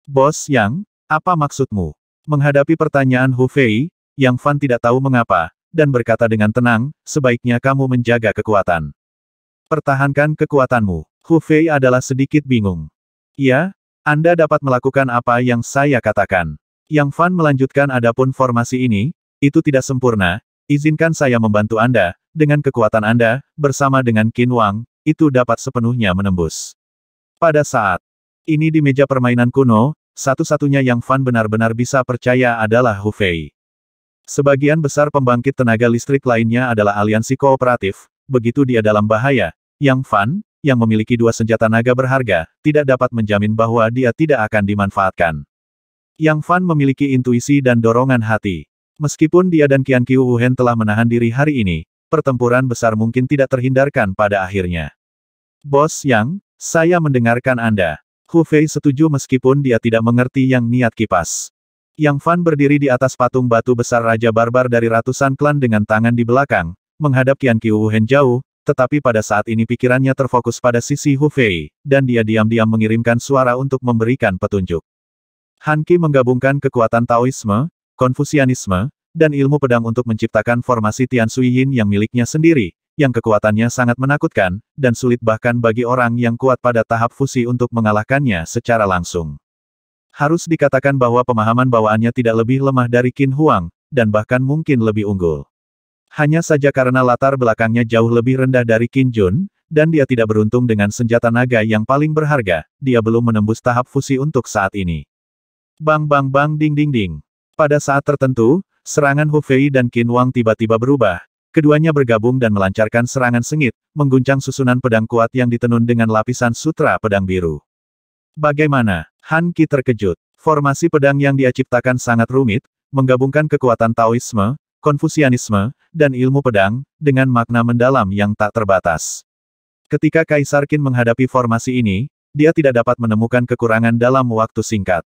Bos Yang, apa maksudmu? Menghadapi pertanyaan Hu Fei, Yang Fan tidak tahu mengapa, dan berkata dengan tenang, sebaiknya kamu menjaga kekuatan. Pertahankan kekuatanmu. Hu Fei adalah sedikit bingung. Ya, Anda dapat melakukan apa yang saya katakan. Yang Fan melanjutkan, adapun formasi ini, itu tidak sempurna, izinkan saya membantu Anda, dengan kekuatan Anda, bersama dengan Qin Wang, itu dapat sepenuhnya menembus. Pada saat ini di meja permainan kuno, satu-satunya yang Fan benar-benar bisa percaya adalah Hu Fei. Sebagian besar pembangkit tenaga listrik lainnya adalah aliansi kooperatif, begitu dia dalam bahaya, Yang Fan, yang memiliki dua senjata naga berharga, tidak dapat menjamin bahwa dia tidak akan dimanfaatkan. Yang Fan memiliki intuisi dan dorongan hati. Meskipun dia dan Qian Qiu Wuhen telah menahan diri hari ini, pertempuran besar mungkin tidak terhindarkan pada akhirnya. Bos Yang, saya mendengarkan Anda. Hu Fei setuju meskipun dia tidak mengerti yang niat kipas. Yang Fan berdiri di atas patung batu besar Raja Barbar dari ratusan klan dengan tangan di belakang, menghadap Qian Qiu Wuhen jauh, tetapi pada saat ini pikirannya terfokus pada sisi Hu Fei, dan dia diam-diam mengirimkan suara untuk memberikan petunjuk. Han Qi menggabungkan kekuatan Taoisme, Konfusianisme, dan ilmu pedang untuk menciptakan formasi Tian Sui Yin yang miliknya sendiri, yang kekuatannya sangat menakutkan, dan sulit bahkan bagi orang yang kuat pada tahap fusi untuk mengalahkannya secara langsung. Harus dikatakan bahwa pemahaman bawaannya tidak lebih lemah dari Qin Huang, dan bahkan mungkin lebih unggul. Hanya saja karena latar belakangnya jauh lebih rendah dari Qin Jun, dan dia tidak beruntung dengan senjata naga yang paling berharga, dia belum menembus tahap fusi untuk saat ini. Bang bang bang ding ding ding. Pada saat tertentu, serangan Hu Fei dan Qin Wang tiba-tiba berubah. Keduanya bergabung dan melancarkan serangan sengit, mengguncang susunan pedang kuat yang ditenun dengan lapisan sutra pedang biru. Bagaimana? Han Qi terkejut. Formasi pedang yang dia ciptakan sangat rumit, menggabungkan kekuatan Taoisme, Konfusianisme, dan ilmu pedang, dengan makna mendalam yang tak terbatas. Ketika Kaisar Qin menghadapi formasi ini, dia tidak dapat menemukan kekurangan dalam waktu singkat.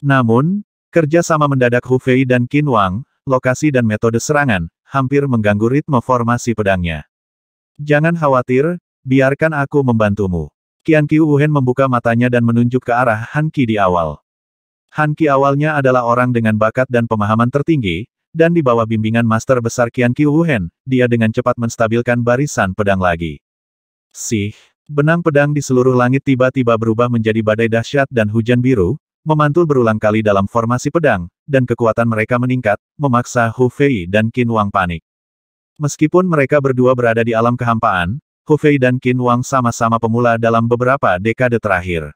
Namun, kerja sama mendadak Hu Fei dan Qin Wang, lokasi dan metode serangan, hampir mengganggu ritme formasi pedangnya. Jangan khawatir, biarkan aku membantumu. Qian Qiu Wuhen membuka matanya dan menunjuk ke arah Han Qi di awal. Han Qi awalnya adalah orang dengan bakat dan pemahaman tertinggi, dan di bawah bimbingan Master Besar Qian Qiu Wuhen, dia dengan cepat menstabilkan barisan pedang lagi. Benang pedang di seluruh langit tiba-tiba berubah menjadi badai dahsyat dan hujan biru, memantul berulang kali dalam formasi pedang, dan kekuatan mereka meningkat, memaksa Hu Fei dan Qin Wang panik. Meskipun mereka berdua berada di alam kehampaan, Hu Fei dan Qin Wang sama-sama pemula dalam beberapa dekade terakhir.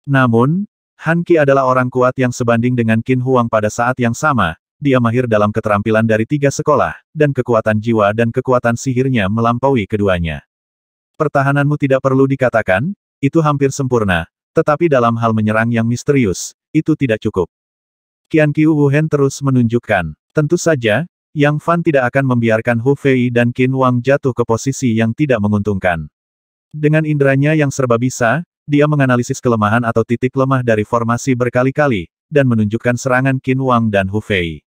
Namun, Han Qi adalah orang kuat yang sebanding dengan Qin Huang pada saat yang sama. Dia mahir dalam keterampilan dari 3 sekolah, dan kekuatan jiwa dan kekuatan sihirnya melampaui keduanya. Pertahananmu tidak perlu dikatakan, itu hampir sempurna, tetapi dalam hal menyerang yang misterius, itu tidak cukup. Qian Qiu Wuhen terus menunjukkan, tentu saja, Yang Fan tidak akan membiarkan Hu Fei dan Qin Wang jatuh ke posisi yang tidak menguntungkan. Dengan inderanya yang serba bisa, dia menganalisis kelemahan atau titik lemah dari formasi berkali-kali, dan menunjukkan serangan Qin Wang dan Hu Fei.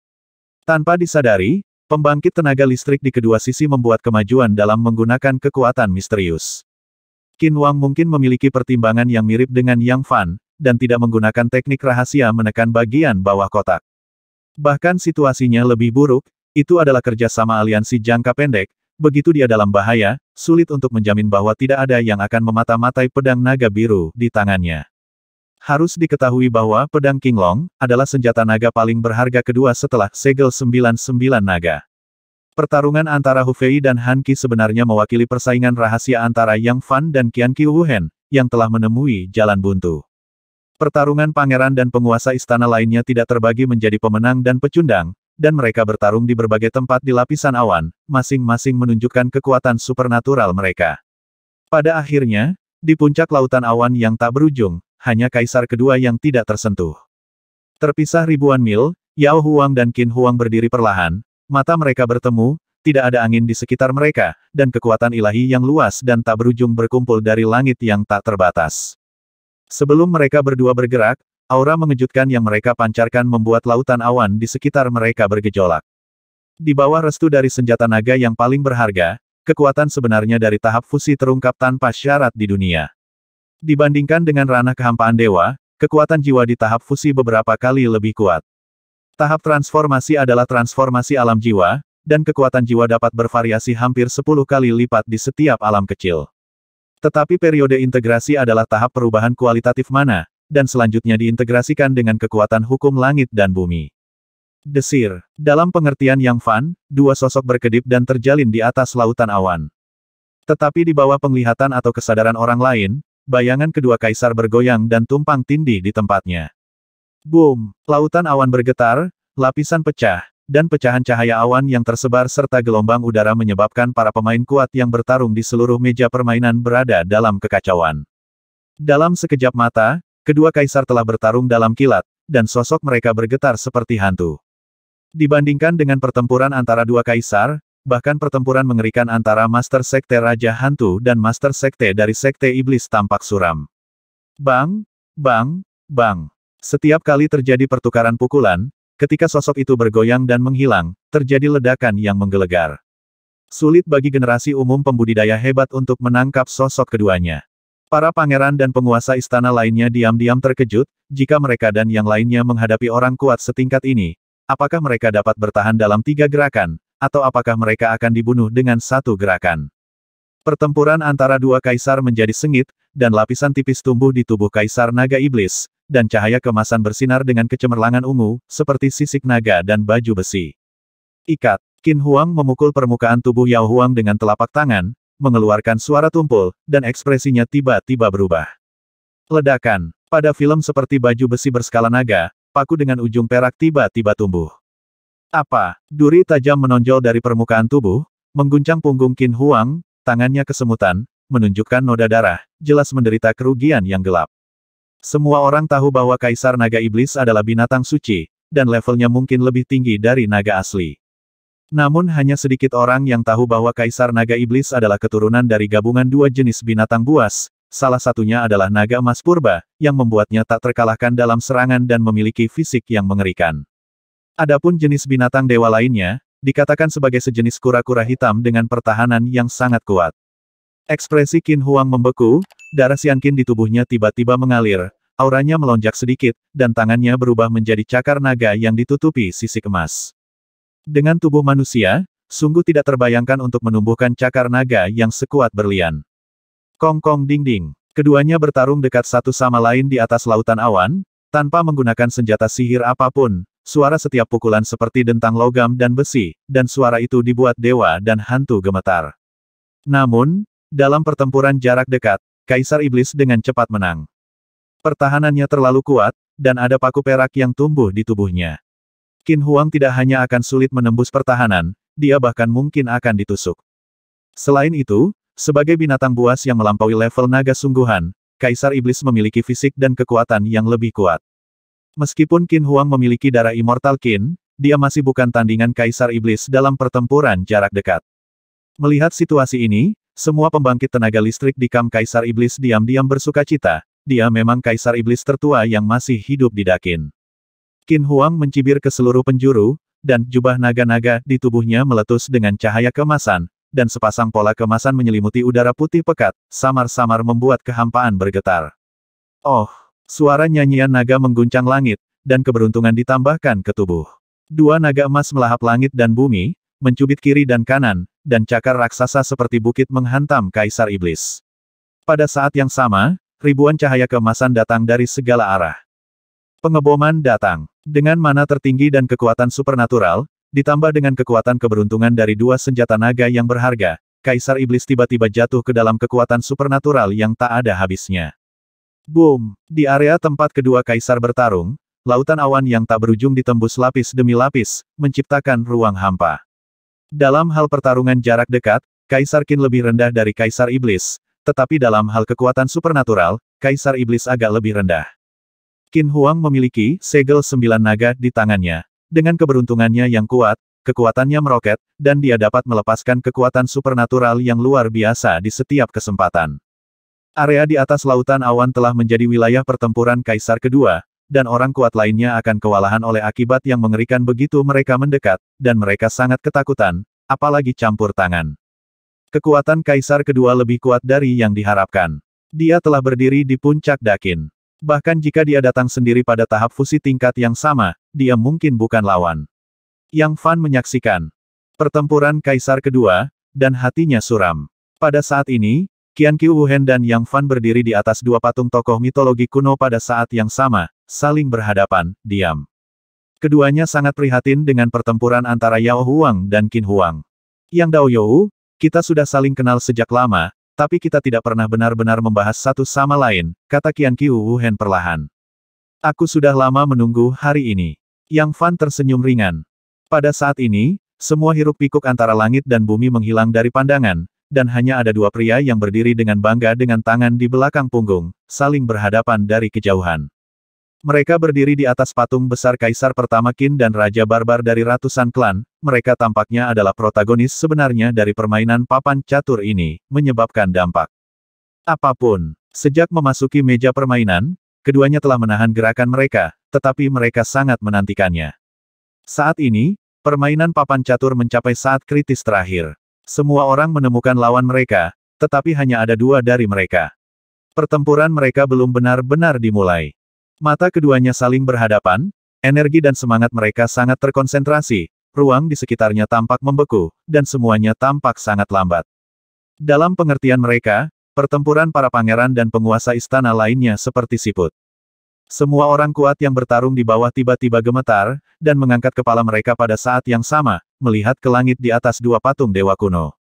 Tanpa disadari, pembangkit tenaga listrik di kedua sisi membuat kemajuan dalam menggunakan kekuatan misterius. Qin Wang mungkin memiliki pertimbangan yang mirip dengan Yang Fan, dan tidak menggunakan teknik rahasia menekan bagian bawah kotak. Bahkan situasinya lebih buruk, itu adalah kerjasama aliansi jangka pendek, begitu dia dalam bahaya, sulit untuk menjamin bahwa tidak ada yang akan memata-matai pedang naga biru di tangannya. Harus diketahui bahwa pedang Qinglong adalah senjata naga paling berharga kedua setelah segel 99 naga. Pertarungan antara Hu Fei dan Han Qi sebenarnya mewakili persaingan rahasia antara Yang Fan dan Qian Qiu Wuhen, yang telah menemui jalan buntu. Pertarungan pangeran dan penguasa istana lainnya tidak terbagi menjadi pemenang dan pecundang, dan mereka bertarung di berbagai tempat di lapisan awan, masing-masing menunjukkan kekuatan supernatural mereka. Pada akhirnya, di puncak lautan awan yang tak berujung, hanya kaisar kedua yang tidak tersentuh. Terpisah ribuan mil, Yao Huang dan Qin Huang berdiri perlahan, mata mereka bertemu, tidak ada angin di sekitar mereka, dan kekuatan ilahi yang luas dan tak berujung berkumpul dari langit yang tak terbatas. Sebelum mereka berdua bergerak, aura mengejutkan yang mereka pancarkan membuat lautan awan di sekitar mereka bergejolak. Di bawah restu dari senjata naga yang paling berharga, kekuatan sebenarnya dari tahap fusi terungkap tanpa syarat di dunia. Dibandingkan dengan ranah kehampaan dewa, kekuatan jiwa di tahap fusi beberapa kali lebih kuat. Tahap transformasi adalah transformasi alam jiwa, dan kekuatan jiwa dapat bervariasi hampir 10 kali lipat di setiap alam kecil. Tetapi periode integrasi adalah tahap perubahan kualitatif mana, dan selanjutnya diintegrasikan dengan kekuatan hukum langit dan bumi. Desir. Dalam pengertian yang Fan, dua sosok berkedip dan terjalin di atas lautan awan. Tetapi di bawah penglihatan atau kesadaran orang lain, bayangan kedua kaisar bergoyang dan tumpang tindih di tempatnya. Boom! Lautan awan bergetar, lapisan pecah, dan pecahan cahaya awan yang tersebar serta gelombang udara menyebabkan para pemain kuat yang bertarung di seluruh meja permainan berada dalam kekacauan. Dalam sekejap mata, kedua kaisar telah bertarung dalam kilat, dan sosok mereka bergetar seperti hantu. Dibandingkan dengan pertempuran antara dua kaisar, bahkan pertempuran mengerikan antara Master Sekte Raja Hantu dan Master Sekte dari Sekte Iblis tampak suram. Bang! Bang! Bang! Setiap kali terjadi pertukaran pukulan, ketika sosok itu bergoyang dan menghilang, terjadi ledakan yang menggelegar. Sulit bagi generasi umum pembudidaya hebat untuk menangkap sosok keduanya. Para pangeran dan penguasa istana lainnya diam-diam terkejut, jika mereka dan yang lainnya menghadapi orang kuat setingkat ini. Apakah mereka dapat bertahan dalam 3 gerakan, atau apakah mereka akan dibunuh dengan 1 gerakan? Pertempuran antara dua kaisar menjadi sengit, dan lapisan tipis tumbuh di tubuh Kaisar Naga Iblis, dan cahaya kemasan bersinar dengan kecemerlangan ungu, seperti sisik naga dan baju besi. Ikat. Qin Huang memukul permukaan tubuh Yao Huang dengan telapak tangan, mengeluarkan suara tumpul, dan ekspresinya tiba-tiba berubah. Ledakan. Pada film seperti baju besi berskala naga, paku dengan ujung perak tiba-tiba tumbuh. Apa? Duri tajam menonjol dari permukaan tubuh, mengguncang punggung Qin Huang, tangannya kesemutan, menunjukkan noda darah, jelas menderita kerugian yang gelap. Semua orang tahu bahwa Kaisar Naga Iblis adalah binatang suci, dan levelnya mungkin lebih tinggi dari naga asli. Namun hanya sedikit orang yang tahu bahwa Kaisar Naga Iblis adalah keturunan dari gabungan dua jenis binatang buas. Salah satunya adalah naga emas purba, yang membuatnya tak terkalahkan dalam serangan dan memiliki fisik yang mengerikan. Adapun jenis binatang dewa lainnya, dikatakan sebagai sejenis kura-kura hitam dengan pertahanan yang sangat kuat. Ekspresi Qin Huang membeku, darah Xian Qin di tubuhnya tiba-tiba mengalir, auranya melonjak sedikit, dan tangannya berubah menjadi cakar naga yang ditutupi sisik emas. Dengan tubuh manusia, sungguh tidak terbayangkan untuk menumbuhkan cakar naga yang sekuat berlian. Kong-kong ding-ding. Keduanya bertarung dekat satu sama lain di atas lautan awan, tanpa menggunakan senjata sihir apapun, suara setiap pukulan seperti dentang logam dan besi, dan suara itu dibuat dewa dan hantu gemetar. Namun, dalam pertempuran jarak dekat, Kaisar Iblis dengan cepat menang. Pertahanannya terlalu kuat, dan ada paku perak yang tumbuh di tubuhnya. Qin Huang tidak hanya akan sulit menembus pertahanan, dia bahkan mungkin akan ditusuk. Selain itu, sebagai binatang buas yang melampaui level naga sungguhan, Kaisar Iblis memiliki fisik dan kekuatan yang lebih kuat. Meskipun Qin Huang memiliki darah Immortal Qin, dia masih bukan tandingan Kaisar Iblis dalam pertempuran jarak dekat. Melihat situasi ini, semua pembangkit tenaga listrik di kamp Kaisar Iblis diam-diam bersukacita, dia memang Kaisar Iblis tertua yang masih hidup di Dakin. Qin Huang mencibir ke seluruh penjuru, dan jubah naga-naga di tubuhnya meletus dengan cahaya kemasan, dan sepasang pola kemasan menyelimuti udara putih pekat, samar-samar membuat kehampaan bergetar. Oh, suara nyanyian naga mengguncang langit, dan keberuntungan ditambahkan ke tubuh. Dua naga emas melahap langit dan bumi, mencubit kiri dan kanan, dan cakar raksasa seperti bukit menghantam Kaisar Iblis. Pada saat yang sama, ribuan cahaya keemasan datang dari segala arah. Pengeboman datang. Dengan mana tertinggi dan kekuatan supernatural, ditambah dengan kekuatan keberuntungan dari dua senjata naga yang berharga, Kaisar Iblis tiba-tiba jatuh ke dalam kekuatan supernatural yang tak ada habisnya. Boom! Di area tempat kedua kaisar bertarung, lautan awan yang tak berujung ditembus lapis demi lapis, menciptakan ruang hampa. Dalam hal pertarungan jarak dekat, Kaisar Qin lebih rendah dari Kaisar Iblis, tetapi dalam hal kekuatan supernatural, Kaisar Iblis agak lebih rendah. Qin Huang memiliki segel 9 naga di tangannya. Dengan keberuntungannya yang kuat, kekuatannya meroket, dan dia dapat melepaskan kekuatan supernatural yang luar biasa di setiap kesempatan. Area di atas lautan awan telah menjadi wilayah pertempuran Kaisar kedua, dan orang kuat lainnya akan kewalahan oleh akibat yang mengerikan begitu mereka mendekat, dan mereka sangat ketakutan, apalagi campur tangan. Kekuatan Kaisar kedua lebih kuat dari yang diharapkan. Dia telah berdiri di puncak Dakin. Bahkan jika dia datang sendiri pada tahap fusi tingkat yang sama, dia mungkin bukan lawan. Yang Fan menyaksikan pertempuran Kaisar kedua, dan hatinya suram. Pada saat ini, Qian Qiu Wuhen dan Yang Fan berdiri di atas dua patung tokoh mitologi kuno pada saat yang sama, saling berhadapan, diam. Keduanya sangat prihatin dengan pertempuran antara Yao Huang dan Qin Huang. Yang Dao You, kita sudah saling kenal sejak lama, tapi kita tidak pernah benar-benar membahas satu sama lain, kata Qian Qiu Wuhen perlahan. Aku sudah lama menunggu hari ini. Yang Fan tersenyum ringan. Pada saat ini, semua hiruk-pikuk antara langit dan bumi menghilang dari pandangan, dan hanya ada dua pria yang berdiri dengan bangga dengan tangan di belakang punggung, saling berhadapan dari kejauhan. Mereka berdiri di atas patung besar Kaisar pertama Qin dan Raja Barbar dari ratusan klan, mereka tampaknya adalah protagonis sebenarnya dari permainan papan catur ini, menyebabkan dampak apapun. Sejak memasuki meja permainan, keduanya telah menahan gerakan mereka, tetapi mereka sangat menantikannya. Saat ini, permainan papan catur mencapai saat kritis terakhir. Semua orang menemukan lawan mereka, tetapi hanya ada dua dari mereka. Pertempuran mereka belum benar-benar dimulai. Mata keduanya saling berhadapan, energi dan semangat mereka sangat terkonsentrasi, ruang di sekitarnya tampak membeku, dan semuanya tampak sangat lambat. Dalam pengertian mereka, pertempuran para pangeran dan penguasa istana lainnya seperti siput. Semua orang kuat yang bertarung di bawah tiba-tiba gemetar, dan mengangkat kepala mereka pada saat yang sama, melihat ke langit di atas dua patung dewa kuno.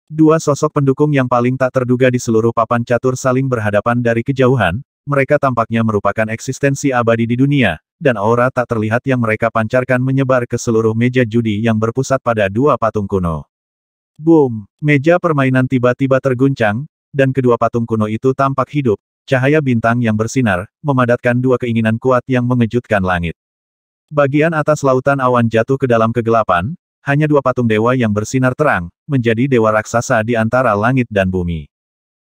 Dua sosok pendukung yang paling tak terduga di seluruh papan catur saling berhadapan dari kejauhan. Mereka tampaknya merupakan eksistensi abadi di dunia, dan aura tak terlihat yang mereka pancarkan menyebar ke seluruh meja judi yang berpusat pada dua patung kuno. Boom! Meja permainan tiba-tiba terguncang, dan kedua patung kuno itu tampak hidup, cahaya bintang yang bersinar, memadatkan dua keinginan kuat yang mengejutkan langit. Bagian atas lautan awan jatuh ke dalam kegelapan, hanya dua patung dewa yang bersinar terang, menjadi dewa raksasa di antara langit dan bumi.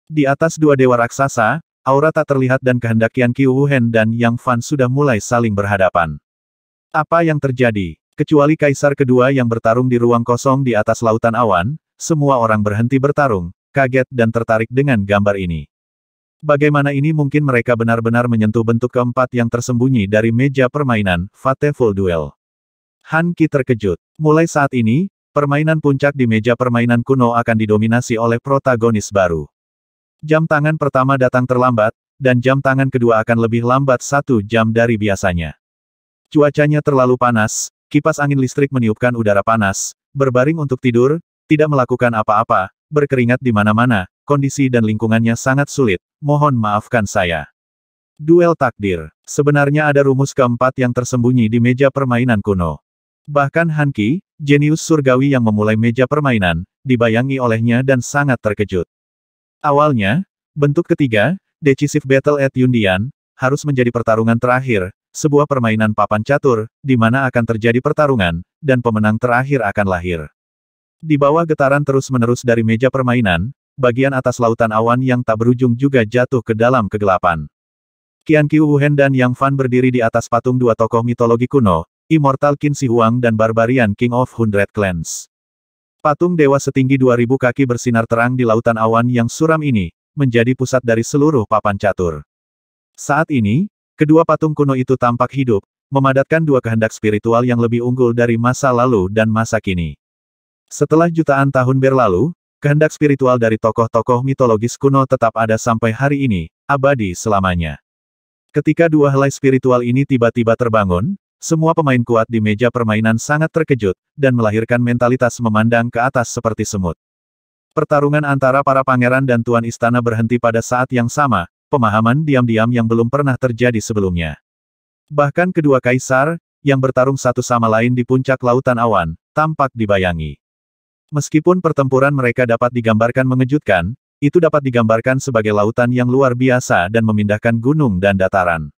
Di atas dua dewa raksasa, aura tak terlihat dan kehendak Qian Qiu Wuhen dan Yang Fan sudah mulai saling berhadapan. Apa yang terjadi? Kecuali Kaisar kedua yang bertarung di ruang kosong di atas lautan awan, semua orang berhenti bertarung, kaget dan tertarik dengan gambar ini. Bagaimana ini mungkin mereka benar-benar menyentuh bentuk keempat yang tersembunyi dari meja permainan, Fateful Duel. Han Qi terkejut. Mulai saat ini, permainan puncak di meja permainan kuno akan didominasi oleh protagonis baru. Jam tangan pertama datang terlambat, dan jam tangan kedua akan lebih lambat 1 jam dari biasanya. Cuacanya terlalu panas, kipas angin listrik meniupkan udara panas, berbaring untuk tidur, tidak melakukan apa-apa, berkeringat di mana-mana, kondisi dan lingkungannya sangat sulit, mohon maafkan saya. Duel takdir. Sebenarnya ada rumus keempat yang tersembunyi di meja permainan kuno. Bahkan Han Qi, jenius surgawi yang memulai meja permainan, dibayangi olehnya dan sangat terkejut. Awalnya, bentuk ketiga, Decisive Battle at Yundian, harus menjadi pertarungan terakhir, sebuah permainan papan catur, di mana akan terjadi pertarungan, dan pemenang terakhir akan lahir. Di bawah getaran terus-menerus dari meja permainan, bagian atas lautan awan yang tak berujung juga jatuh ke dalam kegelapan. Qian Qiu Wuhen dan Yang Fan berdiri di atas patung dua tokoh mitologi kuno, Immortal Qin Shi Huang dan Barbarian King of Hundred Clans. Patung dewa setinggi 2000 kaki bersinar terang di lautan awan yang suram ini, menjadi pusat dari seluruh papan catur. Saat ini, kedua patung kuno itu tampak hidup, memadatkan dua kehendak spiritual yang lebih unggul dari masa lalu dan masa kini. Setelah jutaan tahun berlalu, kehendak spiritual dari tokoh-tokoh mitologis kuno tetap ada sampai hari ini, abadi selamanya. Ketika dua helai spiritual ini tiba-tiba terbangun, semua pemain kuat di meja permainan sangat terkejut, dan melahirkan mentalitas memandang ke atas seperti semut. Pertarungan antara para pangeran dan tuan istana berhenti pada saat yang sama, pemahaman diam-diam yang belum pernah terjadi sebelumnya. Bahkan kedua kaisar, yang bertarung satu sama lain di puncak lautan awan, tampak dibayangi. Meskipun pertempuran mereka dapat digambarkan mengejutkan, itu dapat digambarkan sebagai lautan yang luar biasa dan memindahkan gunung dan dataran.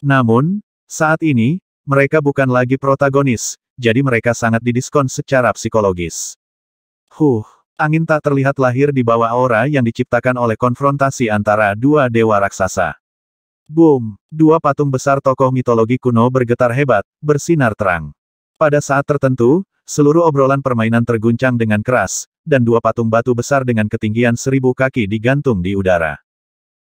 Namun, saat ini, mereka bukan lagi protagonis, jadi mereka sangat didiskon secara psikologis. Angin tak terlihat lahir di bawah aura yang diciptakan oleh konfrontasi antara dua dewa raksasa. Boom! Dua patung besar tokoh mitologi kuno bergetar hebat, bersinar terang. Pada saat tertentu, seluruh obrolan permainan terguncang dengan keras, dan dua patung batu besar dengan ketinggian 1000 kaki digantung di udara.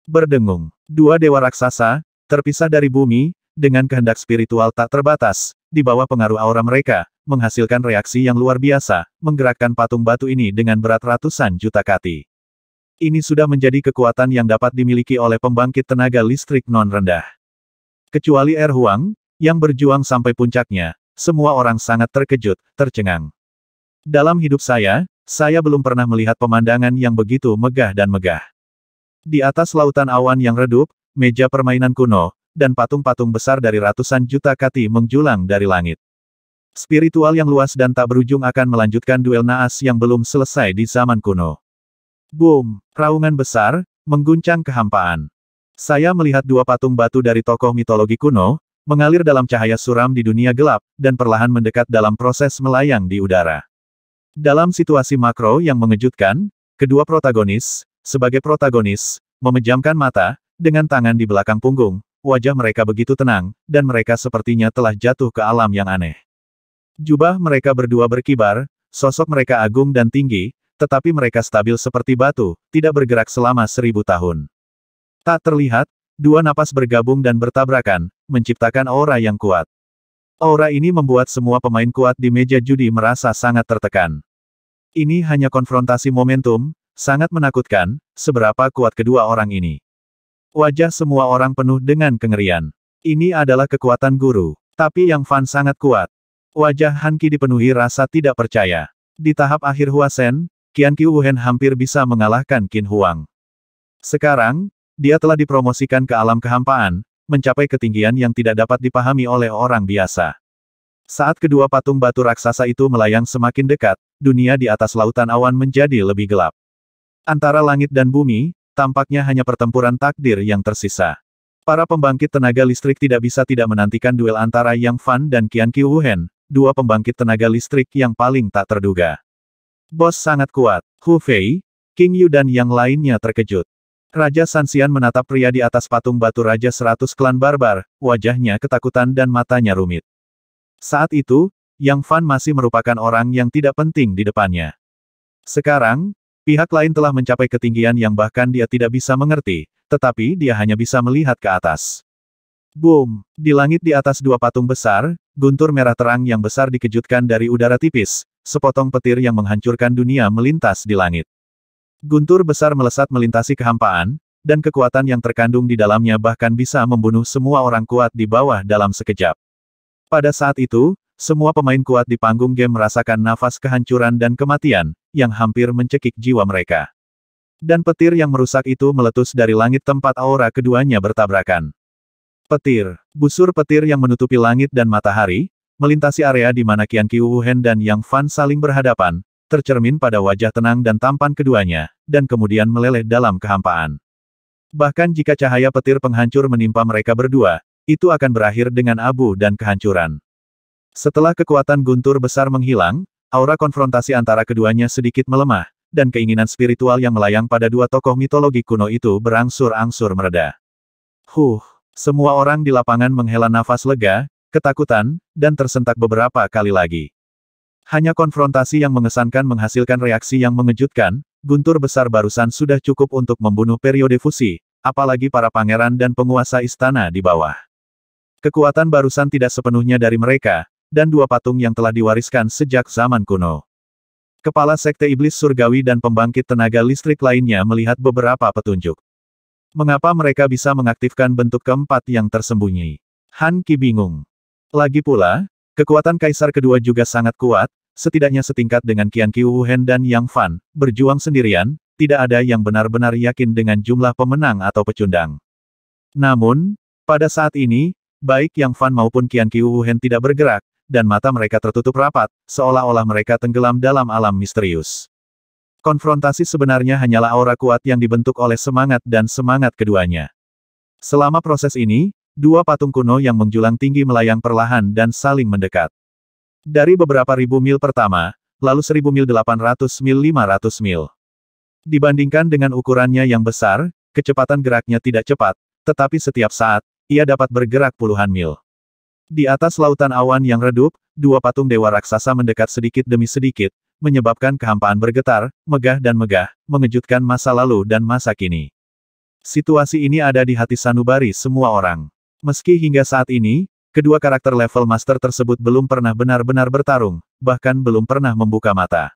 Berdengung. Dua dewa raksasa, terpisah dari bumi, dengan kehendak spiritual tak terbatas, di bawah pengaruh aura mereka, menghasilkan reaksi yang luar biasa, menggerakkan patung batu ini dengan berat ratusan juta kati. Ini sudah menjadi kekuatan yang dapat dimiliki oleh pembangkit tenaga listrik non-rendah. Kecuali Huang, yang berjuang sampai puncaknya, semua orang sangat terkejut, tercengang. Dalam hidup saya belum pernah melihat pemandangan yang begitu megah dan megah. Di atas lautan awan yang redup, meja permainan kuno, dan patung-patung besar dari ratusan juta kati menjulang dari langit. Spiritual yang luas dan tak berujung akan melanjutkan duel naas yang belum selesai di zaman kuno. Boom! Raungan besar, mengguncang kehampaan. Saya melihat dua patung batu dari tokoh mitologi kuno, mengalir dalam cahaya suram di dunia gelap, dan perlahan mendekat dalam proses melayang di udara. Dalam situasi makro yang mengejutkan, kedua protagonis, sebagai protagonis, memejamkan mata, dengan tangan di belakang punggung, wajah mereka begitu tenang, dan mereka sepertinya telah jatuh ke alam yang aneh. Jubah mereka berdua berkibar, sosok mereka agung dan tinggi, tetapi mereka stabil seperti batu, tidak bergerak selama 1000 tahun. Tak terlihat, dua napas bergabung dan bertabrakan, menciptakan aura yang kuat. Aura ini membuat semua pemain kuat di meja judi merasa sangat tertekan. Ini hanya konfrontasi momentum, sangat menakutkan, seberapa kuat kedua orang ini. Wajah semua orang penuh dengan kengerian. Ini adalah kekuatan guru. Tapi Yang Fan sangat kuat. Wajah Han Qi dipenuhi rasa tidak percaya. Di tahap akhir Hua Shen, Qian Qiuwen hampir bisa mengalahkan Qin Huang. Sekarang, dia telah dipromosikan ke alam kehampaan, mencapai ketinggian yang tidak dapat dipahami oleh orang biasa. Saat kedua patung batu raksasa itu melayang semakin dekat, dunia di atas lautan awan menjadi lebih gelap. Antara langit dan bumi, tampaknya hanya pertempuran takdir yang tersisa. Para pembangkit tenaga listrik tidak bisa tidak menantikan duel antara Yang Fan dan Qian Qiuwen, dua pembangkit tenaga listrik yang paling tak terduga. Bos sangat kuat. Hu Fei, King Yu dan yang lainnya terkejut. Raja Sanxian menatap pria di atas patung batu Raja 100 klan barbar, wajahnya ketakutan dan matanya rumit. Saat itu, Yang Fan masih merupakan orang yang tidak penting di depannya. Sekarang, pihak lain telah mencapai ketinggian yang bahkan dia tidak bisa mengerti, tetapi dia hanya bisa melihat ke atas. Boom! Di langit di atas dua patung besar, guntur merah terang yang besar dikejutkan dari udara tipis, sepotong petir yang menghancurkan dunia melintas di langit. Guntur besar melesat melintasi kehampaan, dan kekuatan yang terkandung di dalamnya bahkan bisa membunuh semua orang kuat di bawah dalam sekejap. Pada saat itu, semua pemain kuat di panggung game merasakan nafas kehancuran dan kematian, yang hampir mencekik jiwa mereka. Dan petir yang merusak itu meletus dari langit tempat aura keduanya bertabrakan. Petir, busur petir yang menutupi langit dan matahari, melintasi area di mana Qian Qiuwen dan Yang Fan saling berhadapan, tercermin pada wajah tenang dan tampan keduanya, dan kemudian meleleh dalam kehampaan. Bahkan jika cahaya petir penghancur menimpa mereka berdua, itu akan berakhir dengan abu dan kehancuran. Setelah kekuatan guntur besar menghilang, aura konfrontasi antara keduanya sedikit melemah, dan keinginan spiritual yang melayang pada dua tokoh mitologi kuno itu berangsur-angsur mereda. Semua orang di lapangan menghela nafas lega, ketakutan, dan tersentak beberapa kali lagi. Hanya konfrontasi yang mengesankan menghasilkan reaksi yang mengejutkan, guntur besar barusan sudah cukup untuk membunuh periode fusi, apalagi para pangeran dan penguasa istana di bawah. Kekuatan barusan tidak sepenuhnya dari mereka, dan dua patung yang telah diwariskan sejak zaman kuno. Kepala Sekte Iblis Surgawi dan pembangkit tenaga listrik lainnya melihat beberapa petunjuk. Mengapa mereka bisa mengaktifkan bentuk keempat yang tersembunyi? Han Qi bingung. Lagi pula, kekuatan kaisar kedua juga sangat kuat, setidaknya setingkat dengan Qian Qiuwen dan Yang Fan, berjuang sendirian, tidak ada yang benar-benar yakin dengan jumlah pemenang atau pecundang. Namun, pada saat ini, baik Yang Fan maupun Qian Qiuwen tidak bergerak, dan mata mereka tertutup rapat, seolah-olah mereka tenggelam dalam alam misterius. Konfrontasi sebenarnya hanyalah aura kuat yang dibentuk oleh semangat dan semangat keduanya. Selama proses ini, dua patung kuno yang menjulang tinggi melayang perlahan dan saling mendekat. Dari beberapa ribu mil pertama, lalu 1000 mil 800 mil 500 mil. Dibandingkan dengan ukurannya yang besar, kecepatan geraknya tidak cepat, tetapi setiap saat, ia dapat bergerak puluhan mil. Di atas lautan awan yang redup, dua patung dewa raksasa mendekat sedikit demi sedikit, menyebabkan kehampaan bergetar, megah dan megah, mengejutkan masa lalu dan masa kini. Situasi ini ada di hati sanubari semua orang. Meski hingga saat ini, kedua karakter level master tersebut belum pernah benar-benar bertarung, bahkan belum pernah membuka mata.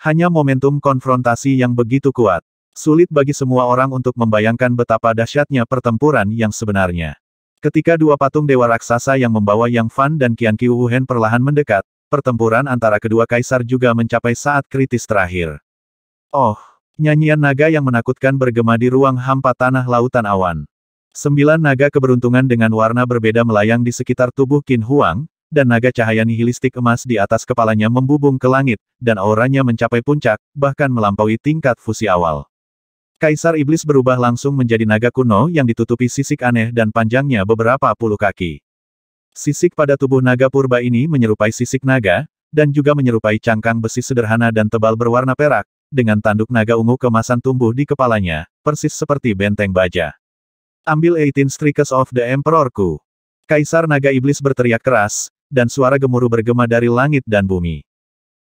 Hanya momentum konfrontasi yang begitu kuat. Sulit bagi semua orang untuk membayangkan betapa dahsyatnya pertempuran yang sebenarnya. Ketika dua patung dewa raksasa yang membawa Yang Fan dan Qian Qiuhen perlahan mendekat, pertempuran antara kedua kaisar juga mencapai saat kritis terakhir. Oh, nyanyian naga yang menakutkan bergema di ruang hampa tanah lautan awan. 9 naga keberuntungan dengan warna berbeda melayang di sekitar tubuh Qin Huang, dan naga cahaya nihilistik emas di atas kepalanya membubung ke langit, dan auranya mencapai puncak, bahkan melampaui tingkat fusi awal. Kaisar Iblis berubah langsung menjadi naga kuno yang ditutupi sisik aneh dan panjangnya beberapa puluh kaki. Sisik pada tubuh naga purba ini menyerupai sisik naga, dan juga menyerupai cangkang besi sederhana dan tebal berwarna perak, dengan tanduk naga ungu kemasan tumbuh di kepalanya, persis seperti benteng baja. Ambil 18 Strikes of the Emperor-ku. Kaisar Naga Iblis berteriak keras, dan suara gemuruh bergema dari langit dan bumi.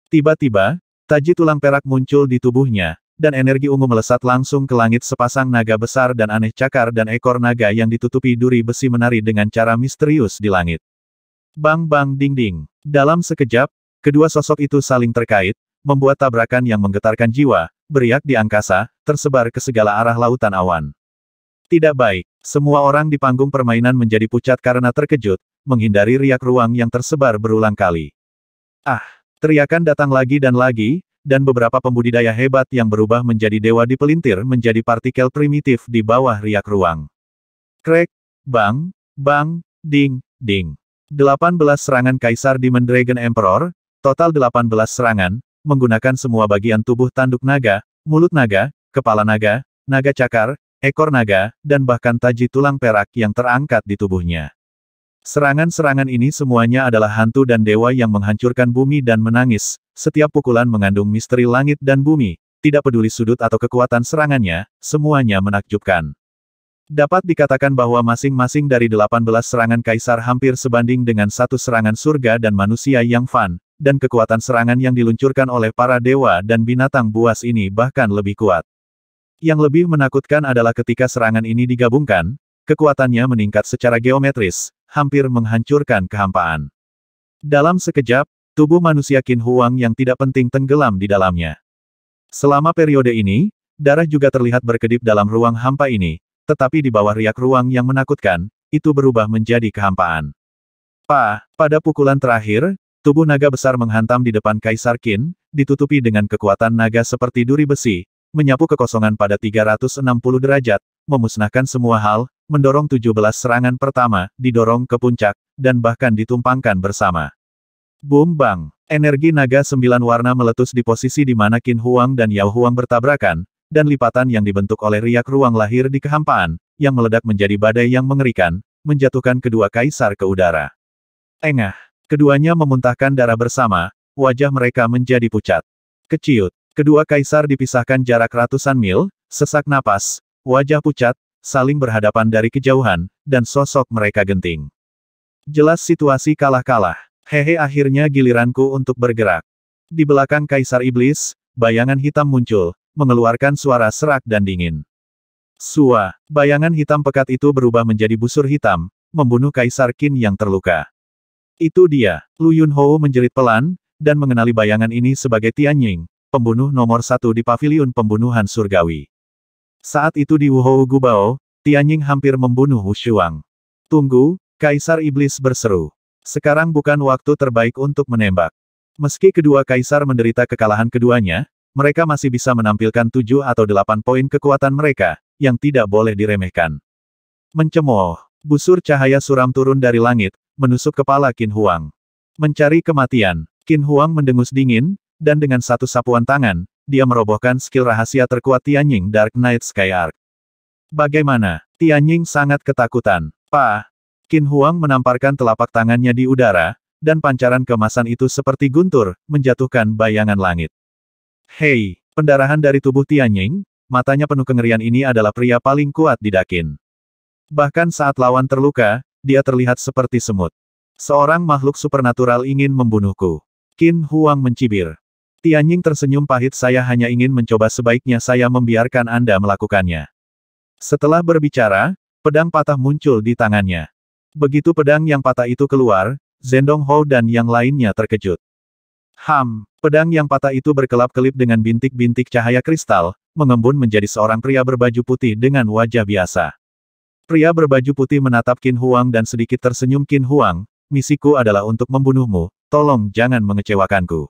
Tiba-tiba, taji tulang perak muncul di tubuhnya, dan energi ungu melesat langsung ke langit. Sepasang naga besar dan aneh cakar dan ekor naga yang ditutupi duri besi menari dengan cara misterius di langit. Bang bang ding ding. Dalam sekejap, kedua sosok itu saling terkait, membuat tabrakan yang menggetarkan jiwa, beriak di angkasa, tersebar ke segala arah lautan awan. Tidak baik. Semua orang di panggung permainan menjadi pucat karena terkejut, menghindari riak ruang yang tersebar berulang kali. Ah! Teriakan datang lagi, dan beberapa pembudidaya hebat yang berubah menjadi dewa dipelintir menjadi partikel primitif di bawah riak ruang. Krek! Bang! Bang! Ding! Ding! 18 serangan Kaisar Demon Dragon Emperor, total 18 serangan, menggunakan semua bagian tubuh tanduk naga, mulut naga, kepala naga, naga cakar, ekor naga, dan bahkan taji tulang perak yang terangkat di tubuhnya. Serangan-serangan ini semuanya adalah hantu dan dewa yang menghancurkan bumi dan menangis, setiap pukulan mengandung misteri langit dan bumi, tidak peduli sudut atau kekuatan serangannya, semuanya menakjubkan. Dapat dikatakan bahwa masing-masing dari 18 serangan kaisar hampir sebanding dengan satu serangan surga dan manusia Yang Fan, dan kekuatan serangan yang diluncurkan oleh para dewa dan binatang buas ini bahkan lebih kuat. Yang lebih menakutkan adalah ketika serangan ini digabungkan, kekuatannya meningkat secara geometris, hampir menghancurkan kehampaan. Dalam sekejap, tubuh manusia Qin Huang yang tidak penting tenggelam di dalamnya. Selama periode ini, darah juga terlihat berkedip dalam ruang hampa ini, tetapi di bawah riak ruang yang menakutkan, itu berubah menjadi kehampaan. Pada pukulan terakhir, tubuh naga besar menghantam di depan Kaisar Qin, ditutupi dengan kekuatan naga seperti duri besi, menyapu kekosongan pada 360 derajat, memusnahkan semua hal, mendorong 17 serangan pertama, didorong ke puncak, dan bahkan ditumpangkan bersama. Boom bang! Energi naga 9 warna meletus di posisi di mana Qin Huang dan Yao Huang bertabrakan, dan lipatan yang dibentuk oleh riak ruang lahir di kehampaan, yang meledak menjadi badai yang mengerikan, menjatuhkan kedua kaisar ke udara. Engah! Keduanya memuntahkan darah bersama, wajah mereka menjadi pucat. Keciut! Kedua kaisar dipisahkan jarak ratusan mil, sesak napas, wajah pucat, saling berhadapan dari kejauhan, dan sosok mereka genting. Jelas situasi kalah-kalah. Hehe, akhirnya giliranku untuk bergerak. Di belakang Kaisar Iblis, bayangan hitam muncul, mengeluarkan suara serak dan dingin. Sua, bayangan hitam pekat itu berubah menjadi busur hitam, membunuh Kaisar Qin yang terluka. Itu dia, Lu Yunhou menjerit pelan, dan mengenali bayangan ini sebagai Tianying, pembunuh nomor 1 di paviliun pembunuhan surgawi. Saat itu di Wuhou Gubao, Tianying hampir membunuh Wu Shuang. Tunggu, Kaisar Iblis berseru. Sekarang bukan waktu terbaik untuk menembak. Meski kedua kaisar menderita kekalahan keduanya, mereka masih bisa menampilkan 7 atau 8 poin kekuatan mereka, yang tidak boleh diremehkan. Mencemooh, busur cahaya suram turun dari langit, menusuk kepala Qin Huang. Mencari kematian, Qin Huang mendengus dingin, dan dengan satu sapuan tangan, dia merobohkan skill rahasia terkuat Tianying Dark Knight Sky Arc. Bagaimana? Tianying sangat ketakutan. Qin Huang menamparkan telapak tangannya di udara, dan pancaran keemasan itu seperti guntur, menjatuhkan bayangan langit. Hei, pendarahan dari tubuh Tianying, matanya penuh kengerian. Ini adalah pria paling kuat di Dakin. Bahkan saat lawan terluka, dia terlihat seperti semut. Seorang makhluk supernatural ingin membunuhku. Qin Huang mencibir. Tianying tersenyum pahit. Saya hanya ingin mencoba, sebaiknya saya membiarkan Anda melakukannya. Setelah berbicara, pedang patah muncul di tangannya. Begitu pedang yang patah itu keluar, Zhendong Hou dan yang lainnya terkejut. Pedang yang patah itu berkelap-kelip dengan bintik-bintik cahaya kristal, mengembun menjadi seorang pria berbaju putih dengan wajah biasa. Pria berbaju putih menatap Qin Huang dan sedikit tersenyum. Qin Huang, misiku adalah untuk membunuhmu, tolong jangan mengecewakanku.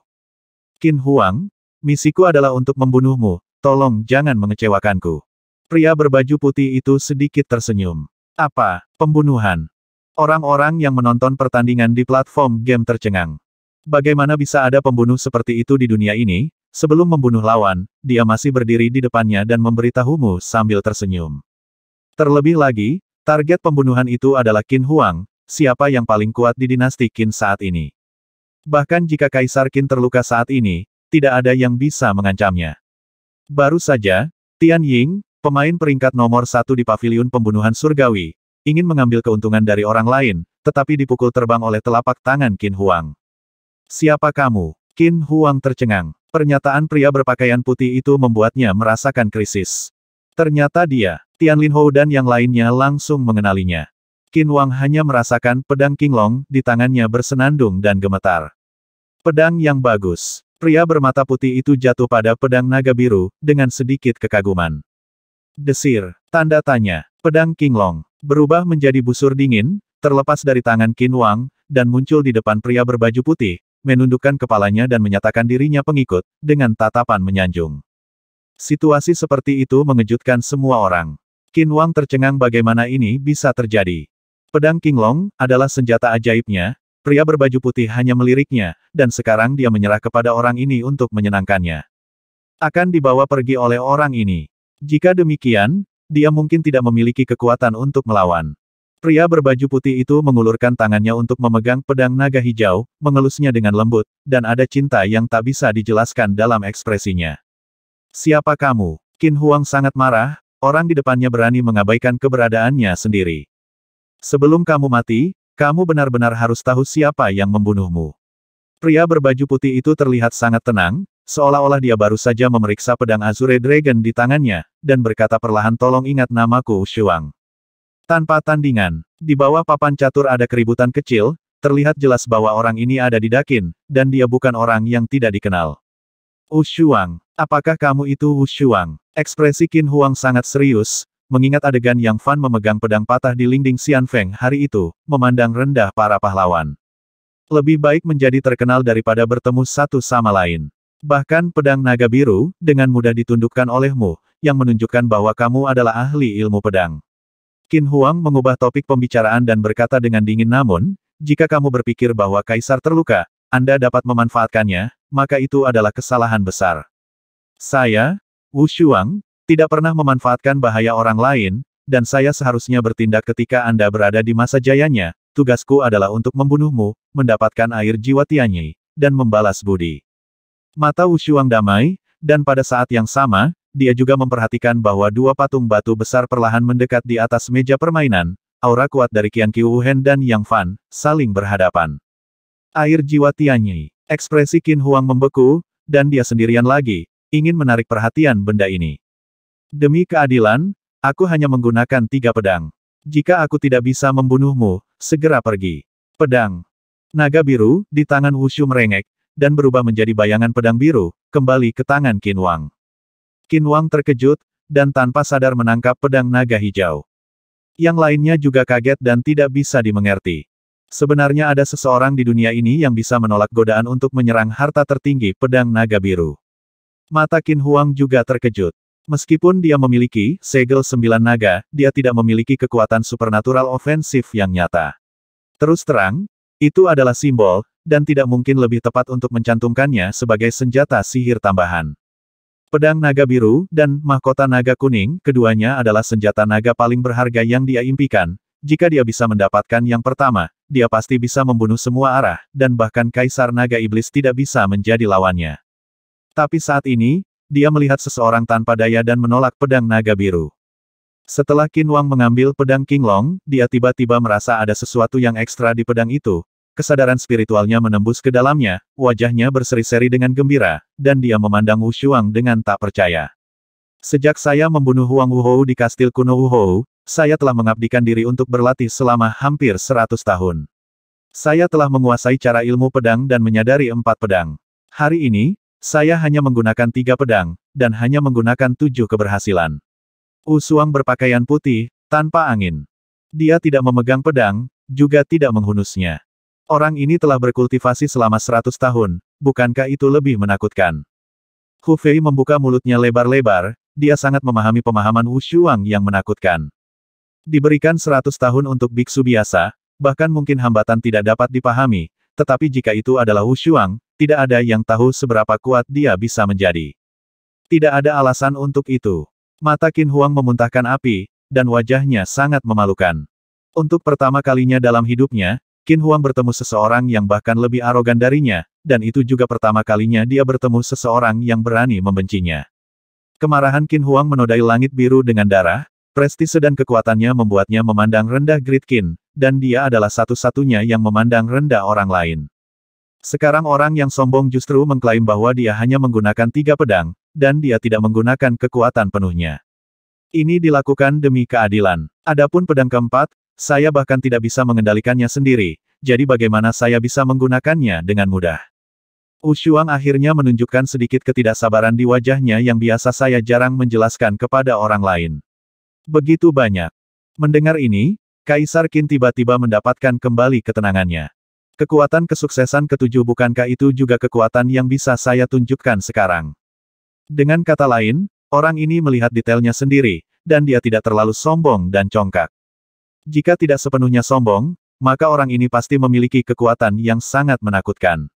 Qin Huang, misiku adalah untuk membunuhmu, tolong jangan mengecewakanku. Pria berbaju putih itu sedikit tersenyum. Apa, pembunuhan? Orang-orang yang menonton pertandingan di platform game tercengang. Bagaimana bisa ada pembunuh seperti itu di dunia ini? Sebelum membunuh lawan, dia masih berdiri di depannya dan memberitahumu sambil tersenyum. Terlebih lagi, target pembunuhan itu adalah Qin Huang, siapa yang paling kuat di dinasti Qin saat ini. Bahkan jika Kaisar Qin terluka saat ini, tidak ada yang bisa mengancamnya. Baru saja, Tian Ying, pemain peringkat nomor 1 di paviliun pembunuhan surgawi, ingin mengambil keuntungan dari orang lain, tetapi dipukul terbang oleh telapak tangan Qin Huang. Siapa kamu? Qin Huang tercengang. Pernyataan pria berpakaian putih itu membuatnya merasakan krisis. Ternyata dia, Tian Lin Hou dan yang lainnya langsung mengenalinya. Qin Huang hanya merasakan pedang Qinglong di tangannya bersenandung dan gemetar. Pedang yang bagus. Pria bermata putih itu jatuh pada pedang naga biru, dengan sedikit kekaguman. Desir, tanda tanya, pedang Qinglong, berubah menjadi busur dingin, terlepas dari tangan Qin Huang, dan muncul di depan pria berbaju putih, menundukkan kepalanya dan menyatakan dirinya pengikut, dengan tatapan menyanjung. Situasi seperti itu mengejutkan semua orang. Qin Huang tercengang bagaimana ini bisa terjadi. Pedang Qinglong adalah senjata ajaibnya, pria berbaju putih hanya meliriknya, dan sekarang dia menyerah kepada orang ini untuk menyenangkannya. Akan dibawa pergi oleh orang ini. Jika demikian, dia mungkin tidak memiliki kekuatan untuk melawan. Pria berbaju putih itu mengulurkan tangannya untuk memegang pedang naga hijau, mengelusnya dengan lembut, dan ada cinta yang tak bisa dijelaskan dalam ekspresinya. Siapa kamu? Qin Huang sangat marah, orang di depannya berani mengabaikan keberadaannya sendiri. Sebelum kamu mati, kamu benar-benar harus tahu siapa yang membunuhmu. Pria berbaju putih itu terlihat sangat tenang, seolah-olah dia baru saja memeriksa pedang Azure Dragon di tangannya, dan berkata perlahan, tolong ingat namaku Shuang. Tanpa tandingan, di bawah papan catur ada keributan kecil, terlihat jelas bahwa orang ini ada di Dakin, dan dia bukan orang yang tidak dikenal. Wu Shuang, apakah kamu itu Wu Shuang? Ekspresi Qin Huang sangat serius, mengingat adegan Yang Fan memegang pedang patah di Lingding Xianfeng hari itu, memandang rendah para pahlawan. Lebih baik menjadi terkenal daripada bertemu satu sama lain. Bahkan pedang naga biru, dengan mudah ditundukkan olehmu, yang menunjukkan bahwa kamu adalah ahli ilmu pedang. Qin Huang mengubah topik pembicaraan dan berkata dengan dingin, namun, jika kamu berpikir bahwa Kaisar terluka, Anda dapat memanfaatkannya, maka itu adalah kesalahan besar. Saya, Wu Shuang, tidak pernah memanfaatkan bahaya orang lain, dan saya seharusnya bertindak ketika Anda berada di masa jayanya. Tugasku adalah untuk membunuhmu, mendapatkan air jiwa Tianyi, dan membalas budi. Mata Wu Shuang damai, dan pada saat yang sama, dia juga memperhatikan bahwa dua patung batu besar perlahan mendekat di atas meja permainan, aura kuat dari Qian Qiuhen dan Yang Fan, saling berhadapan. Air jiwa Tianyi. Ekspresi Qin Huang membeku, dan dia sendirian lagi, ingin menarik perhatian benda ini. Demi keadilan, aku hanya menggunakan 3 pedang. Jika aku tidak bisa membunuhmu, segera pergi. Pedang naga biru, di tangan Wushu merengek, dan berubah menjadi bayangan pedang biru, kembali ke tangan Qin Huang. Qin Huang terkejut, dan tanpa sadar menangkap pedang naga hijau. Yang lainnya juga kaget dan tidak bisa dimengerti. Sebenarnya ada seseorang di dunia ini yang bisa menolak godaan untuk menyerang harta tertinggi pedang naga biru. Mata Qin Huang juga terkejut. Meskipun dia memiliki segel 9 naga, dia tidak memiliki kekuatan supernatural ofensif yang nyata. Terus terang, itu adalah simbol, dan tidak mungkin lebih tepat untuk mencantumkannya sebagai senjata sihir tambahan. Pedang naga biru, dan mahkota naga kuning, keduanya adalah senjata naga paling berharga yang dia impikan. Jika dia bisa mendapatkan yang pertama, dia pasti bisa membunuh semua arah, dan bahkan Kaisar Naga Iblis tidak bisa menjadi lawannya. Tapi saat ini, dia melihat seseorang tanpa daya dan menolak pedang naga biru. Setelah Qin Huang mengambil pedang Qinglong, dia tiba-tiba merasa ada sesuatu yang ekstra di pedang itu. Kesadaran spiritualnya menembus ke dalamnya, wajahnya berseri-seri dengan gembira, dan dia memandang Wu Shuang dengan tak percaya. Sejak saya membunuh Huang Wuhou di kastil kuno Wuhou, saya telah mengabdikan diri untuk berlatih selama hampir 100 tahun. Saya telah menguasai cara ilmu pedang dan menyadari 4 pedang. Hari ini, saya hanya menggunakan 3 pedang, dan hanya menggunakan 7 keberhasilan. Usuang berpakaian putih, tanpa angin. Dia tidak memegang pedang, juga tidak menghunusnya. Orang ini telah berkultivasi selama 100 tahun, bukankah itu lebih menakutkan? Hu Fei membuka mulutnya lebar-lebar, dia sangat memahami pemahaman Wushuang yang menakutkan. Diberikan 100 tahun untuk biksu biasa, bahkan mungkin hambatan tidak dapat dipahami, tetapi jika itu adalah Wushuang, tidak ada yang tahu seberapa kuat dia bisa menjadi. Tidak ada alasan untuk itu. Mata Qin Huang memuntahkan api, dan wajahnya sangat memalukan. Untuk pertama kalinya dalam hidupnya, Qin Huang bertemu seseorang yang bahkan lebih arogan darinya, dan itu juga pertama kalinya dia bertemu seseorang yang berani membencinya. Kemarahan Qin Huang menodai langit biru dengan darah, prestise dan kekuatannya membuatnya memandang rendah Great Qin, dan dia adalah satu-satunya yang memandang rendah orang lain. Sekarang orang yang sombong justru mengklaim bahwa dia hanya menggunakan 3 pedang, dan dia tidak menggunakan kekuatan penuhnya. Ini dilakukan demi keadilan. Adapun pedang keempat, saya bahkan tidak bisa mengendalikannya sendiri, jadi bagaimana saya bisa menggunakannya dengan mudah? Wushuang akhirnya menunjukkan sedikit ketidaksabaran di wajahnya yang biasa saya jarang menjelaskan kepada orang lain. Begitu banyak. Mendengar ini, Kaisar Qin tiba-tiba mendapatkan kembali ketenangannya. Kekuatan kesuksesan ketujuh bukankah itu juga kekuatan yang bisa saya tunjukkan sekarang? Dengan kata lain, orang ini melihat detailnya sendiri, dan dia tidak terlalu sombong dan congkak. Jika tidak sepenuhnya sombong, maka orang ini pasti memiliki kekuatan yang sangat menakutkan.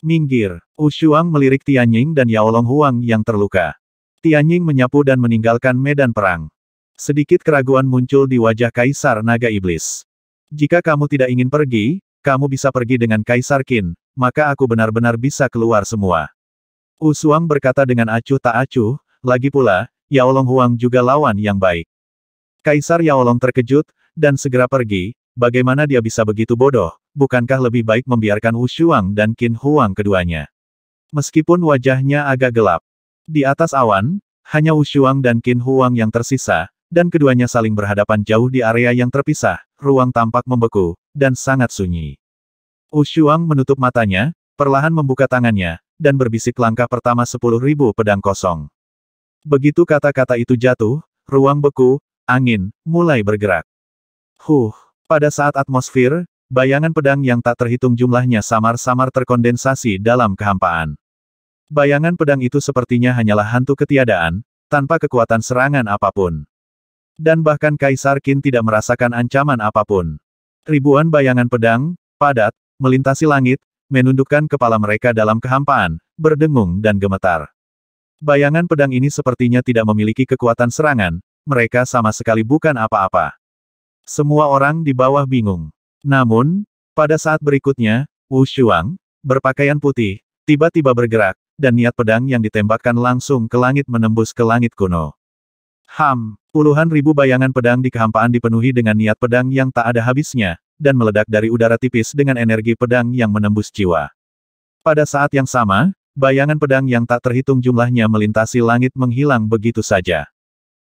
Minggir, Wushuang melirik Tianying dan Yaolong Huang yang terluka. Tianying menyapu dan meninggalkan medan perang. Sedikit keraguan muncul di wajah Kaisar Naga Iblis. Jika kamu tidak ingin pergi, kamu bisa pergi dengan Kaisar Qin, maka aku benar-benar bisa keluar semua. Wushuang berkata dengan acuh tak acuh, lagi pula, Yaolong Huang juga lawan yang baik. Kaisar Yaolong terkejut, dan segera pergi, bagaimana dia bisa begitu bodoh, bukankah lebih baik membiarkan Wushuang dan Qin Huang keduanya? Meskipun wajahnya agak gelap. Di atas awan, hanya Wushuang dan Qin Huang yang tersisa, dan keduanya saling berhadapan jauh di area yang terpisah, ruang tampak membeku, dan sangat sunyi. Wushuang menutup matanya, perlahan membuka tangannya, dan berbisik langkah pertama 10.000 pedang kosong. Begitu kata-kata itu jatuh, ruang beku, angin, mulai bergerak. Pada saat atmosfer, bayangan pedang yang tak terhitung jumlahnya samar-samar terkondensasi dalam kehampaan. Bayangan pedang itu sepertinya hanyalah hantu ketiadaan, tanpa kekuatan serangan apapun. Dan bahkan Kaisar Qin tidak merasakan ancaman apapun. Ribuan bayangan pedang, padat, melintasi langit, menundukkan kepala mereka dalam kehampaan, berdengung dan gemetar. Bayangan pedang ini sepertinya tidak memiliki kekuatan serangan, mereka sama sekali bukan apa-apa. Semua orang di bawah bingung. Namun, pada saat berikutnya, Wushuang, berpakaian putih, tiba-tiba bergerak, dan niat pedang yang ditembakkan langsung ke langit menembus ke langit kuno. Puluhan ribu bayangan pedang di kehampaan dipenuhi dengan niat pedang yang tak ada habisnya, dan meledak dari udara tipis dengan energi pedang yang menembus jiwa. Pada saat yang sama, bayangan pedang yang tak terhitung jumlahnya melintasi langit menghilang begitu saja.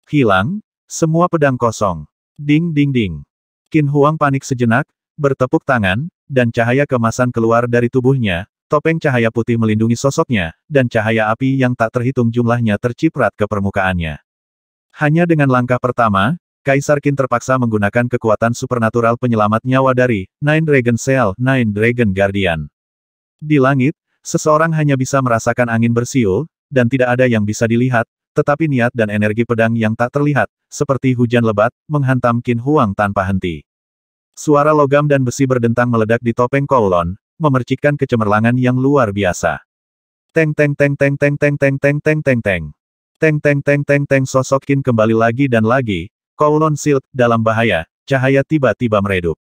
Hilang, semua pedang kosong. Ding ding ding. Qin Huang panik sejenak, bertepuk tangan, dan cahaya kemasan keluar dari tubuhnya, topeng cahaya putih melindungi sosoknya, dan cahaya api yang tak terhitung jumlahnya terciprat ke permukaannya. Hanya dengan langkah pertama, Kaisar Qin terpaksa menggunakan kekuatan supernatural penyelamat nyawa dari Nine Dragon Cell, Nine Dragon Guardian. Di langit, seseorang hanya bisa merasakan angin bersiul, dan tidak ada yang bisa dilihat, tetapi niat dan energi pedang yang tak terlihat, seperti hujan lebat, menghantam Qin Huang tanpa henti. Suara logam dan besi berdentang meledak di topeng Kowloon, memercikkan kecemerlangan yang luar biasa. Teng teng teng teng teng teng teng teng teng teng teng. Teng teng teng teng teng sosok Qin kembali lagi dan lagi, Kowloon Shield, dalam bahaya, cahaya tiba-tiba meredup.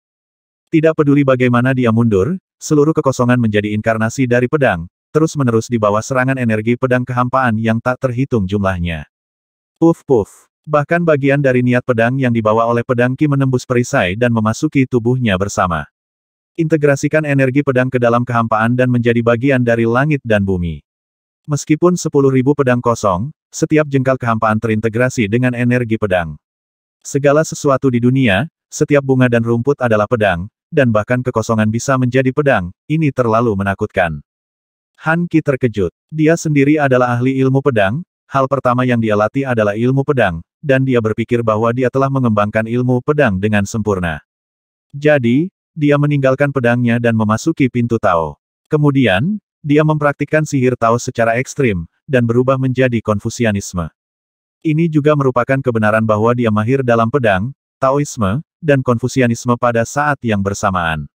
Tidak peduli bagaimana dia mundur, seluruh kekosongan menjadi inkarnasi dari pedang, terus-menerus di bawah serangan energi pedang kehampaan yang tak terhitung jumlahnya. Puff-puff. Bahkan bagian dari niat pedang yang dibawa oleh pedang Qi menembus perisai dan memasuki tubuhnya bersama. Integrasikan energi pedang ke dalam kehampaan dan menjadi bagian dari langit dan bumi. Meskipun 10.000 pedang kosong, setiap jengkal kehampaan terintegrasi dengan energi pedang. Segala sesuatu di dunia, setiap bunga dan rumput adalah pedang, dan bahkan kekosongan bisa menjadi pedang, ini terlalu menakutkan. Han Qi terkejut. Dia sendiri adalah ahli ilmu pedang, hal pertama yang dia latih adalah ilmu pedang, dan dia berpikir bahwa dia telah mengembangkan ilmu pedang dengan sempurna. Jadi, dia meninggalkan pedangnya dan memasuki pintu Tao. Kemudian, dia mempraktikkan sihir Tao secara ekstrim, dan berubah menjadi Konfusianisme. Ini juga merupakan kebenaran bahwa dia mahir dalam pedang, Taoisme, dan Konfusianisme pada saat yang bersamaan.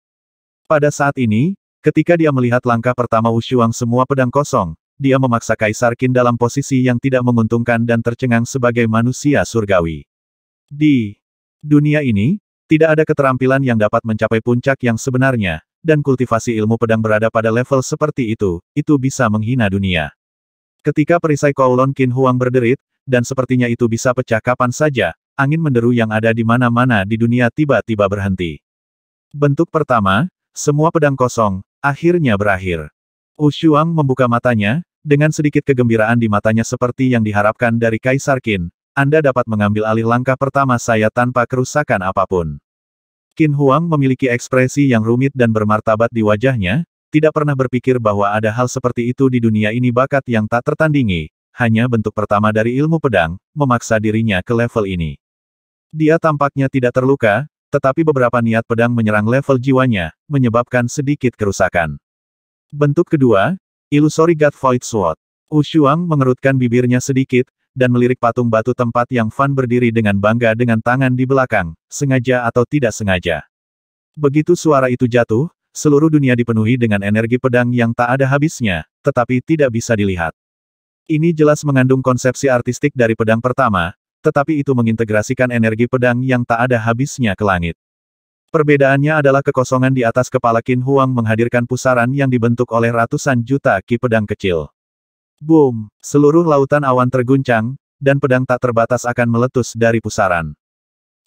Pada saat ini, ketika dia melihat langkah pertama Wushuang semua pedang kosong, dia memaksa Kaisar Qin dalam posisi yang tidak menguntungkan dan tercengang sebagai manusia surgawi. Di dunia ini, tidak ada keterampilan yang dapat mencapai puncak yang sebenarnya, dan kultivasi ilmu pedang berada pada level seperti itu bisa menghina dunia. Ketika perisai Kowloon Qin Huang berderit, dan sepertinya itu bisa pecah kapan saja, angin menderu yang ada di mana-mana di dunia tiba-tiba berhenti. Bentuk pertama, semua pedang kosong, akhirnya berakhir. Wushuang membuka matanya, dengan sedikit kegembiraan di matanya seperti yang diharapkan dari Kaisar Qin. Anda dapat mengambil alih langkah pertama saya tanpa kerusakan apapun. Qin Huang memiliki ekspresi yang rumit dan bermartabat di wajahnya, tidak pernah berpikir bahwa ada hal seperti itu di dunia ini bakat yang tak tertandingi, hanya bentuk pertama dari ilmu pedang, memaksa dirinya ke level ini. Dia tampaknya tidak terluka, tetapi beberapa niat pedang menyerang level jiwanya, menyebabkan sedikit kerusakan. Bentuk kedua, Illusory God Void Sword. Wushuang mengerutkan bibirnya sedikit, dan melirik patung batu tempat yang Fan berdiri dengan bangga dengan tangan di belakang, sengaja atau tidak sengaja. Begitu suara itu jatuh, seluruh dunia dipenuhi dengan energi pedang yang tak ada habisnya, tetapi tidak bisa dilihat. Ini jelas mengandung konsepsi artistik dari pedang pertama, tetapi itu mengintegrasikan energi pedang yang tak ada habisnya ke langit. Perbedaannya adalah kekosongan di atas kepala Qin Huang menghadirkan pusaran yang dibentuk oleh ratusan juta ki pedang kecil. Boom! Seluruh lautan awan terguncang, dan pedang tak terbatas akan meletus dari pusaran.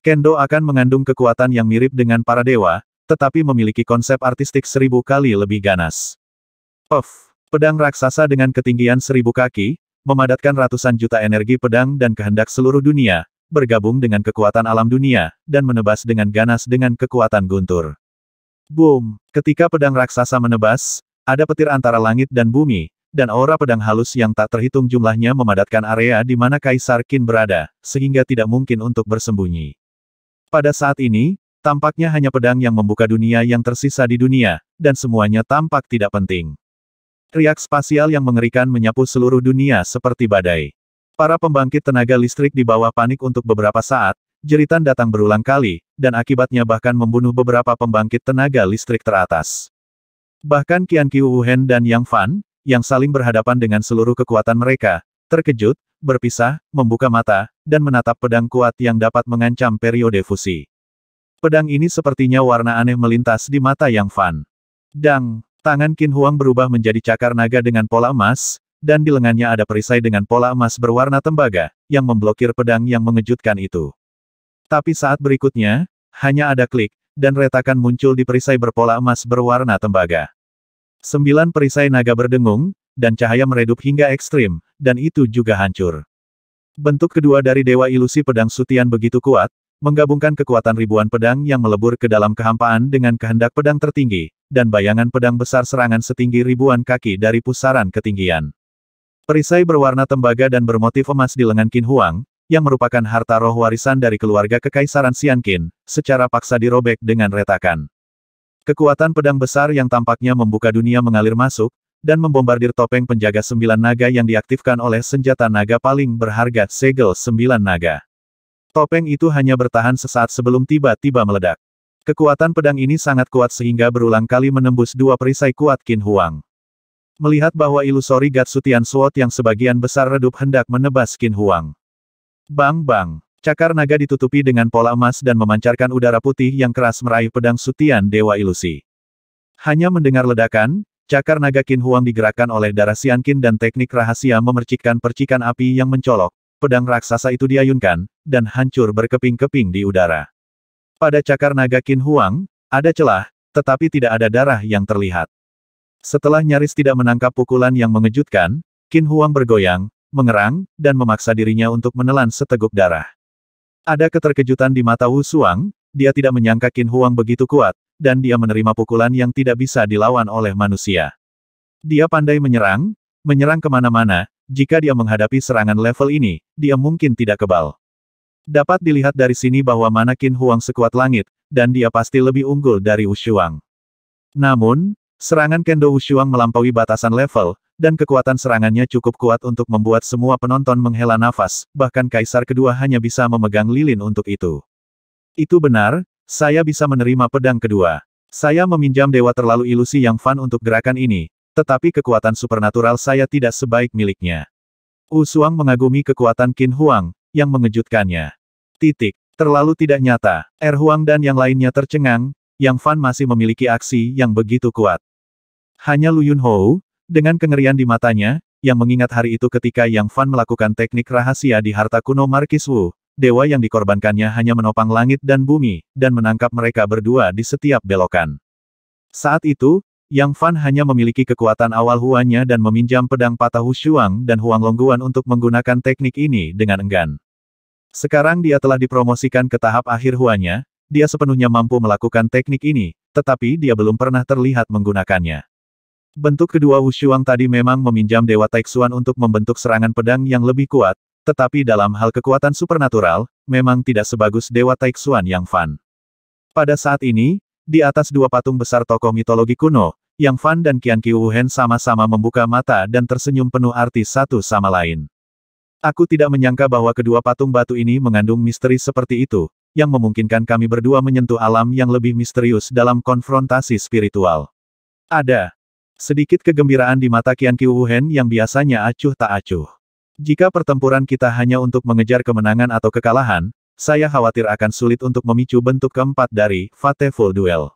Kendo akan mengandung kekuatan yang mirip dengan para dewa, tetapi memiliki konsep artistik 1000 kali lebih ganas. Puff! Pedang raksasa dengan ketinggian 1000 kaki, memadatkan ratusan juta energi pedang dan kehendak seluruh dunia, bergabung dengan kekuatan alam dunia, dan menebas dengan ganas dengan kekuatan guntur. Boom! Ketika pedang raksasa menebas, ada petir antara langit dan bumi, dan aura pedang halus yang tak terhitung jumlahnya memadatkan area di mana Kaisar Qin berada, sehingga tidak mungkin untuk bersembunyi. Pada saat ini, tampaknya hanya pedang yang membuka dunia yang tersisa di dunia, dan semuanya tampak tidak penting. Riak spasial yang mengerikan menyapu seluruh dunia seperti badai. Para pembangkit tenaga listrik di bawah panik untuk beberapa saat, jeritan datang berulang kali, dan akibatnya bahkan membunuh beberapa pembangkit tenaga listrik teratas. Bahkan Qian Qiu Wuhen dan Yang Fan, yang saling berhadapan dengan seluruh kekuatan mereka, terkejut, berpisah, membuka mata, dan menatap pedang kuat yang dapat mengancam periode fusi. Pedang ini sepertinya warna aneh melintas di mata Yang Fan. Dang! Tangan Qin Huang berubah menjadi cakar naga dengan pola emas, dan di lengannya ada perisai dengan pola emas berwarna tembaga, yang memblokir pedang yang mengejutkan itu. Tapi saat berikutnya, hanya ada klik, dan retakan muncul di perisai berpola emas berwarna tembaga. 9 perisai naga berdengung, dan cahaya meredup hingga ekstrim, dan itu juga hancur. Bentuk kedua dari Dewa Ilusi Pedang Sutian begitu kuat, menggabungkan kekuatan ribuan pedang yang melebur ke dalam kehampaan dengan kehendak pedang tertinggi, dan bayangan pedang besar serangan setinggi ribuan kaki dari pusaran ketinggian. Perisai berwarna tembaga dan bermotif emas di lengan Qin Huang, yang merupakan harta roh warisan dari keluarga Kekaisaran Xian Qin, secara paksa dirobek dengan retakan. Kekuatan pedang besar yang tampaknya membuka dunia mengalir masuk, dan membombardir topeng penjaga 9 naga yang diaktifkan oleh senjata naga paling berharga segel 9 naga. Topeng itu hanya bertahan sesaat sebelum tiba-tiba meledak. Kekuatan pedang ini sangat kuat sehingga berulang kali menembus 2 perisai kuat Qin Huang. Melihat bahwa Illusory God Sutian Sword yang sebagian besar redup hendak menebas Qin Huang. Bang-bang! Cakar naga ditutupi dengan pola emas dan memancarkan udara putih yang keras meraih pedang Sutian Dewa Ilusi. Hanya mendengar ledakan, cakar naga Qin Huang digerakkan oleh darah Xian Qin dan teknik rahasia memercikkan percikan api yang mencolok. Pedang raksasa itu diayunkan, dan hancur berkeping-keping di udara. Pada cakar naga Qin Huang, ada celah, tetapi tidak ada darah yang terlihat. Setelah nyaris tidak menangkap pukulan yang mengejutkan, Qin Huang bergoyang, mengerang, dan memaksa dirinya untuk menelan seteguk darah. Ada keterkejutan di mata Wu Xuang, dia tidak menyangka Qin Huang begitu kuat, dan dia menerima pukulan yang tidak bisa dilawan oleh manusia. Dia pandai menyerang kemana-mana, jika dia menghadapi serangan level ini, dia mungkin tidak kebal. Dapat dilihat dari sini bahwa mana Qin Huang sekuat langit, dan dia pasti lebih unggul dari Wu Xuang. Namun, serangan Kendo Wu Xuang melampaui batasan level, dan kekuatan serangannya cukup kuat untuk membuat semua penonton menghela nafas, bahkan Kaisar kedua hanya bisa memegang lilin untuk itu. Itu benar, saya bisa menerima pedang kedua. Saya meminjam dewa terlalu ilusi yang Fan untuk gerakan ini, tetapi kekuatan supernatural saya tidak sebaik miliknya. Wu Xuang mengagumi kekuatan Qin Huang, yang mengejutkannya. Terlalu tidak nyata. Huang dan yang lainnya tercengang, Yang Fan masih memiliki aksi yang begitu kuat. Hanya Lu Yunhou, dengan kengerian di matanya, yang mengingat hari itu ketika Yang Fan melakukan teknik rahasia di harta kuno Markis Wu, dewa yang dikorbankannya hanya menopang langit dan bumi, dan menangkap mereka berdua di setiap belokan. Saat itu, Yang Fan hanya memiliki kekuatan awal Huannya dan meminjam pedang patah Wu Xuang dan Huang Longguan untuk menggunakan teknik ini dengan enggan. Sekarang dia telah dipromosikan ke tahap akhir Huannya, dia sepenuhnya mampu melakukan teknik ini, tetapi dia belum pernah terlihat menggunakannya. Bentuk kedua Wu Xuang tadi memang meminjam Dewa Taixuan untuk membentuk serangan pedang yang lebih kuat, tetapi dalam hal kekuatan supernatural, memang tidak sebagus Dewa Taixuan Yang Fan. Pada saat ini, di atas dua patung besar tokoh mitologi kuno, Yang Fan dan Qian Qiuhen sama-sama membuka mata dan tersenyum penuh arti satu sama lain. Aku tidak menyangka bahwa kedua patung batu ini mengandung misteri seperti itu, yang memungkinkan kami berdua menyentuh alam yang lebih misterius dalam konfrontasi spiritual. Ada sedikit kegembiraan di mata Qian Qiuhen yang biasanya acuh tak acuh. Jika pertempuran kita hanya untuk mengejar kemenangan atau kekalahan, saya khawatir akan sulit untuk memicu bentuk keempat dari Fateful Duel.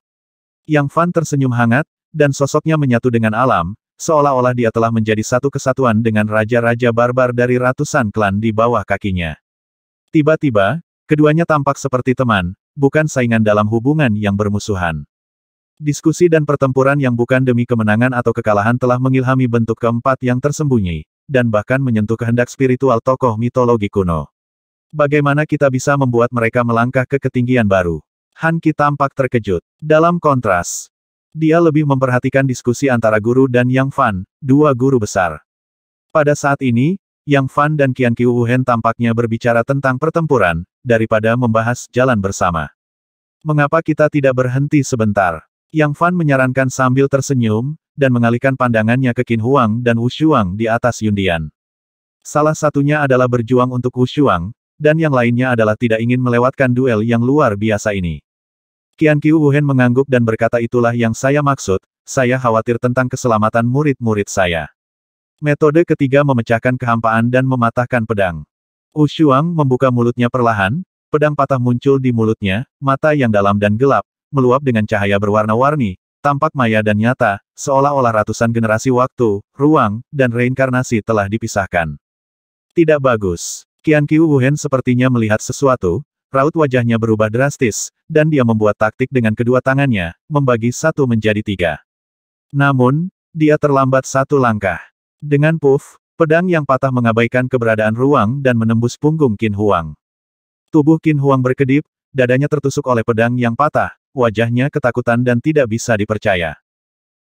Yang Fan tersenyum hangat, dan sosoknya menyatu dengan alam, seolah-olah dia telah menjadi satu kesatuan dengan raja-raja barbar dari ratusan klan di bawah kakinya. Tiba-tiba, keduanya tampak seperti teman, bukan saingan dalam hubungan yang bermusuhan. Diskusi dan pertempuran yang bukan demi kemenangan atau kekalahan telah mengilhami bentuk keempat yang tersembunyi, dan bahkan menyentuh kehendak spiritual tokoh mitologi kuno. Bagaimana kita bisa membuat mereka melangkah ke ketinggian baru? Han Qi tampak terkejut. Dalam kontras, dia lebih memperhatikan diskusi antara guru dan Yang Fan, dua guru besar. Pada saat ini, Yang Fan dan Qian Qiuhen tampaknya berbicara tentang pertempuran, daripada membahas jalan bersama. Mengapa kita tidak berhenti sebentar? Yang Fan menyarankan sambil tersenyum, dan mengalihkan pandangannya ke Qin Huang dan Wu Xuang di atas yundian. Salah satunya adalah berjuang untuk Wu Xuang, dan yang lainnya adalah tidak ingin melewatkan duel yang luar biasa ini. Qian Qiuhen mengangguk dan berkata itulah yang saya maksud, saya khawatir tentang keselamatan murid-murid saya. Metode ketiga memecahkan kehampaan dan mematahkan pedang. Wu Xuang membuka mulutnya perlahan, pedang patah muncul di mulutnya, mata yang dalam dan gelap, meluap dengan cahaya berwarna-warni, tampak maya dan nyata, seolah-olah ratusan generasi waktu, ruang, dan reinkarnasi telah dipisahkan. Tidak bagus. Qian Qiuhen sepertinya melihat sesuatu. Raut wajahnya berubah drastis, dan dia membuat taktik dengan kedua tangannya, membagi satu menjadi tiga. Namun, dia terlambat satu langkah. Dengan puff, pedang yang patah mengabaikan keberadaan ruang dan menembus punggung Qin Huang. Tubuh Qin Huang berkedip, dadanya tertusuk oleh pedang yang patah, wajahnya ketakutan dan tidak bisa dipercaya.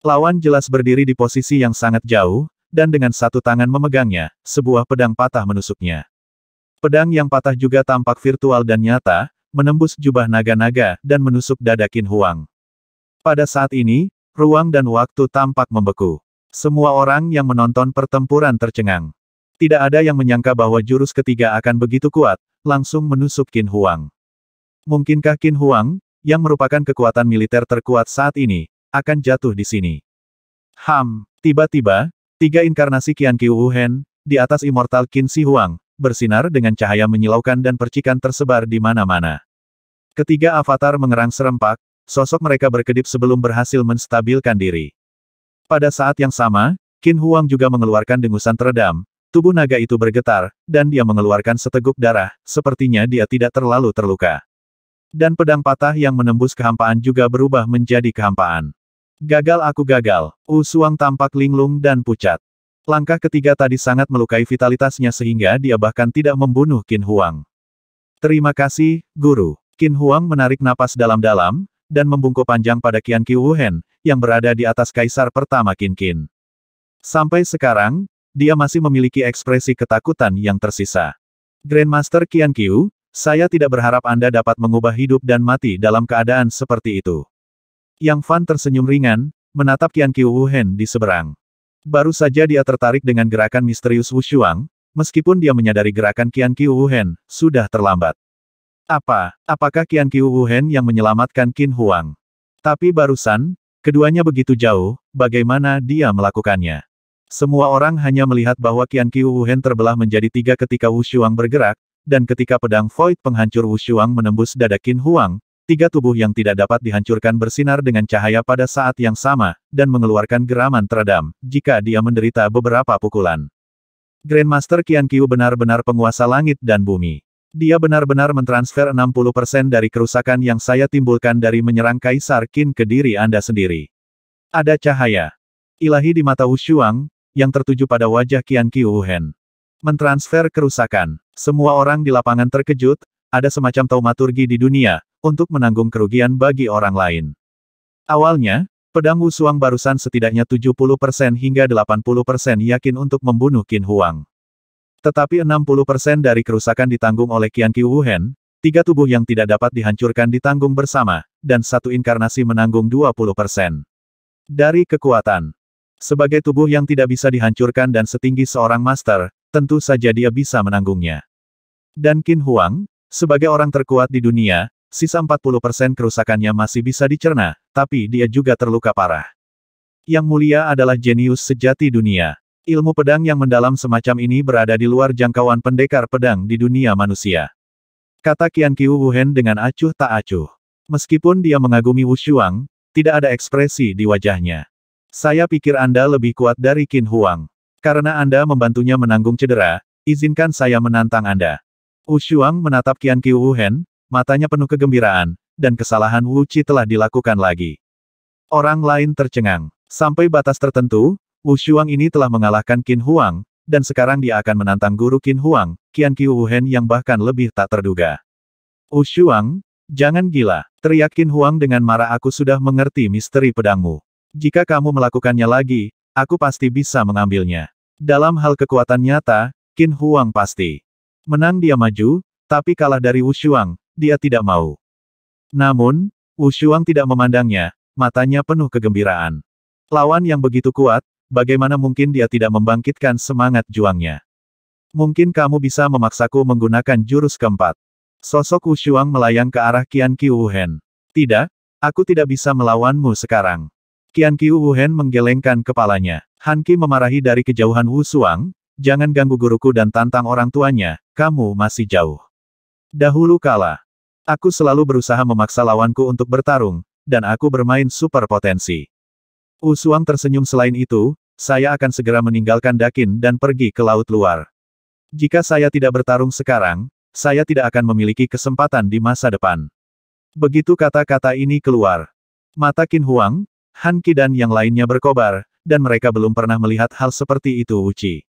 Lawan jelas berdiri di posisi yang sangat jauh, dan dengan satu tangan memegangnya, sebuah pedang patah menusuknya. Pedang yang patah juga tampak virtual dan nyata, menembus jubah naga-naga, dan menusuk dada Qin Huang. Pada saat ini, ruang dan waktu tampak membeku. Semua orang yang menonton pertempuran tercengang. Tidak ada yang menyangka bahwa jurus ketiga akan begitu kuat, langsung menusuk Qin Huang. Mungkinkah Qin Huang, yang merupakan kekuatan militer terkuat saat ini, akan jatuh di sini? Tiba-tiba, tiga inkarnasi Qian Qiuhen, di atas immortal Qin Shi Huang, bersinar dengan cahaya menyilaukan dan percikan tersebar di mana-mana. Ketiga avatar mengerang serempak, sosok mereka berkedip sebelum berhasil menstabilkan diri. Pada saat yang sama, Qin Huang juga mengeluarkan dengusan teredam, tubuh naga itu bergetar, dan dia mengeluarkan seteguk darah, sepertinya dia tidak terlalu terluka. Dan pedang patah yang menembus kehampaan juga berubah menjadi kehampaan. Gagal aku gagal, Wu Xuang tampak linglung dan pucat. Langkah ketiga tadi sangat melukai vitalitasnya sehingga dia bahkan tidak membunuh Qin Huang. Terima kasih, Guru. Qin Huang menarik napas dalam-dalam, dan membungkuk panjang pada Qian Qiu Wuhen, yang berada di atas kaisar pertama Qin Qin. Sampai sekarang, dia masih memiliki ekspresi ketakutan yang tersisa. Grandmaster Qian Qiu, saya tidak berharap Anda dapat mengubah hidup dan mati dalam keadaan seperti itu. Yang Fan tersenyum ringan, menatap Qian Qiu Wuhen di seberang. Baru saja dia tertarik dengan gerakan misterius Wu Shuang, meskipun dia menyadari gerakan Qian Qiu Wuhen sudah terlambat. Apakah Qian Qiu Wuhen yang menyelamatkan Qin Huang? Tapi barusan, keduanya begitu jauh, bagaimana dia melakukannya? Semua orang hanya melihat bahwa Qian Qiu Wuhen terbelah menjadi 3 ketika Wu Shuang bergerak, dan ketika pedang Void penghancur Wu Shuang menembus dada Qin Huang, 3 tubuh yang tidak dapat dihancurkan bersinar dengan cahaya pada saat yang sama, dan mengeluarkan geraman teredam, jika dia menderita beberapa pukulan. Grandmaster Qian Qiu benar-benar penguasa langit dan bumi. Dia benar-benar mentransfer 60% dari kerusakan yang saya timbulkan dari menyerang Kaisar Qin ke diri Anda sendiri. Ada cahaya ilahi di mata Wu Shuang, yang tertuju pada wajah Qian Qiu Wuhen. Mentransfer kerusakan. Semua orang di lapangan terkejut, ada semacam taumaturgi di dunia, untuk menanggung kerugian bagi orang lain. Awalnya, pedang Wu Shuang barusan setidaknya 70% hingga 80% yakin untuk membunuh Qin Huang. Tetapi 60% dari kerusakan ditanggung oleh Qian Qiu Wuhen, 3 tubuh yang tidak dapat dihancurkan ditanggung bersama, dan 1 inkarnasi menanggung 20%. Dari kekuatan. Sebagai tubuh yang tidak bisa dihancurkan dan setinggi seorang master, tentu saja dia bisa menanggungnya. Dan Qin Huang, sebagai orang terkuat di dunia, sisa 40% kerusakannya masih bisa dicerna, tapi dia juga terluka parah. Yang mulia adalah jenius sejati dunia. Ilmu pedang yang mendalam semacam ini berada di luar jangkauan pendekar pedang di dunia manusia. Kata Qian Qiu Wuhen dengan acuh tak acuh. Meskipun dia mengagumi Wu Shuang, tidak ada ekspresi di wajahnya. Saya pikir Anda lebih kuat dari Qin Huang. Karena Anda membantunya menanggung cedera, izinkan saya menantang Anda. Wu Shuang menatap Qian Qiu Wuhen, matanya penuh kegembiraan, dan kesalahan Wu Qi telah dilakukan lagi. Orang lain tercengang. Sampai batas tertentu, Wu Shuang ini telah mengalahkan Qin Huang, dan sekarang dia akan menantang guru Qin Huang, Qian Qiu Wuhen yang bahkan lebih tak terduga. Wu Shuang, jangan gila, teriak Qin Huang dengan marah. Aku sudah mengerti misteri pedangmu. Jika kamu melakukannya lagi, aku pasti bisa mengambilnya. Dalam hal kekuatan nyata, Qin Huang pasti menang. Dia maju, tapi kalah dari Wu Shuang, dia tidak mau. Namun, Wu Shuang tidak memandangnya, matanya penuh kegembiraan. Lawan yang begitu kuat, bagaimana mungkin dia tidak membangkitkan semangat juangnya? Mungkin kamu bisa memaksaku menggunakan jurus keempat. Sosok Wu Shuang melayang ke arah Qian Qiu Wuhen. Tidak, aku tidak bisa melawanmu sekarang. Qian Qiu Wuhen menggelengkan kepalanya. Han Qi memarahi dari kejauhan Wu Shuang, jangan ganggu guruku dan tantang orang tuanya, kamu masih jauh. Dahulu kala, aku selalu berusaha memaksa lawanku untuk bertarung, dan aku bermain super potensi. Wu Shuang tersenyum. Selain itu, saya akan segera meninggalkan Dakin dan pergi ke laut luar. Jika saya tidak bertarung sekarang, saya tidak akan memiliki kesempatan di masa depan. Begitu kata-kata ini keluar, mata Qin Huang, Han Qi dan yang lainnya berkobar, dan mereka belum pernah melihat hal seperti itu Wu Qi.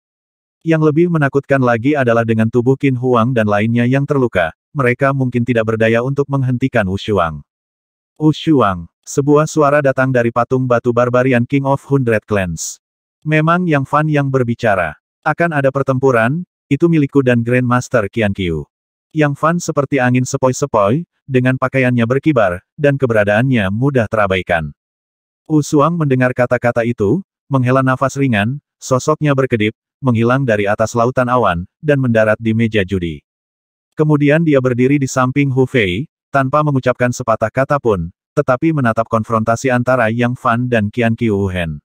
Yang lebih menakutkan lagi adalah dengan tubuh Qin Huang dan lainnya yang terluka, mereka mungkin tidak berdaya untuk menghentikan Wu Shuang. Wu Shuang, sebuah suara datang dari patung batu barbarian King of Hundred Clans. Memang Yang Fan yang berbicara. Akan ada pertempuran, itu milikku dan Grandmaster Qian Qiu. Yang Fan seperti angin sepoi-sepoi, dengan pakaiannya berkibar, dan keberadaannya mudah terabaikan. Wu Shuang mendengar kata-kata itu, menghela nafas ringan, sosoknya berkedip, menghilang dari atas lautan awan, dan mendarat di meja judi. Kemudian dia berdiri di samping Hu Fei, tanpa mengucapkan sepatah kata pun, tetapi menatap konfrontasi antara Yang Fan dan Qian Qiu Wuhen.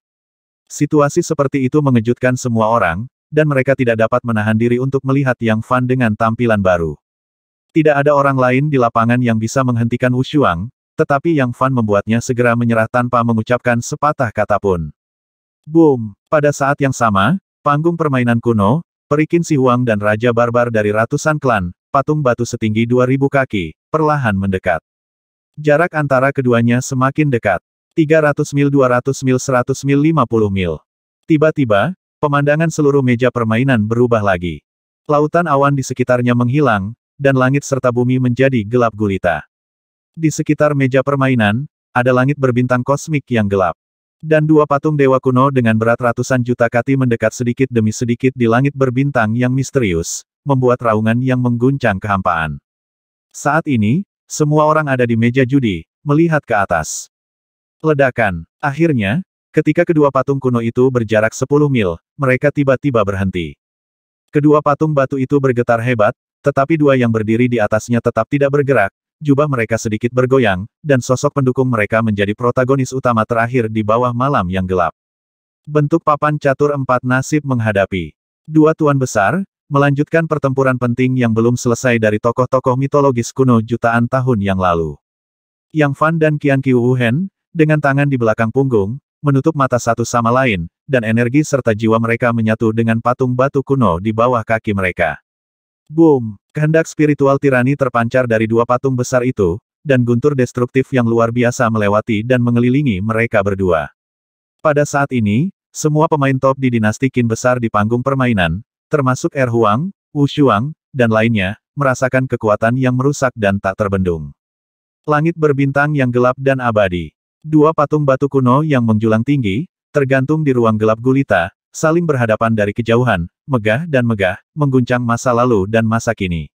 Situasi seperti itu mengejutkan semua orang, dan mereka tidak dapat menahan diri untuk melihat Yang Fan dengan tampilan baru. Tidak ada orang lain di lapangan yang bisa menghentikan Wu Shuang, tetapi Yang Fan membuatnya segera menyerah tanpa mengucapkan sepatah kata pun. Boom! Pada saat yang sama, panggung permainan kuno, peri Qin Shi Huang dan Raja Barbar dari ratusan klan, patung batu setinggi 2000 kaki, perlahan mendekat. Jarak antara keduanya semakin dekat. 300 mil, 200 mil, 100 mil, 50 mil. Tiba-tiba, pemandangan seluruh meja permainan berubah lagi. Lautan awan di sekitarnya menghilang, dan langit serta bumi menjadi gelap gulita. Di sekitar meja permainan, ada langit berbintang kosmik yang gelap. Dan dua patung dewa kuno dengan berat ratusan juta kati mendekat sedikit demi sedikit di langit berbintang yang misterius, membuat raungan yang mengguncang kehampaan. Saat ini, semua orang ada di meja judi, melihat ke atas. Ledakan. Akhirnya, ketika kedua patung kuno itu berjarak 10 mil, mereka tiba-tiba berhenti. Kedua patung batu itu bergetar hebat, tetapi dua yang berdiri di atasnya tetap tidak bergerak, jubah mereka sedikit bergoyang, dan sosok pendukung mereka menjadi protagonis utama terakhir di bawah malam yang gelap. Bentuk papan catur empat nasib menghadapi dua tuan besar, melanjutkan pertempuran penting yang belum selesai dari tokoh-tokoh mitologis kuno jutaan tahun yang lalu. Yang Fan dan Qian Qiuhen, dengan tangan di belakang punggung, menutup mata satu sama lain, dan energi serta jiwa mereka menyatu dengan patung batu kuno di bawah kaki mereka. Boom! Kehendak spiritual tirani terpancar dari dua patung besar itu, dan guntur destruktif yang luar biasa melewati dan mengelilingi mereka berdua. Pada saat ini, semua pemain top di dinasti Qin besar di panggung permainan, termasuk Huang, Wu Shuang, dan lainnya, merasakan kekuatan yang merusak dan tak terbendung. Langit berbintang yang gelap dan abadi. Dua patung batu kuno yang menjulang tinggi, tergantung di ruang gelap gulita, saling berhadapan dari kejauhan, megah, mengguncang masa lalu dan masa kini.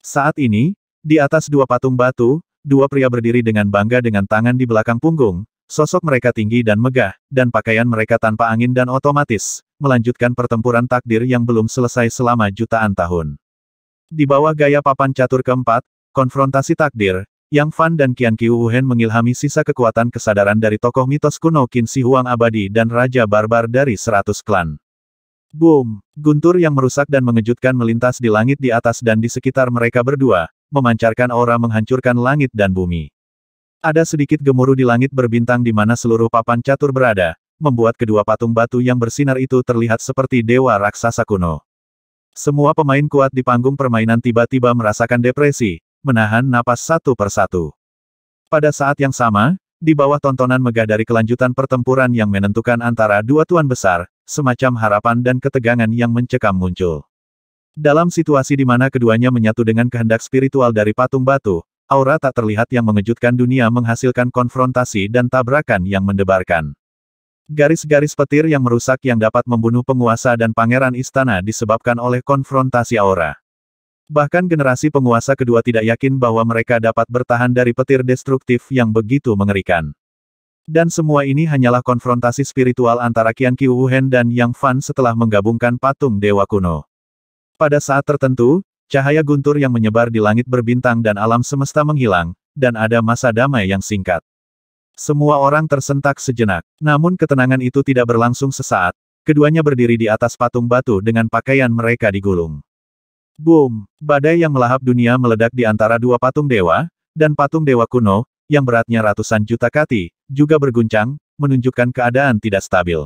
Saat ini, di atas dua patung batu, dua pria berdiri dengan bangga dengan tangan di belakang punggung, sosok mereka tinggi dan megah, dan pakaian mereka tanpa angin dan otomatis, melanjutkan pertempuran takdir yang belum selesai selama jutaan tahun. Di bawah gaya papan catur keempat, konfrontasi takdir, Yang Fan dan Qian Qiuhen mengilhami sisa kekuatan kesadaran dari tokoh mitos kuno Qin Shi Huang abadi dan Raja Barbar dari 100 klan. Boom! Guntur yang merusak dan mengejutkan melintas di langit di atas dan di sekitar mereka berdua, memancarkan aura menghancurkan langit dan bumi. Ada sedikit gemuruh di langit berbintang di mana seluruh papan catur berada, membuat kedua patung batu yang bersinar itu terlihat seperti dewa raksasa kuno. Semua pemain kuat di panggung permainan tiba-tiba merasakan depresi, menahan napas satu persatu. Pada saat yang sama, di bawah tontonan megah dari kelanjutan pertempuran yang menentukan antara dua tuan besar, semacam harapan dan ketegangan yang mencekam muncul. Dalam situasi di mana keduanya menyatu dengan kehendak spiritual dari patung batu, aura tak terlihat yang mengejutkan dunia menghasilkan konfrontasi dan tabrakan yang mendebarkan. Garis-garis petir yang merusak yang dapat membunuh penguasa dan pangeran istana disebabkan oleh konfrontasi aura. Bahkan generasi penguasa kedua tidak yakin bahwa mereka dapat bertahan dari petir destruktif yang begitu mengerikan. Dan semua ini hanyalah konfrontasi spiritual antara Qian Qiuhen dan Yang Fan setelah menggabungkan patung dewa kuno. Pada saat tertentu, cahaya guntur yang menyebar di langit berbintang dan alam semesta menghilang, dan ada masa damai yang singkat. Semua orang tersentak sejenak. Namun ketenangan itu tidak berlangsung sesaat, keduanya berdiri di atas patung batu dengan pakaian mereka digulung. Boom! Badai yang melahap dunia meledak di antara dua patung dewa, dan patung dewa kuno, yang beratnya ratusan juta kati, juga berguncang, menunjukkan keadaan tidak stabil.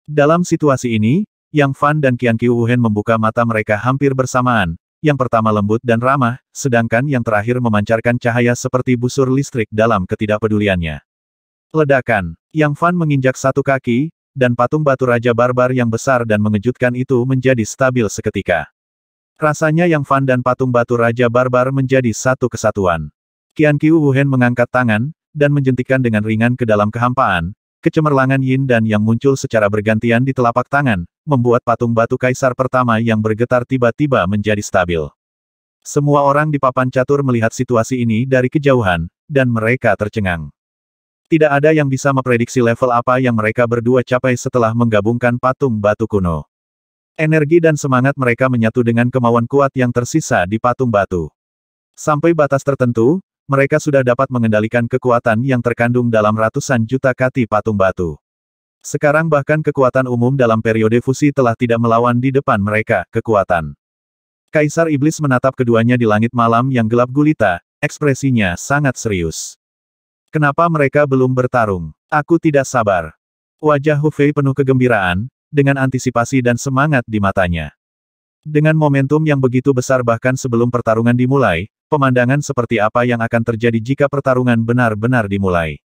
Dalam situasi ini, Yang Fan dan Qian Qiuhen membuka mata mereka hampir bersamaan, yang pertama lembut dan ramah, sedangkan yang terakhir memancarkan cahaya seperti busur listrik dalam ketidakpeduliannya. Ledakan. Yang Fan menginjak satu kaki, dan patung batu Raja Barbar yang besar dan mengejutkan itu menjadi stabil seketika. Rasanya Yang Fan dan patung batu Raja Barbar menjadi satu kesatuan. Qian Qiuhen mengangkat tangan, dan menjentikkan dengan ringan ke dalam kehampaan, kecemerlangan yin dan yang muncul secara bergantian di telapak tangan, membuat patung batu kaisar pertama yang bergetar tiba-tiba menjadi stabil. Semua orang di papan catur melihat situasi ini dari kejauhan, dan mereka tercengang. Tidak ada yang bisa memprediksi level apa yang mereka berdua capai setelah menggabungkan patung batu kuno. Energi dan semangat mereka menyatu dengan kemauan kuat yang tersisa di patung batu. Sampai batas tertentu, mereka sudah dapat mengendalikan kekuatan yang terkandung dalam ratusan juta kati patung batu. Sekarang bahkan kekuatan umum dalam periode fusi telah tidak melawan di depan mereka, kekuatan. Kaisar Iblis menatap keduanya di langit malam yang gelap gulita, ekspresinya sangat serius. Kenapa mereka belum bertarung? Aku tidak sabar. Wajah Hu Fei penuh kegembiraan, dengan antisipasi dan semangat di matanya. Dengan momentum yang begitu besar bahkan sebelum pertarungan dimulai, pemandangan seperti apa yang akan terjadi jika pertarungan benar-benar dimulai.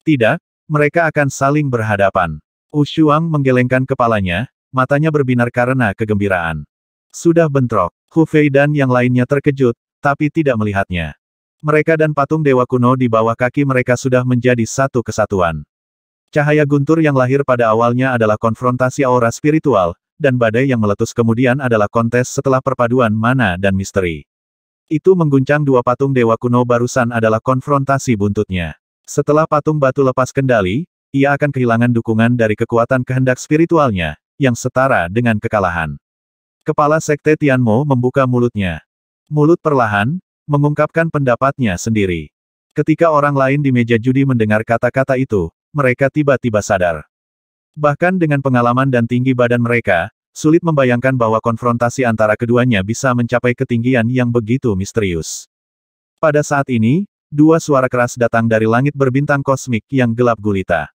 Tidak, mereka akan saling berhadapan. Wu Shuang menggelengkan kepalanya, matanya berbinar karena kegembiraan. Sudah bentrok. Hu Fei dan yang lainnya terkejut, tapi tidak melihatnya. Mereka dan patung dewa kuno di bawah kaki mereka sudah menjadi satu kesatuan. Cahaya guntur yang lahir pada awalnya adalah konfrontasi aura spiritual, dan badai yang meletus kemudian adalah kontes setelah perpaduan mana dan misteri. Itu mengguncang dua patung dewa kuno barusan adalah konfrontasi buntutnya. Setelah patung batu lepas kendali, ia akan kehilangan dukungan dari kekuatan kehendak spiritualnya, yang setara dengan kekalahan. Kepala Sekte Tianmo membuka mulutnya. Mulut perlahan, mengungkapkan pendapatnya sendiri. Ketika orang lain di meja judi mendengar kata-kata itu, mereka tiba-tiba sadar. Bahkan dengan pengalaman dan tinggi badan mereka, sulit membayangkan bahwa konfrontasi antara keduanya bisa mencapai ketinggian yang begitu misterius. Pada saat ini, dua suara keras datang dari langit berbintang kosmik yang gelap gulita.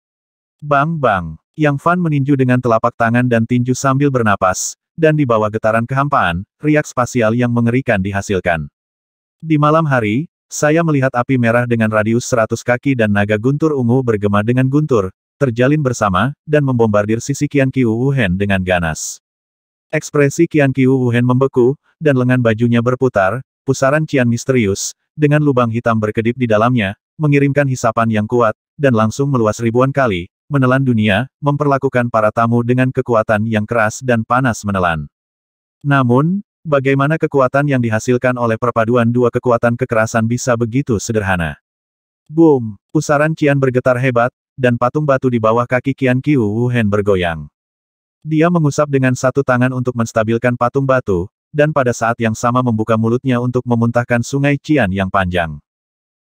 Bang bang, Yang Fan meninju dengan telapak tangan dan tinju sambil bernapas, dan di bawah getaran kehampaan, riak spasial yang mengerikan dihasilkan. Di malam hari, saya melihat api merah dengan radius 100 kaki dan naga guntur ungu bergema dengan guntur, terjalin bersama, dan membombardir sisi Qian Qiu Wuhen dengan ganas. Ekspresi Qian Qiu Wuhen membeku, dan lengan bajunya berputar, pusaran cian misterius, dengan lubang hitam berkedip di dalamnya, mengirimkan hisapan yang kuat, dan langsung meluas ribuan kali, menelan dunia, memperlakukan para tamu dengan kekuatan yang keras dan panas menelan. Namun, bagaimana kekuatan yang dihasilkan oleh perpaduan dua kekuatan kekerasan bisa begitu sederhana? Boom! Pusaran cian bergetar hebat, dan patung batu di bawah kaki Qian Qiu Wuhen bergoyang. Dia mengusap dengan satu tangan untuk menstabilkan patung batu, dan pada saat yang sama membuka mulutnya untuk memuntahkan sungai cian yang panjang.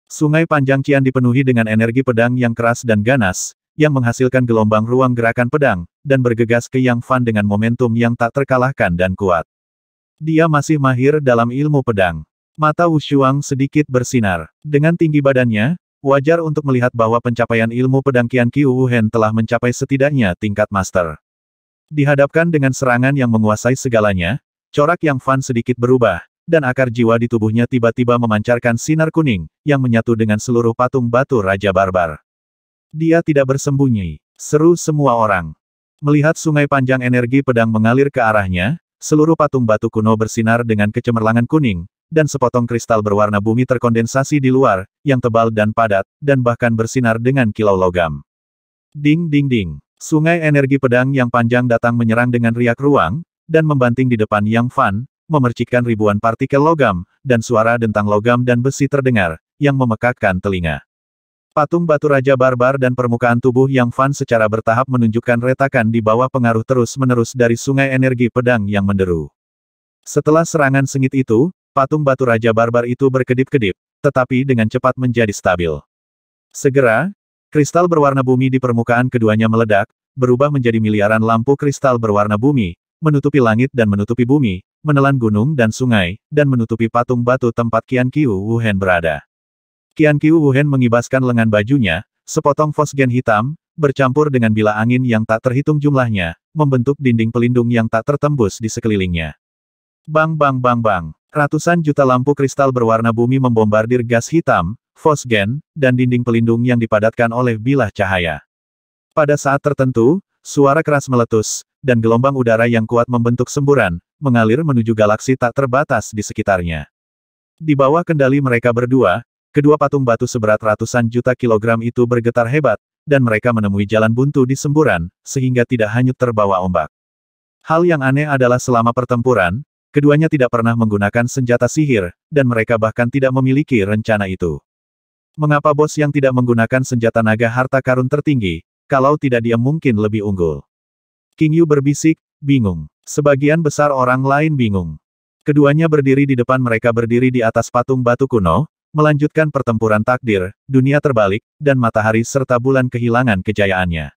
Sungai panjang cian dipenuhi dengan energi pedang yang keras dan ganas, yang menghasilkan gelombang ruang gerakan pedang, dan bergegas ke Yang Fan dengan momentum yang tak terkalahkan dan kuat. Dia masih mahir dalam ilmu pedang. Mata Wu Shuang sedikit bersinar. Dengan tinggi badannya, wajar untuk melihat bahwa pencapaian ilmu pedang Qian Qiu Wuhen telah mencapai setidaknya tingkat master. Dihadapkan dengan serangan yang menguasai segalanya, corak Yang Fan sedikit berubah, dan akar jiwa di tubuhnya tiba-tiba memancarkan sinar kuning, yang menyatu dengan seluruh patung batu Raja Barbar. Dia tidak bersembunyi. Seru semua orang. Melihat sungai panjang energi pedang mengalir ke arahnya, seluruh patung batu kuno bersinar dengan kecemerlangan kuning, dan sepotong kristal berwarna bumi terkondensasi di luar, yang tebal dan padat, dan bahkan bersinar dengan kilau logam. Ding ding ding. Sungai energi pedang yang panjang datang menyerang dengan riak ruang, dan membanting di depan Yang Fan, memercikkan ribuan partikel logam, dan suara dentang logam dan besi terdengar, yang memekakkan telinga. Patung batu Raja Barbar dan permukaan tubuh Yang Fan secara bertahap menunjukkan retakan di bawah pengaruh terus-menerus dari sungai energi pedang yang menderu. Setelah serangan sengit itu, patung batu Raja Barbar itu berkedip-kedip, tetapi dengan cepat menjadi stabil. Segera, kristal berwarna bumi di permukaan keduanya meledak, berubah menjadi miliaran lampu kristal berwarna bumi, menutupi langit dan menutupi bumi, menelan gunung dan sungai, dan menutupi patung batu tempat Qian Qiu Wuhen berada. Qian Qiu Wuhen mengibaskan lengan bajunya, sepotong fosgen hitam, bercampur dengan bila angin yang tak terhitung jumlahnya, membentuk dinding pelindung yang tak tertembus di sekelilingnya. Bang bang bang bang, ratusan juta lampu kristal berwarna bumi membombardir gas hitam, fosgen, dan dinding pelindung yang dipadatkan oleh bilah cahaya. Pada saat tertentu, suara keras meletus, dan gelombang udara yang kuat membentuk semburan, mengalir menuju galaksi tak terbatas di sekitarnya. Di bawah kendali mereka berdua, kedua patung batu seberat ratusan juta kilogram itu bergetar hebat, dan mereka menemui jalan buntu di semburan, sehingga tidak hanyut terbawa ombak. Hal yang aneh adalah selama pertempuran, keduanya tidak pernah menggunakan senjata sihir, dan mereka bahkan tidak memiliki rencana itu. Mengapa bos yang tidak menggunakan senjata naga harta karun tertinggi, kalau tidak dia mungkin lebih unggul? King Yu berbisik, bingung. Sebagian besar orang lain bingung. Keduanya berdiri di depan mereka berdiri di atas patung batu kuno, melanjutkan pertempuran takdir, dunia terbalik, dan matahari serta bulan kehilangan kejayaannya.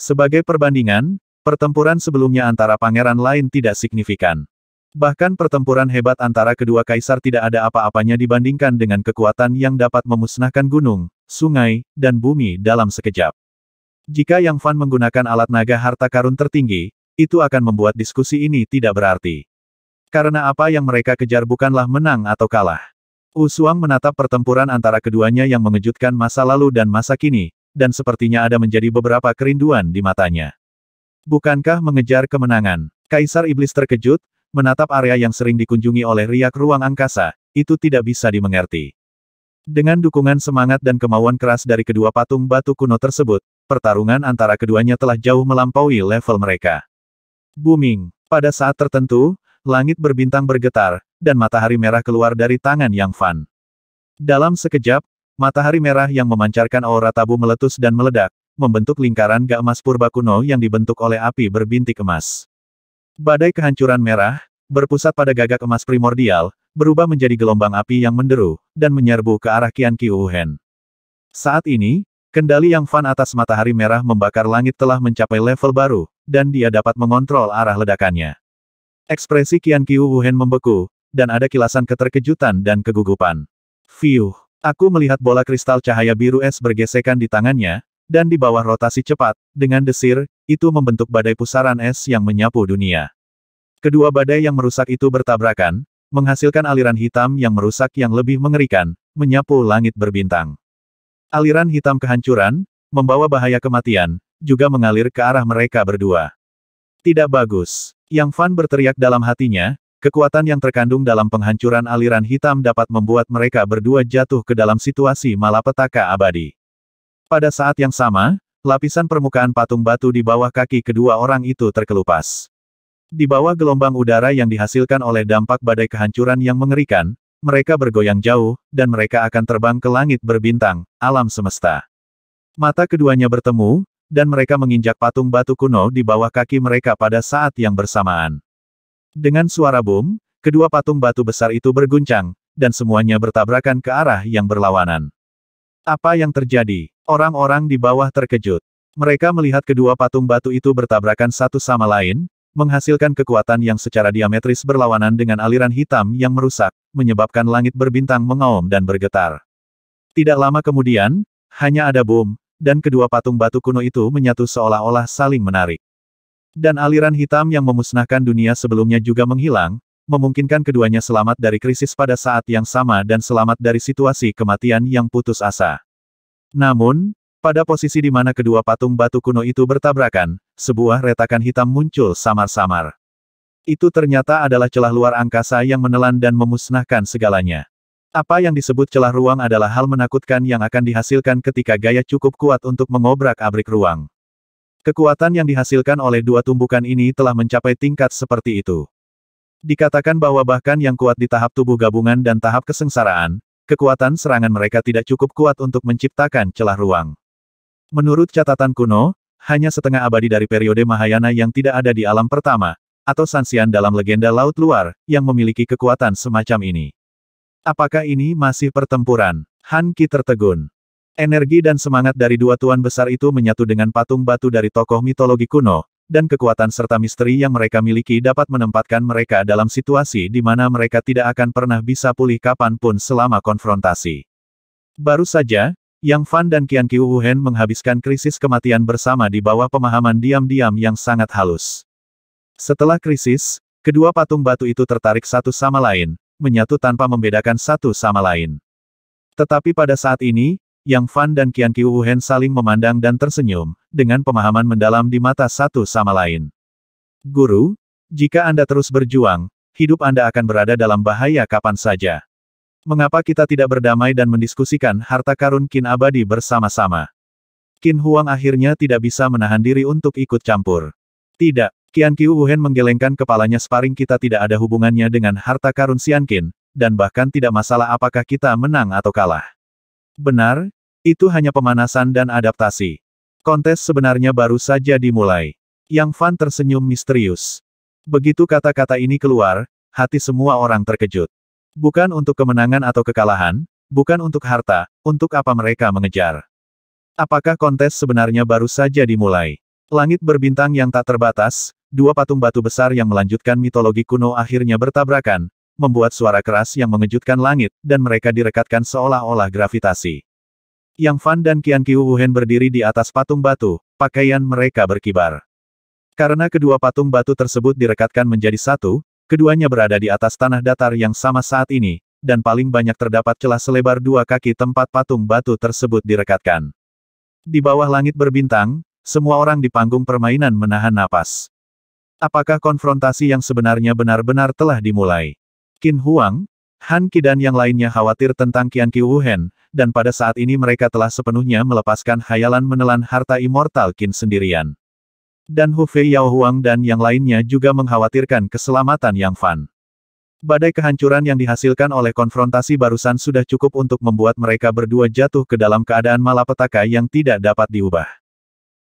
Sebagai perbandingan, pertempuran sebelumnya antara pangeran lain tidak signifikan. Bahkan pertempuran hebat antara kedua kaisar tidak ada apa-apanya dibandingkan dengan kekuatan yang dapat memusnahkan gunung, sungai, dan bumi dalam sekejap. Jika Yang Fan menggunakan alat naga harta karun tertinggi, itu akan membuat diskusi ini tidak berarti. Karena apa yang mereka kejar bukanlah menang atau kalah. Wu Shuang menatap pertempuran antara keduanya yang mengejutkan masa lalu dan masa kini, dan sepertinya ada menjadi beberapa kerinduan di matanya. Bukankah mengejar kemenangan? Kaisar Iblis terkejut, menatap area yang sering dikunjungi oleh riak ruang angkasa, itu tidak bisa dimengerti. Dengan dukungan semangat dan kemauan keras dari kedua patung batu kuno tersebut, pertarungan antara keduanya telah jauh melampaui level mereka. Booming. Pada saat tertentu, langit berbintang bergetar, dan matahari merah keluar dari tangan Yang Fan. Dalam sekejap, matahari merah yang memancarkan aura tabu meletus dan meledak, membentuk lingkaran gak emas purba kuno yang dibentuk oleh api berbintik emas. Badai kehancuran merah, berpusat pada gagak emas primordial, berubah menjadi gelombang api yang menderu, dan menyerbu ke arah Qian Qiu Wuhen. Saat ini, kendali Yang Fan atas matahari merah membakar langit telah mencapai level baru, dan dia dapat mengontrol arah ledakannya. Ekspresi Qian Qiu Wuhen membeku, dan ada kilasan keterkejutan dan kegugupan. Fiuh! Aku melihat bola kristal cahaya biru es bergesekan di tangannya, dan di bawah rotasi cepat, dengan desir, itu membentuk badai pusaran es yang menyapu dunia. Kedua badai yang merusak itu bertabrakan, menghasilkan aliran hitam yang merusak yang lebih mengerikan, menyapu langit berbintang. Aliran hitam kehancuran, membawa bahaya kematian, juga mengalir ke arah mereka berdua. Tidak bagus. Yang Fan berteriak dalam hatinya, kekuatan yang terkandung dalam penghancuran aliran hitam dapat membuat mereka berdua jatuh ke dalam situasi malapetaka abadi. Pada saat yang sama, lapisan permukaan patung batu di bawah kaki kedua orang itu terkelupas. Di bawah gelombang udara yang dihasilkan oleh dampak badai kehancuran yang mengerikan, mereka bergoyang jauh, dan mereka akan terbang ke langit berbintang, alam semesta. Mata keduanya bertemu, dan mereka menginjak patung batu kuno di bawah kaki mereka pada saat yang bersamaan. Dengan suara boom, kedua patung batu besar itu berguncang, dan semuanya bertabrakan ke arah yang berlawanan. Apa yang terjadi? Orang-orang di bawah terkejut. Mereka melihat kedua patung batu itu bertabrakan satu sama lain, menghasilkan kekuatan yang secara diametris berlawanan dengan aliran hitam yang merusak, menyebabkan langit berbintang mengaum dan bergetar. Tidak lama kemudian, hanya ada boom, dan kedua patung batu kuno itu menyatu seolah-olah saling menarik. Dan aliran hitam yang memusnahkan dunia sebelumnya juga menghilang, memungkinkan keduanya selamat dari krisis pada saat yang sama dan selamat dari situasi kematian yang putus asa. Namun, pada posisi di mana kedua patung batu kuno itu bertabrakan, sebuah retakan hitam muncul samar-samar. Itu ternyata adalah celah luar angkasa yang menelan dan memusnahkan segalanya. Apa yang disebut celah ruang adalah hal menakutkan yang akan dihasilkan ketika gaya cukup kuat untuk mengobrak-abrik ruang. Kekuatan yang dihasilkan oleh dua tumbukan ini telah mencapai tingkat seperti itu. Dikatakan bahwa bahkan yang kuat di tahap tubuh gabungan dan tahap kesengsaraan, kekuatan serangan mereka tidak cukup kuat untuk menciptakan celah ruang. Menurut catatan kuno, hanya setengah abadi dari periode Mahayana yang tidak ada di alam pertama, atau Sanxian dalam legenda Laut Luar, yang memiliki kekuatan semacam ini. Apakah ini masih pertempuran? Han Qi tertegun. Energi dan semangat dari dua tuan besar itu menyatu dengan patung batu dari tokoh mitologi kuno, dan kekuatan serta misteri yang mereka miliki dapat menempatkan mereka dalam situasi di mana mereka tidak akan pernah bisa pulih kapanpun selama konfrontasi. Baru saja, Yang Fan dan Qian Qiu Wuhen menghabiskan krisis kematian bersama di bawah pemahaman diam-diam yang sangat halus. Setelah krisis, kedua patung batu itu tertarik satu sama lain, menyatu tanpa membedakan satu sama lain. Tetapi pada saat ini, Yang Fan dan Qian Qiu Wuhen saling memandang dan tersenyum, dengan pemahaman mendalam di mata satu sama lain. Guru, jika Anda terus berjuang, hidup Anda akan berada dalam bahaya kapan saja. Mengapa kita tidak berdamai dan mendiskusikan harta karun Qin abadi bersama-sama? Qin Huang akhirnya tidak bisa menahan diri untuk ikut campur. Tidak, Qian Qiu Wuhen menggelengkan kepalanya. Sparring kita tidak ada hubungannya dengan harta karun Xian Qin, dan bahkan tidak masalah apakah kita menang atau kalah. Benar, itu hanya pemanasan dan adaptasi. Kontes sebenarnya baru saja dimulai. Yang Fan tersenyum misterius. Begitu kata-kata ini keluar, hati semua orang terkejut. Bukan untuk kemenangan atau kekalahan, bukan untuk harta, untuk apa mereka mengejar. Apakah kontes sebenarnya baru saja dimulai? Langit berbintang yang tak terbatas, dua patung batu besar yang melanjutkan mitologi kuno akhirnya bertabrakan, membuat suara keras yang mengejutkan langit, dan mereka direkatkan seolah-olah gravitasi. Yang Fan dan Qian Qiu Wuhen berdiri di atas patung batu, pakaian mereka berkibar. Karena kedua patung batu tersebut direkatkan menjadi satu, keduanya berada di atas tanah datar yang sama saat ini, dan paling banyak terdapat celah selebar 2 kaki tempat patung batu tersebut direkatkan. Di bawah langit berbintang, semua orang di panggung permainan menahan napas. Apakah konfrontasi yang sebenarnya benar-benar telah dimulai? Qin Huang, Han Qi dan yang lainnya khawatir tentang Qian Qiu Wuhen, dan pada saat ini mereka telah sepenuhnya melepaskan khayalan menelan harta immortal Qin sendirian. Dan Hu Fei Yao Huang dan yang lainnya juga mengkhawatirkan keselamatan Yang Fan. Badai kehancuran yang dihasilkan oleh konfrontasi barusan sudah cukup untuk membuat mereka berdua jatuh ke dalam keadaan malapetaka yang tidak dapat diubah.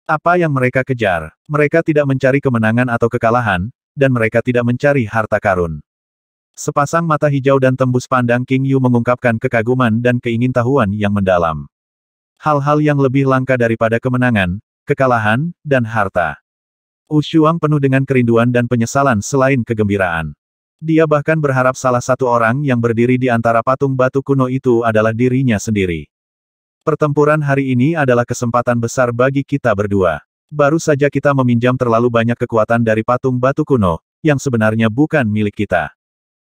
Apa yang mereka kejar? Mereka tidak mencari kemenangan atau kekalahan, dan mereka tidak mencari harta karun. Sepasang mata hijau dan tembus pandang King Yu mengungkapkan kekaguman dan keingintahuan yang mendalam. Hal-hal yang lebih langka daripada kemenangan, kekalahan, dan harta. Wu Shuang penuh dengan kerinduan dan penyesalan selain kegembiraan. Dia bahkan berharap salah satu orang yang berdiri di antara patung batu kuno itu adalah dirinya sendiri. Pertempuran hari ini adalah kesempatan besar bagi kita berdua. Baru saja kita meminjam terlalu banyak kekuatan dari patung batu kuno, yang sebenarnya bukan milik kita.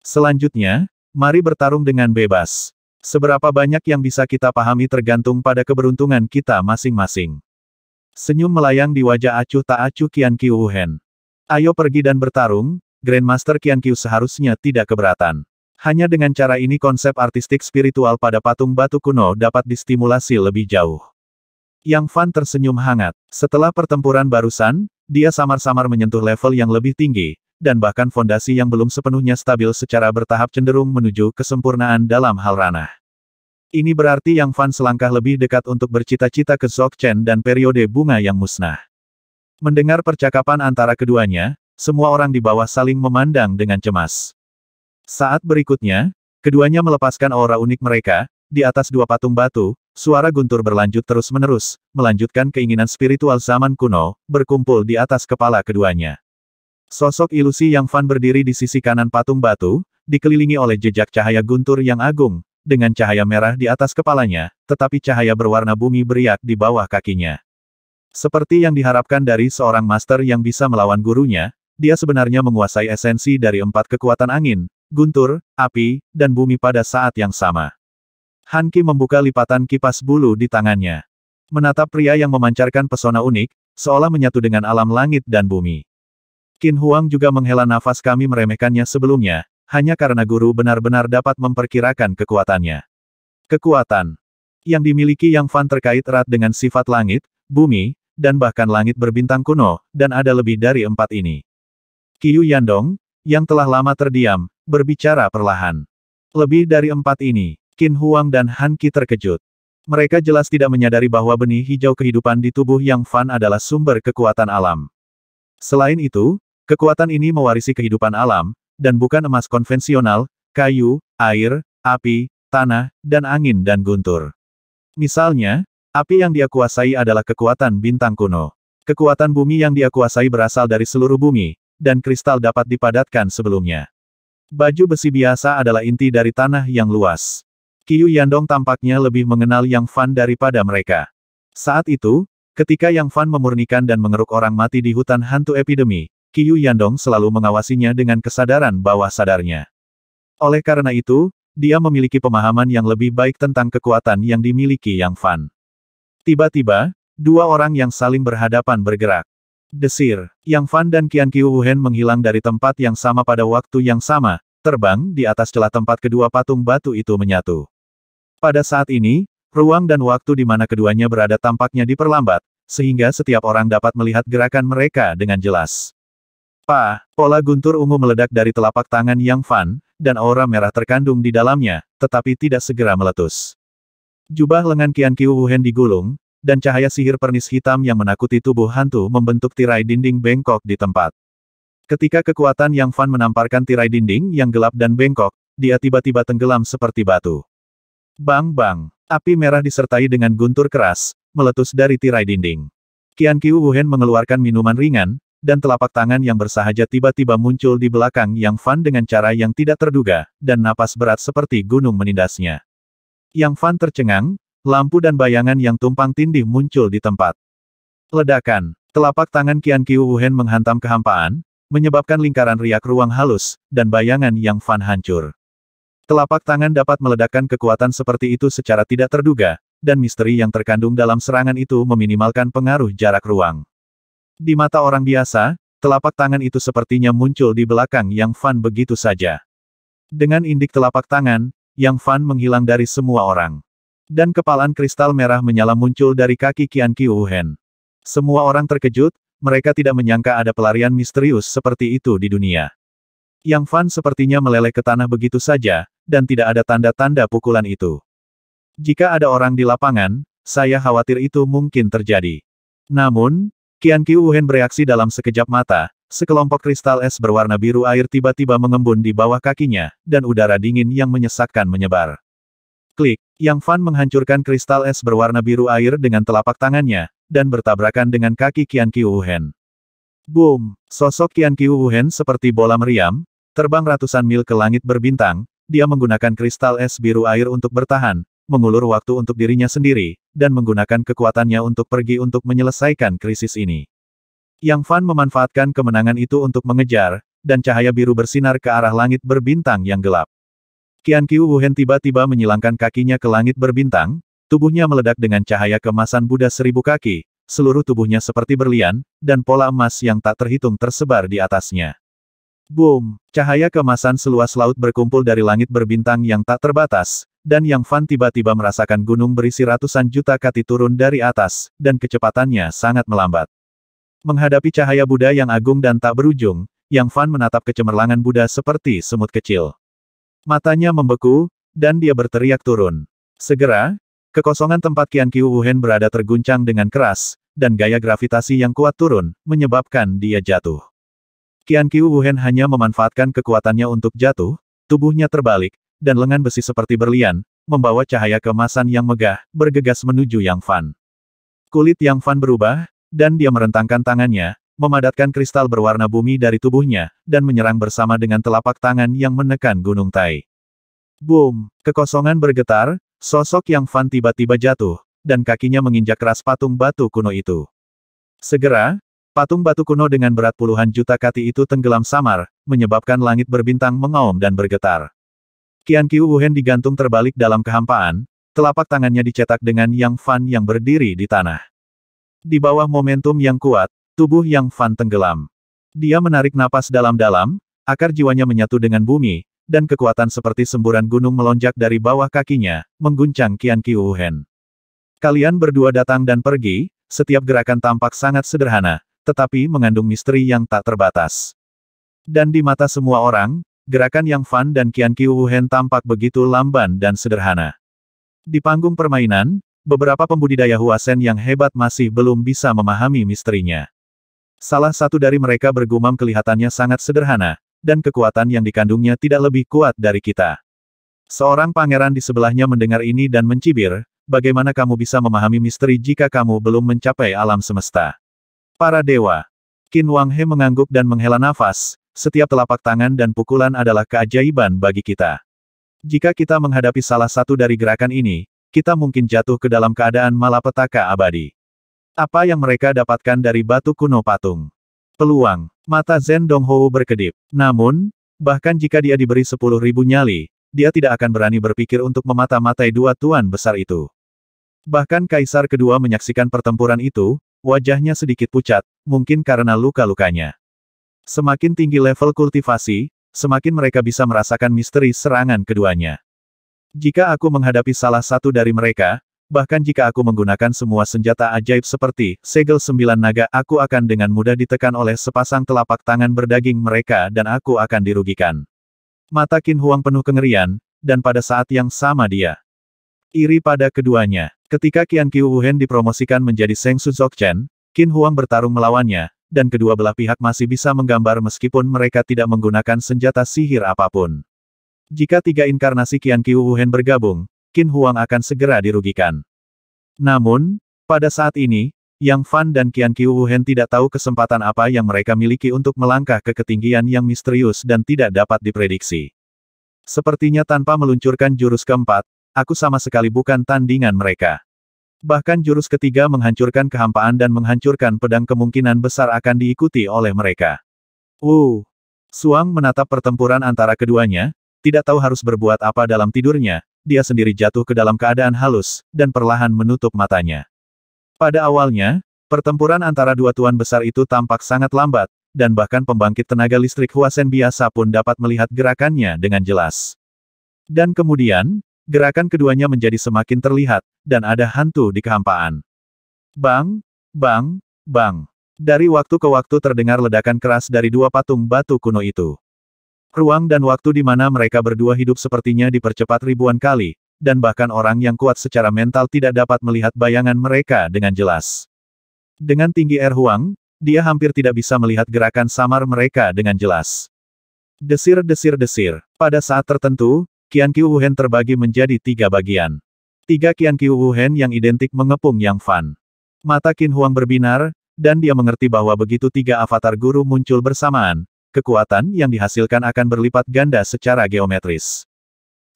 Selanjutnya, mari bertarung dengan bebas. Seberapa banyak yang bisa kita pahami tergantung pada keberuntungan kita masing-masing. Senyum melayang di wajah acuh tak acuh Qian Qiu Wuhen. Ayo pergi dan bertarung, Grandmaster Qian Qiu seharusnya tidak keberatan. Hanya dengan cara ini konsep artistik spiritual pada patung batu kuno dapat distimulasi lebih jauh. Yang Fan tersenyum hangat. Setelah pertempuran barusan, dia samar-samar menyentuh level yang lebih tinggi, dan bahkan fondasi yang belum sepenuhnya stabil secara bertahap cenderung menuju kesempurnaan dalam hal ranah. Ini berarti Yang Fan selangkah lebih dekat untuk bercita-cita ke Dzogchen dan periode bunga yang musnah. Mendengar percakapan antara keduanya, semua orang di bawah saling memandang dengan cemas. Saat berikutnya, keduanya melepaskan aura unik mereka, di atas dua patung batu, suara guntur berlanjut terus-menerus, melanjutkan keinginan spiritual zaman kuno, berkumpul di atas kepala keduanya. Sosok ilusi Yang Fan berdiri di sisi kanan patung batu, dikelilingi oleh jejak cahaya guntur yang agung, dengan cahaya merah di atas kepalanya, tetapi cahaya berwarna bumi beriak di bawah kakinya. Seperti yang diharapkan dari seorang master yang bisa melawan gurunya, dia sebenarnya menguasai esensi dari 4 kekuatan angin, guntur, api, dan bumi pada saat yang sama. Han Qi membuka lipatan kipas bulu di tangannya. Menatap pria yang memancarkan pesona unik, seolah menyatu dengan alam langit dan bumi. Qin Huang juga menghela nafas kami meremehkannya sebelumnya, hanya karena guru benar-benar dapat memperkirakan kekuatannya. Kekuatan yang dimiliki Yang Fan terkait erat dengan sifat langit, bumi, dan bahkan langit berbintang kuno, dan ada lebih dari 4 ini. Qiu Yandong, yang telah lama terdiam, berbicara perlahan. Lebih dari 4 ini, Qin Huang dan Han Qi terkejut. Mereka jelas tidak menyadari bahwa benih hijau kehidupan di tubuh Yang Fan adalah sumber kekuatan alam. Selain itu, kekuatan ini mewarisi kehidupan alam, dan bukan emas konvensional, kayu, air, api, tanah, dan angin dan guntur. Misalnya, api yang dia kuasai adalah kekuatan bintang kuno. Kekuatan bumi yang dia kuasai berasal dari seluruh bumi, dan kristal dapat dipadatkan sebelumnya. Baju besi biasa adalah inti dari tanah yang luas. Qiu Yandong tampaknya lebih mengenal Yang Fan daripada mereka. Saat itu, ketika Yang Fan memurnikan dan mengeruk orang mati di hutan hantu epidemi, Qiu Yandong selalu mengawasinya dengan kesadaran bawah sadarnya. Oleh karena itu, dia memiliki pemahaman yang lebih baik tentang kekuatan yang dimiliki Yang Fan. Tiba-tiba, dua orang yang saling berhadapan bergerak. Desir, Yang Fan dan Qian Qiu Wuhen menghilang dari tempat yang sama pada waktu yang sama, terbang di atas celah tempat kedua patung batu itu menyatu. Pada saat ini, ruang dan waktu di mana keduanya berada tampaknya diperlambat, sehingga setiap orang dapat melihat gerakan mereka dengan jelas. Pola guntur ungu meledak dari telapak tangan Yang Fan, dan aura merah terkandung di dalamnya, tetapi tidak segera meletus. Jubah lengan Qian Qiu Wuhen digulung, dan cahaya sihir pernis hitam yang menakuti tubuh hantu membentuk tirai dinding bengkok di tempat. Ketika kekuatan Yang Fan menamparkan tirai dinding yang gelap dan bengkok, dia tiba-tiba tenggelam seperti batu. Bang-bang, api merah disertai dengan guntur keras, meletus dari tirai dinding. Qian Qiu Wuhen mengeluarkan minuman ringan, dan telapak tangan yang bersahaja tiba-tiba muncul di belakang Yang Fan dengan cara yang tidak terduga, dan napas berat seperti gunung menindasnya. Yang Fan tercengang, lampu dan bayangan yang tumpang tindih muncul di tempat. Ledakan, telapak tangan Qian Qiu Wuhen menghantam kehampaan, menyebabkan lingkaran riak ruang halus, dan bayangan Yang Fan hancur. Telapak tangan dapat meledakkan kekuatan seperti itu secara tidak terduga, dan misteri yang terkandung dalam serangan itu meminimalkan pengaruh jarak ruang. Di mata orang biasa, telapak tangan itu sepertinya muncul di belakang Yang Fan begitu saja. Dengan indik telapak tangan, Yang Fan menghilang dari semua orang. Dan kepalan kristal merah menyala muncul dari kaki Qian Qiuhen. Semua orang terkejut, mereka tidak menyangka ada pelarian misterius seperti itu di dunia. Yang Fan sepertinya meleleh ke tanah begitu saja, dan tidak ada tanda-tanda pukulan itu. Jika ada orang di lapangan, saya khawatir itu mungkin terjadi. Namun, Qian Qiuhen bereaksi dalam sekejap mata, sekelompok kristal es berwarna biru air tiba-tiba mengembun di bawah kakinya, dan udara dingin yang menyesakkan menyebar. Klik, Yang Fan menghancurkan kristal es berwarna biru air dengan telapak tangannya, dan bertabrakan dengan kaki Qian Qiuhen. Boom! Sosok Qian Qiuhen seperti bola meriam, terbang ratusan mil ke langit berbintang, dia menggunakan kristal es biru air untuk bertahan, mengulur waktu untuk dirinya sendiri, dan menggunakan kekuatannya untuk pergi untuk menyelesaikan krisis ini. Yang Fan memanfaatkan kemenangan itu untuk mengejar, dan cahaya biru bersinar ke arah langit berbintang yang gelap. Qian Qiuhen tiba-tiba menyilangkan kakinya ke langit berbintang, tubuhnya meledak dengan cahaya keemasan Buddha 1000 kaki, seluruh tubuhnya seperti berlian, dan pola emas yang tak terhitung tersebar di atasnya. Boom! Cahaya keemasan seluas laut berkumpul dari langit berbintang yang tak terbatas, dan Yang Fan tiba-tiba merasakan gunung berisi ratusan juta kati turun dari atas, dan kecepatannya sangat melambat. Menghadapi cahaya Buddha yang agung dan tak berujung, Yang Fan menatap kecemerlangan Buddha seperti semut kecil. Matanya membeku, dan dia berteriak turun. Segera, kekosongan tempat Qian Qiuhen berada terguncang dengan keras, dan gaya gravitasi yang kuat turun, menyebabkan dia jatuh. Qian Qiuhen hanya memanfaatkan kekuatannya untuk jatuh, tubuhnya terbalik, dan lengan besi seperti berlian, membawa cahaya keemasan yang megah, bergegas menuju Yang Fan. Kulit Yang Fan berubah, dan dia merentangkan tangannya, memadatkan kristal berwarna bumi dari tubuhnya, dan menyerang bersama dengan telapak tangan yang menekan Gunung Tai. Boom! Kekosongan bergetar, sosok Yang Fan tiba-tiba jatuh, dan kakinya menginjak keras patung batu kuno itu. Segera, patung batu kuno dengan berat puluhan juta kati itu tenggelam samar, menyebabkan langit berbintang mengaum dan bergetar. Qian Qiuhen digantung terbalik dalam kehampaan, telapak tangannya dicetak dengan Yang Fan yang berdiri di tanah. Di bawah momentum yang kuat, tubuh Yang Fan tenggelam. Dia menarik napas dalam-dalam, akar jiwanya menyatu dengan bumi, dan kekuatan seperti semburan gunung melonjak dari bawah kakinya, mengguncang Qian Qiuhen. Kalian berdua datang dan pergi, setiap gerakan tampak sangat sederhana, tetapi mengandung misteri yang tak terbatas. Dan di mata semua orang, gerakan Yang Fan dan Qian Qiuhen tampak begitu lamban dan sederhana. Di panggung permainan, beberapa pembudidaya Huasen yang hebat masih belum bisa memahami misterinya. Salah satu dari mereka bergumam kelihatannya sangat sederhana, dan kekuatan yang dikandungnya tidak lebih kuat dari kita. Seorang pangeran di sebelahnya mendengar ini dan mencibir, bagaimana kamu bisa memahami misteri jika kamu belum mencapai alam semesta? Para dewa. Qin Wang He mengangguk dan menghela nafas, setiap telapak tangan dan pukulan adalah keajaiban bagi kita. Jika kita menghadapi salah satu dari gerakan ini, kita mungkin jatuh ke dalam keadaan malapetaka abadi. Apa yang mereka dapatkan dari batu kuno patung? Peluang. Mata Zhen Donghou berkedip. Namun, bahkan jika dia diberi 10.000 nyali, dia tidak akan berani berpikir untuk memata-matai dua tuan besar itu. Bahkan Kaisar kedua menyaksikan pertempuran itu, wajahnya sedikit pucat, mungkin karena luka-lukanya. Semakin tinggi level kultivasi, semakin mereka bisa merasakan misteri serangan keduanya. Jika aku menghadapi salah satu dari mereka, bahkan jika aku menggunakan semua senjata ajaib seperti segel 9 naga, aku akan dengan mudah ditekan oleh sepasang telapak tangan berdaging mereka dan aku akan dirugikan. Mata Qin Huang penuh kengerian, dan pada saat yang sama dia iri pada keduanya. Ketika Qian Qiuhen dipromosikan menjadi Sheng Su Dzogchen, Qin Huang bertarung melawannya, dan kedua belah pihak masih bisa menggambar meskipun mereka tidak menggunakan senjata sihir apapun. Jika tiga inkarnasi Qian Qiuhen bergabung, Qin Huang akan segera dirugikan. Namun, pada saat ini, Yang Fan dan Qian Qiuhen tidak tahu kesempatan apa yang mereka miliki untuk melangkah ke ketinggian yang misterius dan tidak dapat diprediksi. Sepertinya tanpa meluncurkan jurus keempat, aku sama sekali bukan tandingan mereka. Bahkan jurus ketiga menghancurkan kehampaan dan menghancurkan pedang kemungkinan besar akan diikuti oleh mereka. Suang menatap pertempuran antara keduanya, tidak tahu harus berbuat apa dalam tidurnya, dia sendiri jatuh ke dalam keadaan halus, dan perlahan menutup matanya. Pada awalnya, pertempuran antara dua tuan besar itu tampak sangat lambat, dan bahkan pembangkit tenaga listrik Huasen biasa pun dapat melihat gerakannya dengan jelas. Dan kemudian, gerakan keduanya menjadi semakin terlihat, dan ada hantu di kehampaan. Bang, bang, bang. Dari waktu ke waktu terdengar ledakan keras dari dua patung batu kuno itu. Ruang dan waktu di mana mereka berdua hidup sepertinya dipercepat ribuan kali, dan bahkan orang yang kuat secara mental tidak dapat melihat bayangan mereka dengan jelas. Dengan tinggi Huang, dia hampir tidak bisa melihat gerakan samar mereka dengan jelas. Desir-desir-desir. Pada saat tertentu, Qian Qiu Wuhen terbagi menjadi 3 bagian. 3 Qian Qiu Wuhen yang identik mengepung Yang Fan. Mata Qin Huang berbinar, dan dia mengerti bahwa begitu 3 avatar guru muncul bersamaan, kekuatan yang dihasilkan akan berlipat ganda secara geometris.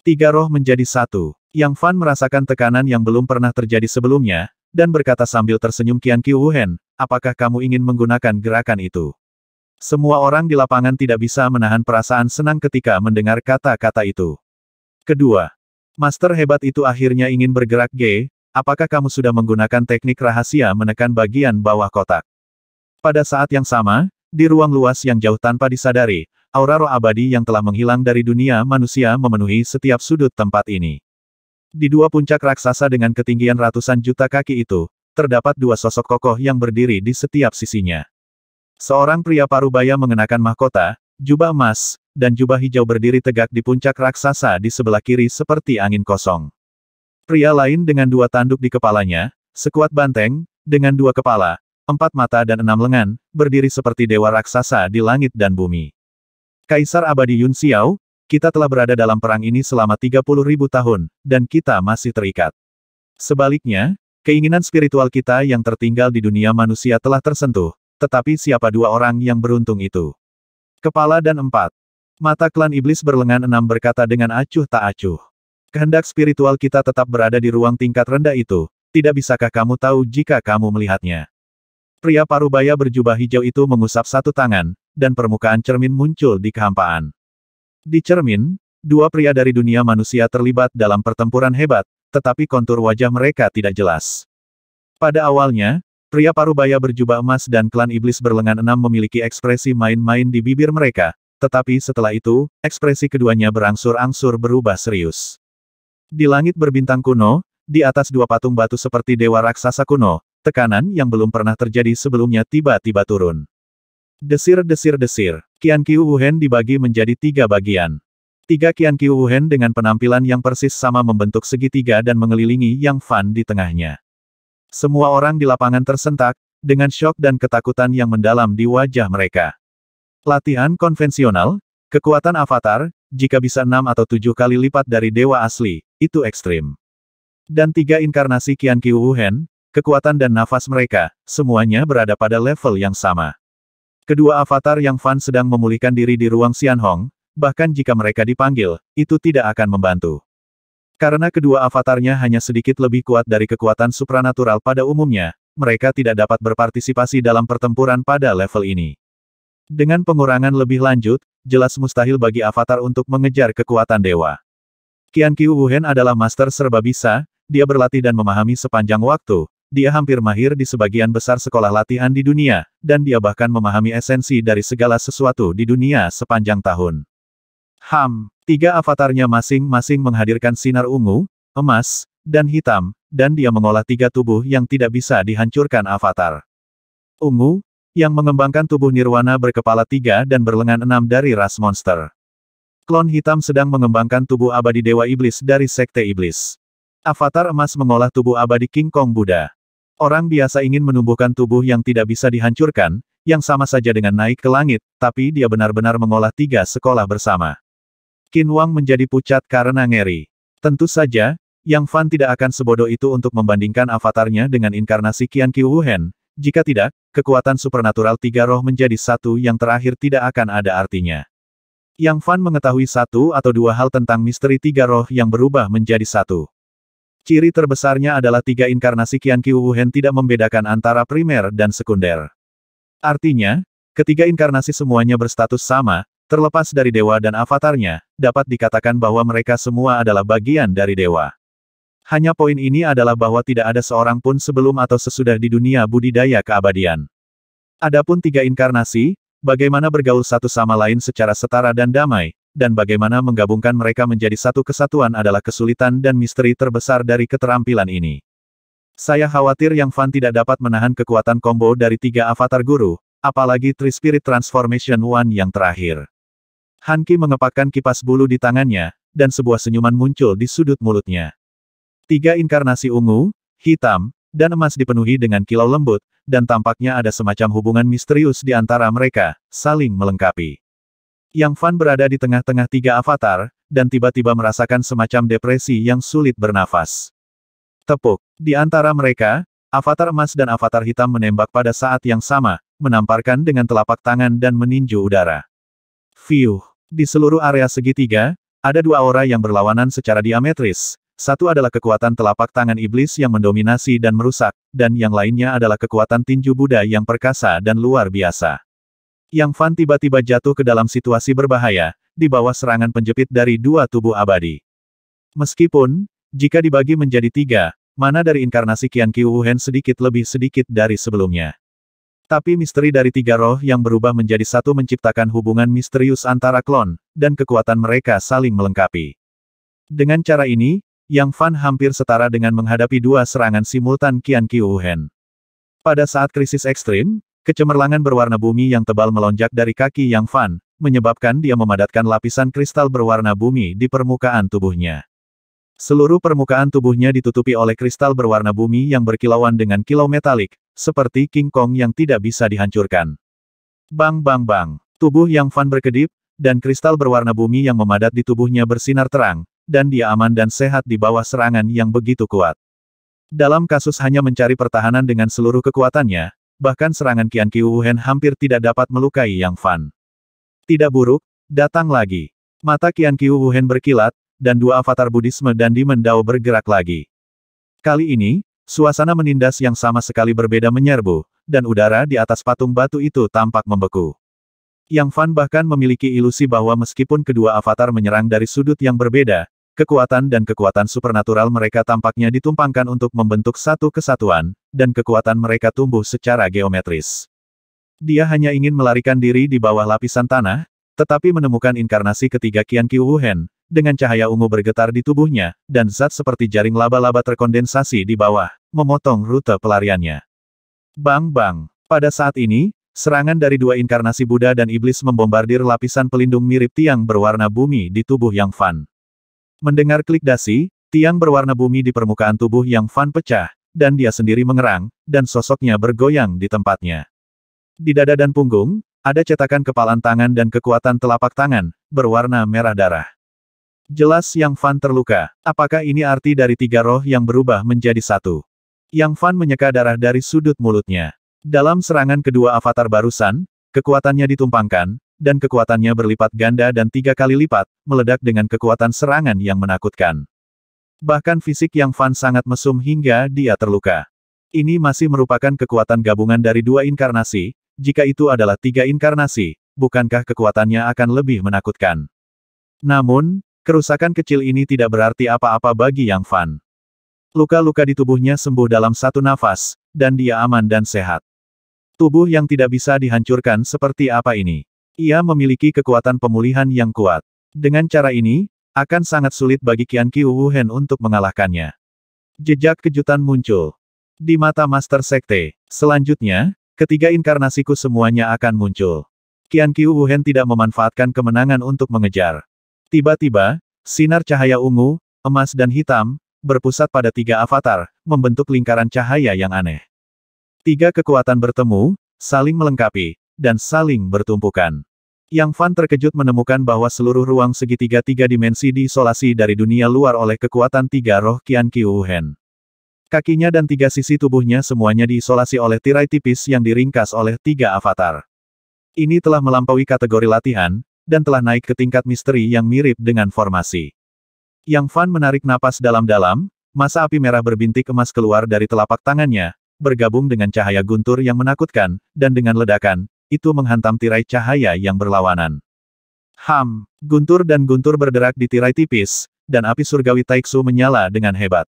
3 roh menjadi 1. Yang Fan merasakan tekanan yang belum pernah terjadi sebelumnya, dan berkata sambil tersenyum, Qian Qiu Wuhen, apakah kamu ingin menggunakan gerakan itu? Semua orang di lapangan tidak bisa menahan perasaan senang ketika mendengar kata-kata itu. Kedua, master hebat itu akhirnya ingin bergerak. Apakah kamu sudah menggunakan teknik rahasia menekan bagian bawah kotak? Pada saat yang sama, di ruang luas yang jauh tanpa disadari, aura roh abadi yang telah menghilang dari dunia manusia memenuhi setiap sudut tempat ini. Di 2 puncak raksasa dengan ketinggian ratusan juta kaki itu, terdapat 2 sosok kokoh yang berdiri di setiap sisinya. Seorang pria parubaya mengenakan mahkota, jubah emas, dan jubah hijau berdiri tegak di puncak raksasa di sebelah kiri seperti angin kosong. Pria lain dengan 2 tanduk di kepalanya, sekuat banteng, dengan 2 kepala, 4 mata dan 6 lengan, berdiri seperti dewa raksasa di langit dan bumi. Kaisar Abadi Yun Xiao, kita telah berada dalam perang ini selama 30.000 tahun, dan kita masih terikat. Sebaliknya, keinginan spiritual kita yang tertinggal di dunia manusia telah tersentuh, tetapi siapa 2 orang yang beruntung itu? Kepala dan 4 mata klan iblis berlengan 6 berkata dengan acuh tak acuh. Kehendak spiritual kita tetap berada di ruang tingkat rendah itu, tidak bisakah kamu tahu jika kamu melihatnya? Pria parubaya berjubah hijau itu mengusap 1 tangan, dan permukaan cermin muncul di kehampaan. Di cermin, 2 pria dari dunia manusia terlibat dalam pertempuran hebat, tetapi kontur wajah mereka tidak jelas. Pada awalnya, pria parubaya berjubah emas dan klan iblis berlengan 6 memiliki ekspresi main-main di bibir mereka, tetapi setelah itu, ekspresi keduanya berangsur-angsur berubah serius. Di langit berbintang kuno, di atas 2 patung batu seperti dewa raksasa kuno, tekanan yang belum pernah terjadi sebelumnya tiba-tiba turun. Desir-desir-desir. Qian Qiu Wuhen dibagi menjadi 3 bagian. 3 Qian Qiu Wuhen dengan penampilan yang persis sama membentuk segitiga dan mengelilingi Yang Fan di tengahnya. Semua orang di lapangan tersentak, dengan syok dan ketakutan yang mendalam di wajah mereka. Latihan konvensional, kekuatan avatar, jika bisa 6 atau 7 kali lipat dari dewa asli, itu ekstrim. Dan 3 inkarnasi Qian Qiu Wuhen, kekuatan dan nafas mereka, semuanya berada pada level yang sama. Kedua avatar Yang Fan sedang memulihkan diri di ruang Xianhong, bahkan jika mereka dipanggil, itu tidak akan membantu. Karena kedua avatarnya hanya sedikit lebih kuat dari kekuatan supranatural pada umumnya, mereka tidak dapat berpartisipasi dalam pertempuran pada level ini. Dengan pengurangan lebih lanjut, jelas mustahil bagi avatar untuk mengejar kekuatan dewa. Qian Qiu Wuhen adalah master serba bisa, dia berlatih dan memahami sepanjang waktu. Dia hampir mahir di sebagian besar sekolah latihan di dunia, dan dia bahkan memahami esensi dari segala sesuatu di dunia sepanjang tahun. 3 avatarnya masing-masing menghadirkan sinar ungu, emas, dan hitam, dan dia mengolah 3 tubuh yang tidak bisa dihancurkan avatar. Ungu, yang mengembangkan tubuh nirwana berkepala 3 dan berlengan 6 dari ras monster. Klon hitam sedang mengembangkan tubuh abadi dewa iblis dari sekte iblis. Avatar emas mengolah tubuh abadi King Kong Buddha. Orang biasa ingin menumbuhkan tubuh yang tidak bisa dihancurkan, yang sama saja dengan naik ke langit, tapi dia benar-benar mengolah 3 sekolah bersama. Qin Wang menjadi pucat karena ngeri. Tentu saja, Yang Fan tidak akan sebodoh itu untuk membandingkan avatarnya dengan inkarnasi Qian Qiu Wuhen. Jika tidak, kekuatan supernatural 3 roh menjadi 1 yang terakhir tidak akan ada artinya. Yang Fan mengetahui 1 atau 2 hal tentang misteri 3 roh yang berubah menjadi 1. Ciri terbesarnya adalah 3 inkarnasi Qian Qiu Wuhen tidak membedakan antara primer dan sekunder. Artinya, ketiga inkarnasi semuanya berstatus sama, terlepas dari dewa dan avatarnya, dapat dikatakan bahwa mereka semua adalah bagian dari dewa. Hanya poin ini adalah bahwa tidak ada seorang pun sebelum atau sesudah di dunia budidaya keabadian. Adapun 3 inkarnasi, bagaimana bergaul satu sama lain secara setara dan damai, dan bagaimana menggabungkan mereka menjadi satu kesatuan adalah kesulitan dan misteri terbesar dari keterampilan ini. Saya khawatir Yang Fan tidak dapat menahan kekuatan combo dari 3 avatar guru, apalagi Tri-Spirit Transformation One yang terakhir. Han Qi mengepakkan kipas bulu di tangannya, dan sebuah senyuman muncul di sudut mulutnya. 3 inkarnasi ungu, hitam, dan emas dipenuhi dengan kilau lembut, dan tampaknya ada semacam hubungan misterius di antara mereka, saling melengkapi. Yang Fan berada di tengah-tengah 3 avatar, dan tiba-tiba merasakan semacam depresi yang sulit bernafas. Tepuk. Di antara mereka, avatar emas dan avatar hitam menembak pada saat yang sama, menamparkan dengan telapak tangan dan meninju udara. Fiuh. Di seluruh area segitiga, ada 2 aura yang berlawanan secara diametris. Satu adalah kekuatan telapak tangan iblis yang mendominasi dan merusak, dan yang lainnya adalah kekuatan tinju Buddha yang perkasa dan luar biasa. Yang Fan tiba-tiba jatuh ke dalam situasi berbahaya, di bawah serangan penjepit dari 2 tubuh abadi. Meskipun, jika dibagi menjadi 3, mana dari inkarnasi Qian Qiu Wuhen sedikit lebih sedikit dari sebelumnya. Tapi misteri dari 3 roh yang berubah menjadi satu menciptakan hubungan misterius antara klon, dan kekuatan mereka saling melengkapi. Dengan cara ini, Yang Fan hampir setara dengan menghadapi 2 serangan simultan Qian Qiu Wuhen. Pada saat krisis ekstrim, kecemerlangan berwarna bumi yang tebal melonjak dari kaki Yang Fan, menyebabkan dia memadatkan lapisan kristal berwarna bumi di permukaan tubuhnya. Seluruh permukaan tubuhnya ditutupi oleh kristal berwarna bumi yang berkilauan dengan kilau metalik, seperti King Kong yang tidak bisa dihancurkan. Bang bang bang. Tubuh Yang Fan berkedip, dan kristal berwarna bumi yang memadat di tubuhnya bersinar terang, dan dia aman dan sehat di bawah serangan yang begitu kuat. Dalam kasus hanya mencari pertahanan dengan seluruh kekuatannya, bahkan serangan Qian Qiu Wuhen hampir tidak dapat melukai Yang Fan. Tidak buruk, datang lagi. Mata Qian Qiu Wuhen berkilat, dan 2 avatar Buddhisme dan Demon Dao bergerak lagi. Kali ini, suasana menindas yang sama sekali berbeda menyerbu, dan udara di atas patung batu itu tampak membeku. Yang Fan bahkan memiliki ilusi bahwa meskipun kedua avatar menyerang dari sudut yang berbeda, kekuatan dan kekuatan supernatural mereka tampaknya ditumpangkan untuk membentuk satu kesatuan, dan kekuatan mereka tumbuh secara geometris. Dia hanya ingin melarikan diri di bawah lapisan tanah, tetapi menemukan inkarnasi ketiga Qian Qiu Wuhen, dengan cahaya ungu bergetar di tubuhnya, dan zat seperti jaring laba-laba terkondensasi di bawah, memotong rute pelariannya. Bang bang. Pada saat ini, serangan dari 2 inkarnasi Buddha dan Iblis membombardir lapisan pelindung mirip tiang berwarna bumi di tubuh Yang Fan. Mendengar klik dasi, tiang berwarna bumi di permukaan tubuh Yang Fan pecah, dan dia sendiri mengerang, dan sosoknya bergoyang di tempatnya. Di dada dan punggung, ada cetakan kepalan tangan dan kekuatan telapak tangan, berwarna merah darah. Jelas Yang Fan terluka. Apakah ini arti dari 3 roh yang berubah menjadi satu? Yang Fan menyeka darah dari sudut mulutnya. Dalam serangan kedua avatar barusan, kekuatannya ditumpangkan, dan kekuatannya berlipat ganda dan 3 kali lipat, meledak dengan kekuatan serangan yang menakutkan. Bahkan fisik Yang Fan sangat mesum hingga dia terluka. Ini masih merupakan kekuatan gabungan dari 2 inkarnasi, jika itu adalah 3 inkarnasi, bukankah kekuatannya akan lebih menakutkan? Namun, kerusakan kecil ini tidak berarti apa-apa bagi Yang Fan. Luka-luka di tubuhnya sembuh dalam satu nafas, dan dia aman dan sehat. Tubuh yang tidak bisa dihancurkan seperti apa ini? Ia memiliki kekuatan pemulihan yang kuat. Dengan cara ini, akan sangat sulit bagi Qian Qiu Wuhen untuk mengalahkannya. Jejak kejutan muncul di mata Master Sekte. Selanjutnya, ketiga inkarnasiku semuanya akan muncul. Qian Qiu Wuhen tidak memanfaatkan kemenangan untuk mengejar. Tiba-tiba, sinar cahaya ungu, emas dan hitam, berpusat pada 3 avatar, membentuk lingkaran cahaya yang aneh. 3 kekuatan bertemu, saling melengkapi, dan saling bertumpukan. Yang Fan terkejut menemukan bahwa seluruh ruang segitiga 3 dimensi diisolasi dari dunia luar oleh kekuatan 3 roh Qian Qiu Wuhen. Kakinya dan 3 sisi tubuhnya semuanya diisolasi oleh tirai tipis yang diringkas oleh 3 avatar. Ini telah melampaui kategori latihan, dan telah naik ke tingkat misteri yang mirip dengan formasi. Yang Fan menarik napas dalam-dalam, masa api merah berbintik emas keluar dari telapak tangannya, bergabung dengan cahaya guntur yang menakutkan, dan dengan ledakan, itu menghantam tirai cahaya yang berlawanan. Guntur dan guntur berderak di tirai tipis, dan api surgawi Taiksu menyala dengan hebat.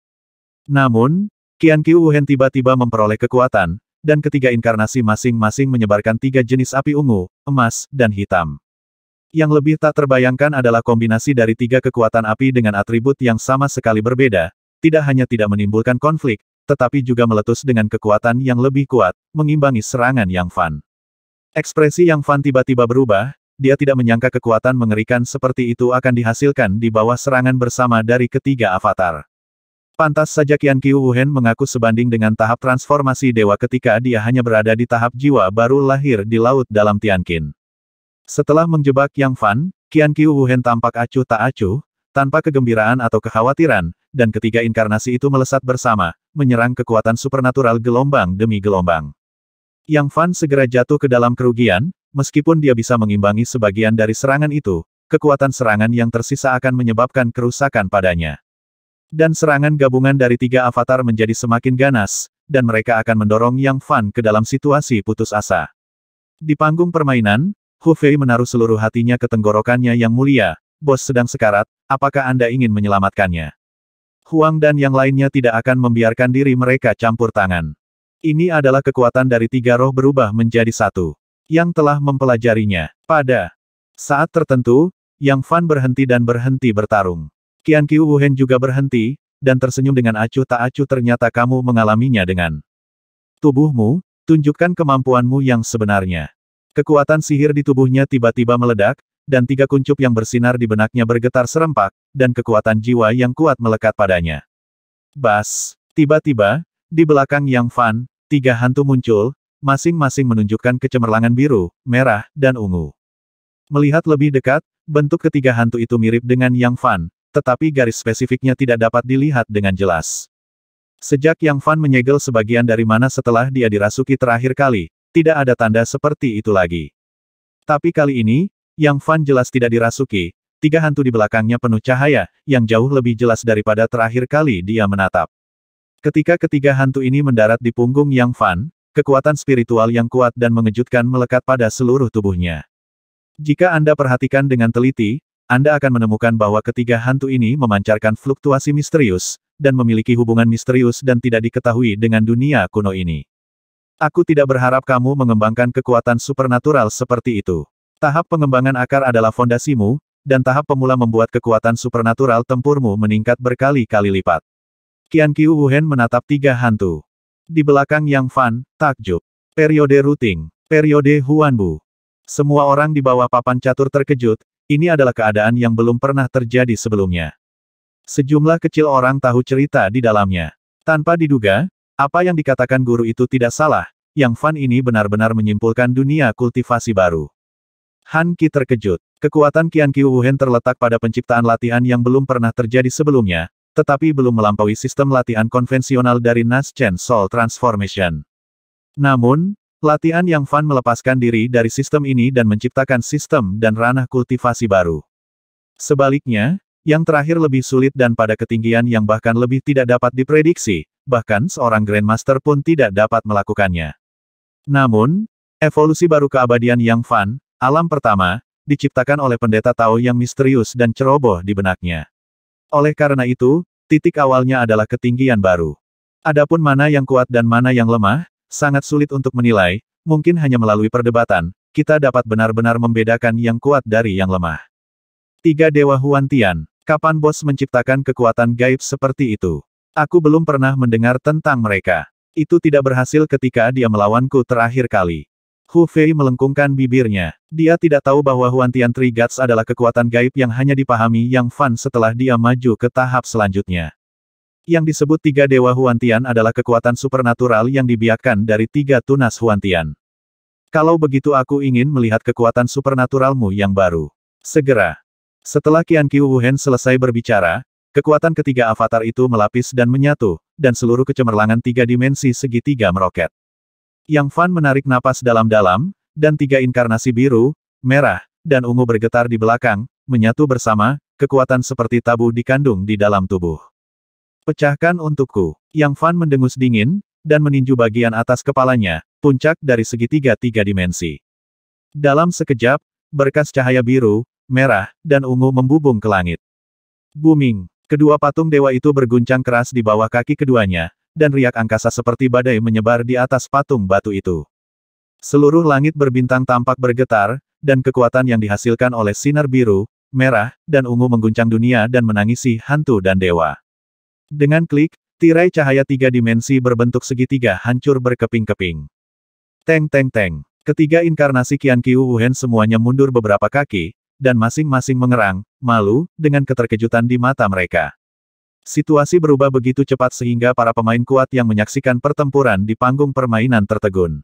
Namun, Qian Qiu Wuhen tiba-tiba memperoleh kekuatan, dan ketiga inkarnasi masing-masing menyebarkan 3 jenis api ungu, emas, dan hitam. Yang lebih tak terbayangkan adalah kombinasi dari 3 kekuatan api dengan atribut yang sama sekali berbeda, tidak hanya tidak menimbulkan konflik, tetapi juga meletus dengan kekuatan yang lebih kuat, mengimbangi serangan Yang Fan. Ekspresi Yang Fan tiba-tiba berubah, dia tidak menyangka kekuatan mengerikan seperti itu akan dihasilkan di bawah serangan bersama dari ketiga avatar. Pantas saja Qian Qiu Wuhen mengaku sebanding dengan tahap transformasi dewa ketika dia hanya berada di tahap jiwa baru lahir di laut dalam Tianqin. Setelah menjebak Yang Fan, Qian Qiu Wuhen tampak acuh tak acuh, tanpa kegembiraan atau kekhawatiran, dan ketiga inkarnasi itu melesat bersama, menyerang kekuatan supernatural gelombang demi gelombang. Yang Fan segera jatuh ke dalam kerugian, meskipun dia bisa mengimbangi sebagian dari serangan itu, kekuatan serangan yang tersisa akan menyebabkan kerusakan padanya. Dan serangan gabungan dari 3 avatar menjadi semakin ganas, dan mereka akan mendorong Yang Fan ke dalam situasi putus asa. Di panggung permainan, Hu Fei menaruh seluruh hatinya ke tenggorokannya yang mulia, bos sedang sekarat, apakah Anda ingin menyelamatkannya? Huang dan yang lainnya tidak akan membiarkan diri mereka campur tangan. Ini adalah kekuatan dari 3 roh berubah menjadi 1. Yang telah mempelajarinya. Pada saat tertentu, Yang Fan berhenti dan berhenti bertarung. Qian Qiu Wuhen juga berhenti, dan tersenyum dengan acuh tak acuh ternyata kamu mengalaminya dengan tubuhmu, tunjukkan kemampuanmu yang sebenarnya. Kekuatan sihir di tubuhnya tiba-tiba meledak, dan 3 kuncup yang bersinar di benaknya bergetar serempak, dan kekuatan jiwa yang kuat melekat padanya. Bas! Tiba-tiba, di belakang Yang Fan, 3 hantu muncul, masing-masing menunjukkan kecemerlangan biru, merah, dan ungu. Melihat lebih dekat, bentuk ketiga hantu itu mirip dengan Yang Fan, tetapi garis spesifiknya tidak dapat dilihat dengan jelas. Sejak Yang Fan menyegel sebagian dari mana setelah dia dirasuki terakhir kali, tidak ada tanda seperti itu lagi. Tapi kali ini, Yang Fan jelas tidak dirasuki, 3 hantu di belakangnya penuh cahaya, yang jauh lebih jelas daripada terakhir kali dia menatap. Ketika ketiga hantu ini mendarat di punggung Yang Fan, kekuatan spiritual yang kuat dan mengejutkan melekat pada seluruh tubuhnya. Jika Anda perhatikan dengan teliti, Anda akan menemukan bahwa ketiga hantu ini memancarkan fluktuasi misterius, dan memiliki hubungan misterius dan tidak diketahui dengan dunia kuno ini. Aku tidak berharap kamu mengembangkan kekuatan supernatural seperti itu. Tahap pengembangan akar adalah fondasimu, dan tahap pemula membuat kekuatan supernatural tempurmu meningkat berkali-kali lipat. Qian Qiu Wuhen menatap 3 hantu. Di belakang Yang Fan, takjub. Periode routing. Periode Huanbu. Semua orang di bawah papan catur terkejut, ini adalah keadaan yang belum pernah terjadi sebelumnya. Sejumlah kecil orang tahu cerita di dalamnya. Tanpa diduga, apa yang dikatakan guru itu tidak salah, Yang Fan ini benar-benar menyimpulkan dunia kultivasi baru. Han Qi terkejut. Kekuatan Qian Qiu Wuhen terletak pada penciptaan latihan yang belum pernah terjadi sebelumnya, tetapi belum melampaui sistem latihan konvensional dari Naschen Soul Transformation. Namun, latihan Yang Fan melepaskan diri dari sistem ini dan menciptakan sistem dan ranah kultivasi baru. Sebaliknya, yang terakhir lebih sulit dan pada ketinggian yang bahkan lebih tidak dapat diprediksi, bahkan seorang Grandmaster pun tidak dapat melakukannya. Namun, evolusi baru keabadian Yang Fan, alam pertama, diciptakan oleh pendeta Tao yang misterius dan ceroboh di benaknya. Oleh karena itu, titik awalnya adalah ketinggian baru. Adapun mana yang kuat dan mana yang lemah, sangat sulit untuk menilai, mungkin hanya melalui perdebatan, kita dapat benar-benar membedakan yang kuat dari yang lemah. 3 Dewa Huantian, kapan bos menciptakan kekuatan gaib seperti itu? Aku belum pernah mendengar tentang mereka. Itu tidak berhasil ketika dia melawanku terakhir kali. Hu Fei melengkungkan bibirnya. Dia tidak tahu bahwa Huantian Three Gods adalah kekuatan gaib yang hanya dipahami Yang Fan setelah dia maju ke tahap selanjutnya. Yang disebut 3 Dewa Huantian adalah kekuatan supernatural yang dibiakkan dari 3 tunas Huantian. Kalau begitu aku ingin melihat kekuatan supernaturalmu yang baru. Segera. Setelah Qian Qiu Wuhen selesai berbicara, kekuatan ketiga avatar itu melapis dan menyatu, dan seluruh kecemerlangan 3 dimensi segitiga meroket. Yang Fan menarik napas dalam-dalam, dan 3 inkarnasi biru, merah, dan ungu bergetar di belakang, menyatu bersama, kekuatan seperti tabu dikandung di dalam tubuh. Pecahkan untukku. Yang Fan mendengus dingin, dan meninju bagian atas kepalanya, puncak dari segitiga 3 dimensi. Dalam sekejap, berkas cahaya biru, merah, dan ungu membubung ke langit. Booming. Kedua patung dewa itu berguncang keras di bawah kaki keduanya, dan riak angkasa seperti badai menyebar di atas patung batu itu. Seluruh langit berbintang tampak bergetar, dan kekuatan yang dihasilkan oleh sinar biru, merah, dan ungu mengguncang dunia dan menangisi hantu dan dewa. Dengan klik, tirai cahaya 3 dimensi berbentuk segitiga hancur berkeping-keping. Teng teng teng. Ketiga inkarnasi Qian Qiu Wuhen semuanya mundur beberapa kaki, dan masing-masing mengerang, malu, dengan keterkejutan di mata mereka. Situasi berubah begitu cepat sehingga para pemain kuat yang menyaksikan pertempuran di panggung permainan tertegun.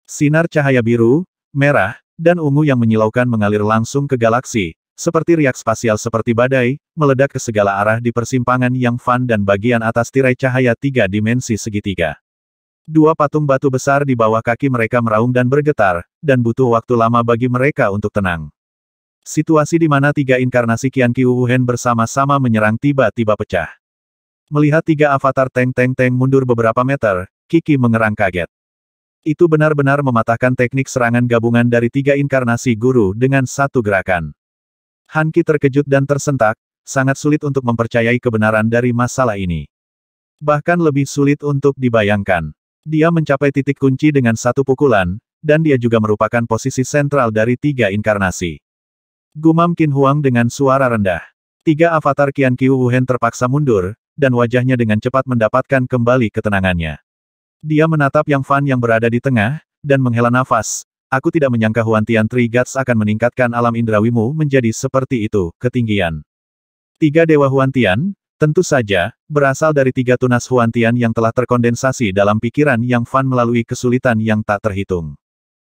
Sinar cahaya biru, merah, dan ungu yang menyilaukan mengalir langsung ke galaksi, seperti riak spasial seperti badai, meledak ke segala arah di persimpangan Yang Fan dan bagian atas tirai cahaya 3 dimensi segitiga. Dua patung batu besar di bawah kaki mereka meraung dan bergetar, dan butuh waktu lama bagi mereka untuk tenang. Situasi di mana tiga inkarnasi Qian Qiu Wuhen bersama-sama menyerang tiba-tiba pecah. Melihat tiga avatar Teng Teng Teng mundur beberapa meter, Kiki mengerang kaget. Itu benar-benar mematahkan teknik serangan gabungan dari tiga inkarnasi guru dengan satu gerakan. Han Qi terkejut dan tersentak, sangat sulit untuk mempercayai kebenaran dari masalah ini. Bahkan lebih sulit untuk dibayangkan. Dia mencapai titik kunci dengan satu pukulan, dan dia juga merupakan posisi sentral dari tiga inkarnasi. Gumam Qin Huang dengan suara rendah. Tiga avatar Qian Qiu Wuhen terpaksa mundur, dan wajahnya dengan cepat mendapatkan kembali ketenangannya. Dia menatap Yang Fan yang berada di tengah, dan menghela nafas. Aku tidak menyangka Huantian Three Gods akan meningkatkan alam indrawimu menjadi seperti itu, ketinggian. Tiga dewa Huantian, tentu saja, berasal dari tiga tunas Huantian yang telah terkondensasi dalam pikiran Yang Fan melalui kesulitan yang tak terhitung.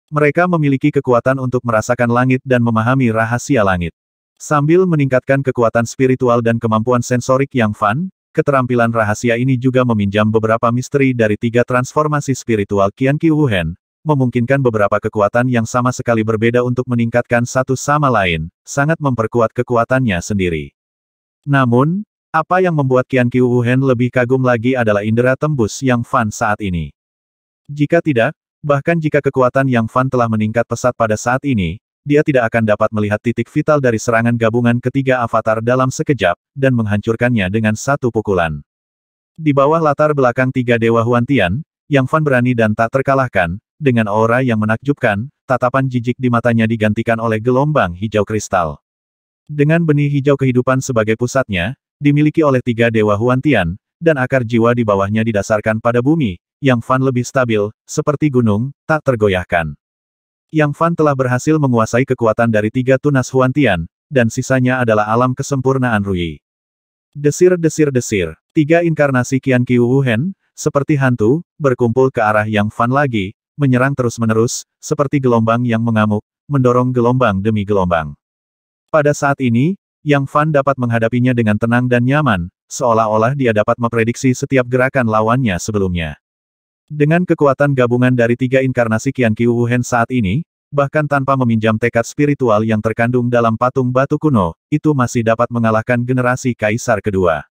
Mereka memiliki kekuatan untuk merasakan langit dan memahami rahasia langit. Sambil meningkatkan kekuatan spiritual dan kemampuan sensorik Yang Fan, keterampilan rahasia ini juga meminjam beberapa misteri dari tiga transformasi spiritual Qian Qiu Wuhen, memungkinkan beberapa kekuatan yang sama sekali berbeda untuk meningkatkan satu sama lain, sangat memperkuat kekuatannya sendiri. Namun, apa yang membuat Qian Qiu Wuhen lebih kagum lagi adalah indera tembus Yang Fan saat ini. Jika tidak, bahkan jika kekuatan Yang Fan telah meningkat pesat pada saat ini, dia tidak akan dapat melihat titik vital dari serangan gabungan ketiga avatar dalam sekejap, dan menghancurkannya dengan satu pukulan. Di bawah latar belakang tiga dewa Huantian, Yang Fan berani dan tak terkalahkan, dengan aura yang menakjubkan, tatapan jijik di matanya digantikan oleh gelombang hijau kristal. Dengan benih hijau kehidupan sebagai pusatnya, dimiliki oleh tiga dewa Huantian, dan akar jiwa di bawahnya didasarkan pada bumi, Yang Fan lebih stabil, seperti gunung, tak tergoyahkan. Yang Fan telah berhasil menguasai kekuatan dari tiga tunas Huantian, dan sisanya adalah alam kesempurnaan Rui. Desir-desir-desir, tiga inkarnasi Qian Qiu Wuhen, seperti hantu, berkumpul ke arah Yang Fan lagi, menyerang terus-menerus, seperti gelombang yang mengamuk, mendorong gelombang demi gelombang. Pada saat ini, Yang Fan dapat menghadapinya dengan tenang dan nyaman, seolah-olah dia dapat memprediksi setiap gerakan lawannya sebelumnya. Dengan kekuatan gabungan dari tiga inkarnasi Qian Qiu Wuhen saat ini, bahkan tanpa meminjam tekad spiritual yang terkandung dalam patung batu kuno, itu masih dapat mengalahkan generasi kaisar kedua.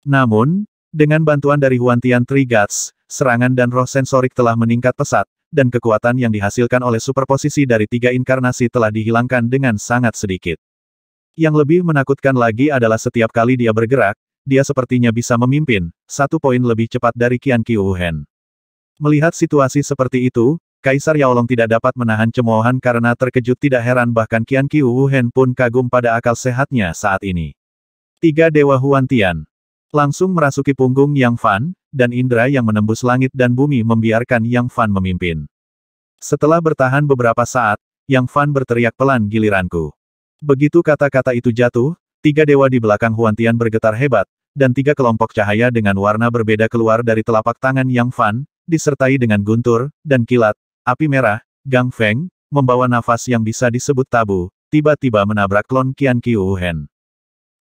Namun, dengan bantuan dari Huantian Three Gods, serangan dan roh sensorik telah meningkat pesat, dan kekuatan yang dihasilkan oleh superposisi dari tiga inkarnasi telah dihilangkan dengan sangat sedikit. Yang lebih menakutkan lagi adalah setiap kali dia bergerak, dia sepertinya bisa memimpin, 1 poin lebih cepat dari Qian Qiu Wuhen. Melihat situasi seperti itu, Kaisar Yaolong tidak dapat menahan cemoohan karena terkejut. Tidak heran bahkan Qian Qiu Wuhen pun kagum pada akal sehatnya saat ini. Tiga dewa Huantian langsung merasuki punggung Yang Fan, dan indera yang menembus langit dan bumi membiarkan Yang Fan memimpin. Setelah bertahan beberapa saat, Yang Fan berteriak pelan, giliranku. Begitu kata-kata itu jatuh, tiga dewa di belakang Huantian bergetar hebat, dan tiga kelompok cahaya dengan warna berbeda keluar dari telapak tangan Yang Fan, disertai dengan guntur, dan kilat, api merah, Gang Feng, membawa nafas yang bisa disebut tabu, tiba-tiba menabrak klon Qian Qiu Wuhen.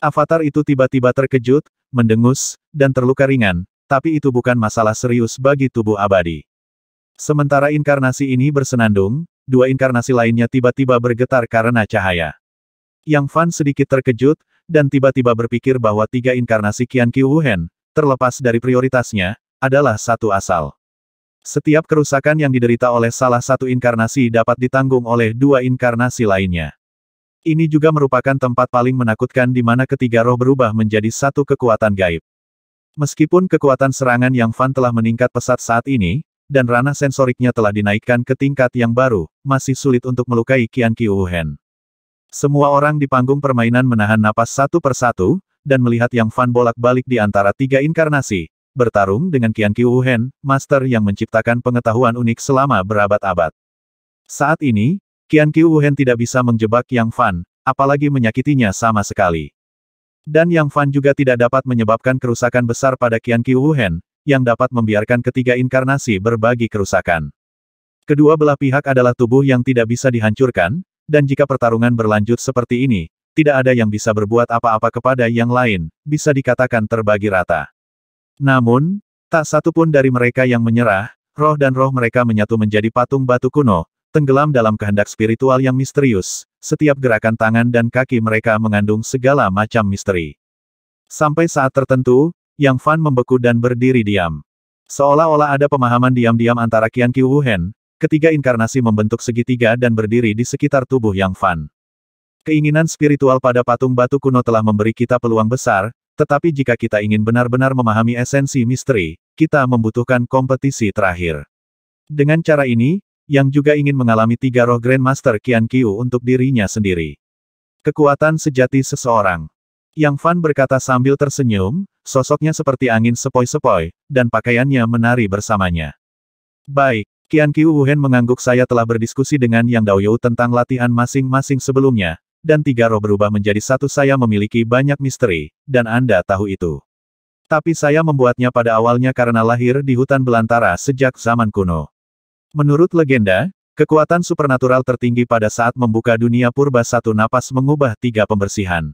Avatar itu tiba-tiba terkejut, mendengus, dan terluka ringan, tapi itu bukan masalah serius bagi tubuh abadi. Sementara inkarnasi ini bersenandung, dua inkarnasi lainnya tiba-tiba bergetar karena cahaya. Yang Fan sedikit terkejut, dan tiba-tiba berpikir bahwa tiga inkarnasi Qian Qiu Wuhen, terlepas dari prioritasnya, adalah satu asal. Setiap kerusakan yang diderita oleh salah satu inkarnasi dapat ditanggung oleh dua inkarnasi lainnya. Ini juga merupakan tempat paling menakutkan di mana ketiga roh berubah menjadi satu kekuatan gaib. Meskipun kekuatan serangan Yang Fan telah meningkat pesat saat ini, dan ranah sensoriknya telah dinaikkan ke tingkat yang baru, masih sulit untuk melukai Qian Qiuhen. Semua orang di panggung permainan menahan napas satu persatu, dan melihat Yang Fan bolak-balik di antara tiga inkarnasi, bertarung dengan Qian Qiuhen, master yang menciptakan pengetahuan unik selama berabad-abad. Saat ini, Qian Qiuhen tidak bisa menjebak Yang Fan, apalagi menyakitinya sama sekali. Dan Yang Fan juga tidak dapat menyebabkan kerusakan besar pada Qian Qiuhen, yang dapat membiarkan ketiga inkarnasi berbagi kerusakan. Kedua belah pihak adalah tubuh yang tidak bisa dihancurkan, dan jika pertarungan berlanjut seperti ini, tidak ada yang bisa berbuat apa-apa kepada yang lain, bisa dikatakan terbagi rata. Namun, tak satu pun dari mereka yang menyerah, roh dan roh mereka menyatu menjadi patung batu kuno, tenggelam dalam kehendak spiritual yang misterius, setiap gerakan tangan dan kaki mereka mengandung segala macam misteri. Sampai saat tertentu, Yang Fan membeku dan berdiri diam. Seolah-olah ada pemahaman diam-diam antara Qian Qiuhen, ketiga inkarnasi membentuk segitiga dan berdiri di sekitar tubuh Yang Fan. Keinginan spiritual pada patung batu kuno telah memberi kita peluang besar, tetapi jika kita ingin benar-benar memahami esensi misteri, kita membutuhkan kompetisi terakhir. Dengan cara ini, Yang juga ingin mengalami tiga roh Grandmaster Qian Qiu untuk dirinya sendiri. Kekuatan sejati seseorang. Yang Fan berkata sambil tersenyum, sosoknya seperti angin sepoi-sepoi, dan pakaiannya menari bersamanya. Baik, Qian Qiuhen mengangguk. Saya telah berdiskusi dengan Yang Daoyou tentang latihan masing-masing sebelumnya, dan tiga roh berubah menjadi satu. Saya memiliki banyak misteri, dan Anda tahu itu. Tapi saya membuatnya pada awalnya karena lahir di hutan belantara sejak zaman kuno. Menurut legenda, kekuatan supernatural tertinggi pada saat membuka dunia purba satu napas mengubah tiga pembersihan.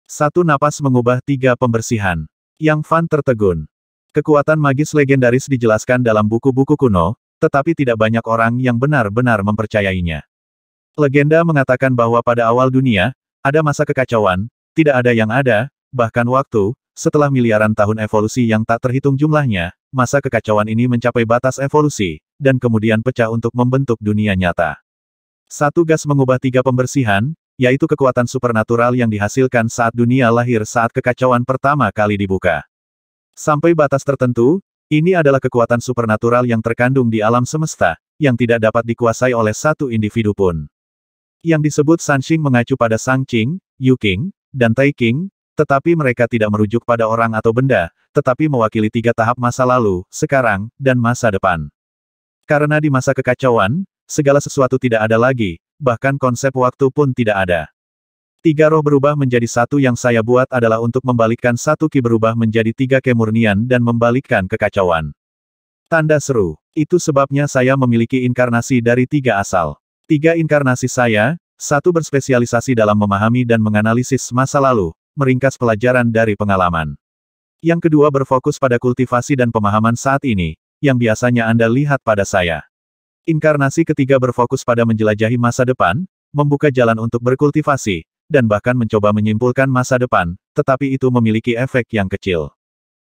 Satu napas mengubah tiga pembersihan. Yang Fan tertegun. Kekuatan magis legendaris dijelaskan dalam buku-buku kuno, tetapi tidak banyak orang yang benar-benar mempercayainya. Legenda mengatakan bahwa pada awal dunia, ada masa kekacauan, tidak ada yang ada, bahkan waktu, setelah miliaran tahun evolusi yang tak terhitung jumlahnya, masa kekacauan ini mencapai batas evolusi, dan kemudian pecah untuk membentuk dunia nyata. Satu gas mengubah tiga pembersihan, yaitu kekuatan supernatural yang dihasilkan saat dunia lahir saat kekacauan pertama kali dibuka. Sampai batas tertentu, ini adalah kekuatan supernatural yang terkandung di alam semesta, yang tidak dapat dikuasai oleh satu individu pun. Yang disebut Sanxing mengacu pada Sang Qing, Yu Qing, dan Tai Qing, tetapi mereka tidak merujuk pada orang atau benda, tetapi mewakili tiga tahap masa lalu, sekarang, dan masa depan. Karena di masa kekacauan, segala sesuatu tidak ada lagi, bahkan konsep waktu pun tidak ada. Tiga roh berubah menjadi satu. Yang saya buat adalah untuk membalikkan satu ki berubah menjadi tiga kemurnian dan membalikkan kekacauan. Tanda seru. Itu sebabnya saya memiliki inkarnasi dari tiga asal. Tiga inkarnasi saya, satu berspesialisasi dalam memahami dan menganalisis masa lalu, meringkas pelajaran dari pengalaman. Yang kedua berfokus pada kultivasi dan pemahaman saat ini, yang biasanya Anda lihat pada saya. Inkarnasi ketiga berfokus pada menjelajahi masa depan, membuka jalan untuk berkultivasi, dan bahkan mencoba menyimpulkan masa depan, tetapi itu memiliki efek yang kecil.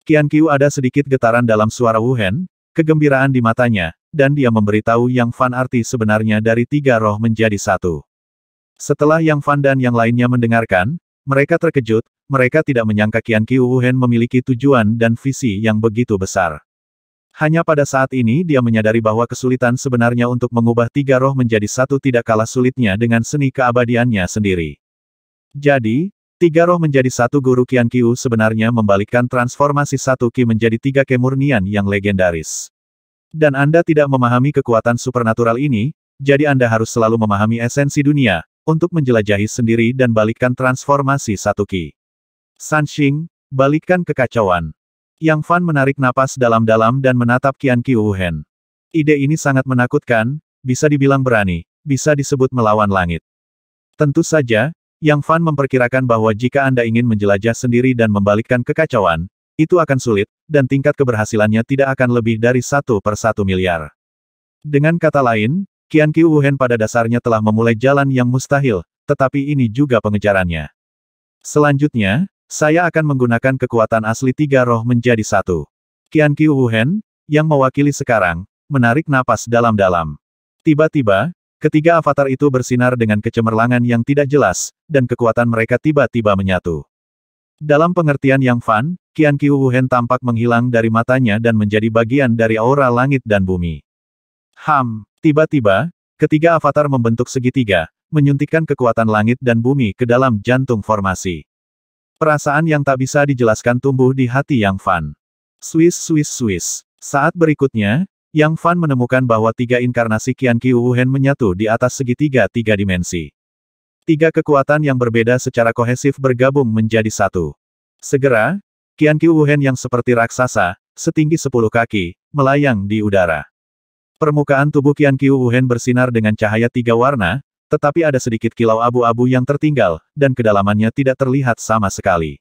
Qian Qiu ada sedikit getaran dalam suara Wu Hen, kegembiraan di matanya, dan dia memberitahu Yang Fan arti sebenarnya dari tiga roh menjadi satu. Setelah Yang Fan dan yang lainnya mendengarkan, mereka terkejut, mereka tidak menyangka Qian Qiuhen memiliki tujuan dan visi yang begitu besar. Hanya pada saat ini dia menyadari bahwa kesulitan sebenarnya untuk mengubah tiga roh menjadi satu tidak kalah sulitnya dengan seni keabadiannya sendiri. Jadi, tiga roh menjadi satu. Guru Qian Qiu sebenarnya membalikkan transformasi satu ki menjadi tiga kemurnian yang legendaris. Dan Anda tidak memahami kekuatan supernatural ini, jadi Anda harus selalu memahami esensi dunia, untuk menjelajahi sendiri dan balikkan transformasi satu ki. Sanxing, balikkan kekacauan. Yang Fan menarik napas dalam-dalam dan menatap Qian Qiuhen. Ide ini sangat menakutkan, bisa dibilang berani, bisa disebut melawan langit. Tentu saja, Yang Fan memperkirakan bahwa jika Anda ingin menjelajah sendiri dan membalikkan kekacauan, itu akan sulit, dan tingkat keberhasilannya tidak akan lebih dari 1/1 miliar. Dengan kata lain, Qian Qiuhen pada dasarnya telah memulai jalan yang mustahil, tetapi ini juga pengejarannya. Selanjutnya, saya akan menggunakan kekuatan asli tiga roh menjadi satu. Qian Qiuhen, yang mewakili sekarang, menarik napas dalam-dalam. Tiba-tiba, ketiga avatar itu bersinar dengan kecemerlangan yang tidak jelas, dan kekuatan mereka tiba-tiba menyatu. Dalam pengertian Yang Fan, Qian Qiu Wuhen tampak menghilang dari matanya dan menjadi bagian dari aura langit dan bumi. Tiba-tiba, ketiga avatar membentuk segitiga, menyuntikkan kekuatan langit dan bumi ke dalam jantung formasi. Perasaan yang tak bisa dijelaskan tumbuh di hati Yang Fan. Swiss. Saat berikutnya, Yang Fan menemukan bahwa tiga inkarnasi Qian Qiu Wuhen menyatu di atas segitiga tiga dimensi. Tiga kekuatan yang berbeda secara kohesif bergabung menjadi satu. Segera, Qian Qiu Wuhen yang seperti raksasa, setinggi 10 kaki, melayang di udara. Permukaan tubuh Qian Qiu Wuhen bersinar dengan cahaya tiga warna, tetapi ada sedikit kilau abu-abu yang tertinggal, dan kedalamannya tidak terlihat sama sekali.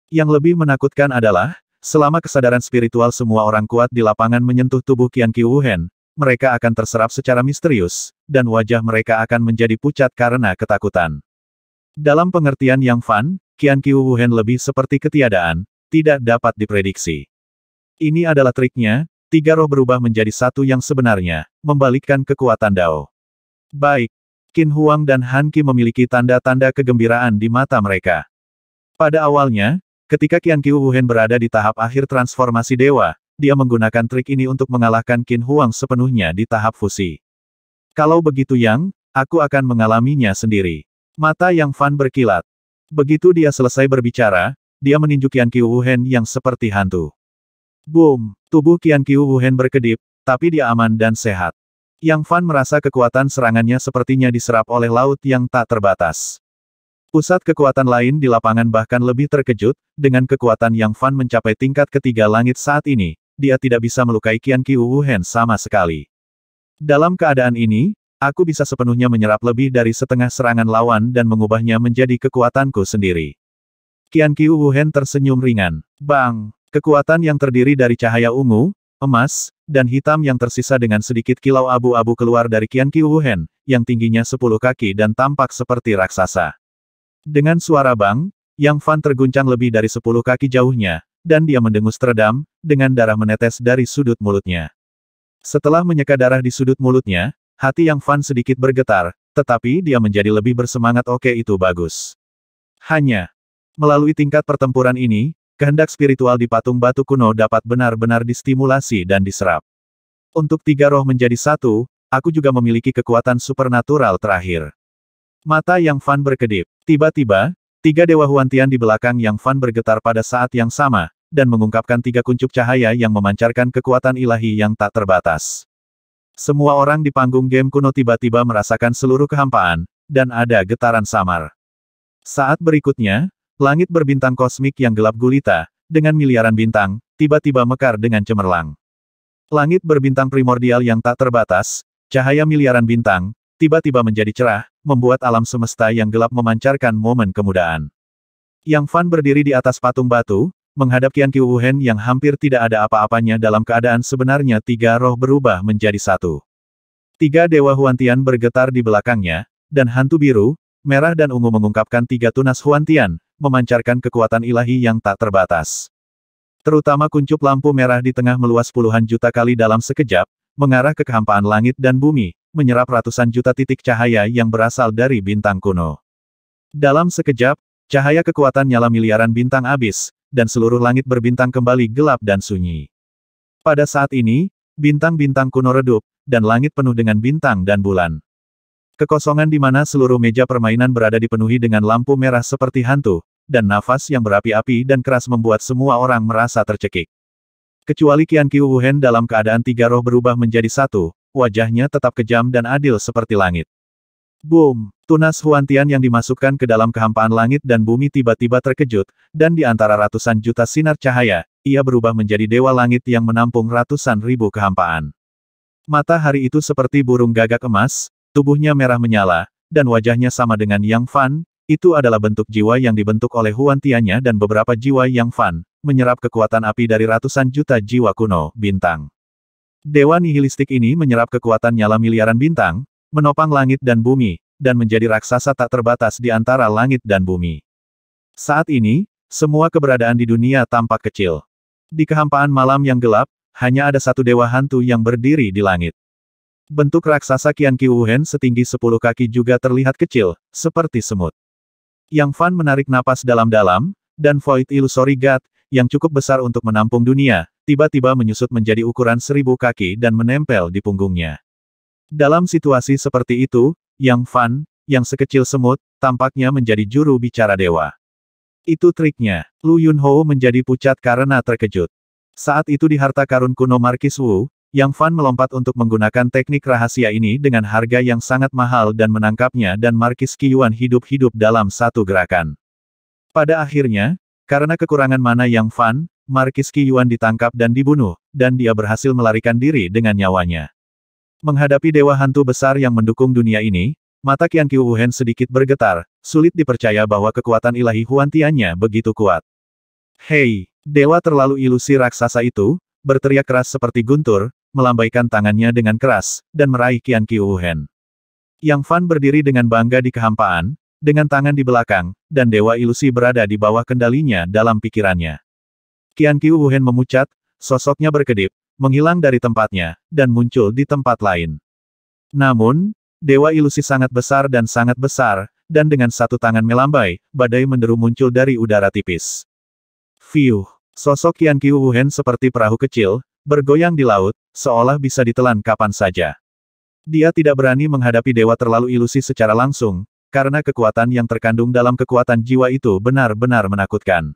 Yang lebih menakutkan adalah, selama kesadaran spiritual semua orang kuat di lapangan menyentuh tubuh Qian Qiu Wuhen, mereka akan terserap secara misterius, dan wajah mereka akan menjadi pucat karena ketakutan. Dalam pengertian Yang Fan, Qian Qiu Wuhen lebih seperti ketiadaan, tidak dapat diprediksi. Ini adalah triknya, tiga roh berubah menjadi satu yang sebenarnya, membalikkan kekuatan Dao. Baik. Qin Huang dan Han Qi memiliki tanda-tanda kegembiraan di mata mereka. Pada awalnya, ketika Qian Qiu Wuhen berada di tahap akhir transformasi dewa, dia menggunakan trik ini untuk mengalahkan Qin Huang sepenuhnya di tahap fusi. Kalau begitu Yang, aku akan mengalaminya sendiri. Mata Yang Fan berkilat. Begitu dia selesai berbicara, dia meninju Qian Qiu Wuhen yang seperti hantu. Boom! Tubuh Qian Qiu Wuhen berkedip, tapi dia aman dan sehat. Yang Fan merasa kekuatan serangannya sepertinya diserap oleh laut yang tak terbatas. Pusat kekuatan lain di lapangan bahkan lebih terkejut, dengan kekuatan Yang Fan mencapai tingkat ketiga langit saat ini, dia tidak bisa melukai Qian Qiu Wuhen sama sekali. Dalam keadaan ini, aku bisa sepenuhnya menyerap lebih dari setengah serangan lawan dan mengubahnya menjadi kekuatanku sendiri. Qian Qiu Wuhen tersenyum ringan. Bang! Kekuatan yang terdiri dari cahaya ungu, emas, dan hitam yang tersisa dengan sedikit kilau abu-abu keluar dari Qian Qiu Wuhen, yang tingginya 10 kaki dan tampak seperti raksasa. Dengan suara bang, Yang Fan terguncang lebih dari 10 kaki jauhnya, dan dia mendengus teredam, dengan darah menetes dari sudut mulutnya. Setelah menyeka darah di sudut mulutnya, hati Yang Fan sedikit bergetar, tetapi dia menjadi lebih bersemangat. Oke, itu bagus. Hanya melalui tingkat pertempuran ini, kehendak spiritual di patung batu kuno dapat benar-benar distimulasi dan diserap. Untuk tiga roh menjadi satu, aku juga memiliki kekuatan supernatural terakhir. Mata Yang Fan berkedip. Tiba-tiba, tiga dewa Huantian di belakang Yang Fan bergetar pada saat yang sama, dan mengungkapkan tiga kuncup cahaya yang memancarkan kekuatan ilahi yang tak terbatas. Semua orang di panggung game kuno tiba-tiba merasakan seluruh kehampaan, dan ada getaran samar. Saat berikutnya, langit berbintang kosmik yang gelap gulita, dengan miliaran bintang, tiba-tiba mekar dengan cemerlang. Langit berbintang primordial yang tak terbatas, cahaya miliaran bintang, tiba-tiba menjadi cerah, membuat alam semesta yang gelap memancarkan momen kemudaan. Yang Fan berdiri di atas patung batu, menghadap Qian Qiu Wuhen yang hampir tidak ada apa-apanya dalam keadaan sebenarnya. Tiga roh berubah menjadi satu. Tiga dewa Huantian bergetar di belakangnya, dan hantu biru, merah dan ungu mengungkapkan tiga tunas Huantian, memancarkan kekuatan ilahi yang tak terbatas. Terutama kuncup lampu merah di tengah meluas puluhan juta kali dalam sekejap, mengarah ke kehampaan langit dan bumi, menyerap ratusan juta titik cahaya yang berasal dari bintang kuno. Dalam sekejap, cahaya kekuatan nyala miliaran bintang abis, dan seluruh langit berbintang kembali gelap dan sunyi. Pada saat ini, bintang-bintang kuno redup, dan langit penuh dengan bintang dan bulan. Kekosongan di mana seluruh meja permainan berada dipenuhi dengan lampu merah seperti hantu, dan nafas yang berapi-api dan keras membuat semua orang merasa tercekik. Kecuali Qian Qiu Wuhen dalam keadaan tiga roh berubah menjadi satu, wajahnya tetap kejam dan adil seperti langit. Boom! Tunas Huantian yang dimasukkan ke dalam kehampaan langit dan bumi tiba-tiba terkejut, dan di antara ratusan juta sinar cahaya, ia berubah menjadi dewa langit yang menampung ratusan ribu kehampaan. Matahari itu seperti burung gagak emas, tubuhnya merah menyala, dan wajahnya sama dengan Yang Fan. Itu adalah bentuk jiwa yang dibentuk oleh Huantiannya dan beberapa jiwa Yang Fan, menyerap kekuatan api dari ratusan juta jiwa kuno, bintang. Dewa nihilistik ini menyerap kekuatan nyala miliaran bintang, menopang langit dan bumi, dan menjadi raksasa tak terbatas di antara langit dan bumi. Saat ini, semua keberadaan di dunia tampak kecil. Di kehampaan malam yang gelap, hanya ada satu dewa hantu yang berdiri di langit. Bentuk raksasa Qian Qiu Wuhen setinggi 10 kaki juga terlihat kecil, seperti semut. Yang Fan menarik napas dalam-dalam, dan Void Illusory God, yang cukup besar untuk menampung dunia, tiba-tiba menyusut menjadi ukuran 1000 kaki dan menempel di punggungnya. Dalam situasi seperti itu, Yang Fan, yang sekecil semut, tampaknya menjadi juru bicara dewa. Itu triknya. Lu Yunhou menjadi pucat karena terkejut. Saat itu di harta karun kuno Markis Wu, Yang Fan melompat untuk menggunakan teknik rahasia ini dengan harga yang sangat mahal dan menangkapnya dan Markis Qiyuan hidup-hidup dalam satu gerakan. Pada akhirnya, karena kekurangan mana Yang Fan, Markis Qiyuan ditangkap dan dibunuh, dan dia berhasil melarikan diri dengan nyawanya. Menghadapi dewa hantu besar yang mendukung dunia ini, mata Qian Qiu Wuhen sedikit bergetar, sulit dipercaya bahwa kekuatan ilahi Huantiannya begitu kuat. Hei, dewa terlalu ilusi raksasa itu, berteriak keras seperti guntur, melambaikan tangannya dengan keras, dan meraih Qian Qiu Wuhen. Yang Fan berdiri dengan bangga di kehampaan, dengan tangan di belakang, dan dewa ilusi berada di bawah kendalinya dalam pikirannya. Qian Qiu Wuhen memucat, sosoknya berkedip, menghilang dari tempatnya, dan muncul di tempat lain. Namun, dewa ilusi sangat besar, dan dengan satu tangan melambai, badai menderu muncul dari udara tipis. Fiuh, sosok Qian Qiu Wuhen seperti perahu kecil, bergoyang di laut, seolah bisa ditelan kapan saja. Dia tidak berani menghadapi dewa terlalu ilusi secara langsung, karena kekuatan yang terkandung dalam kekuatan jiwa itu benar-benar menakutkan.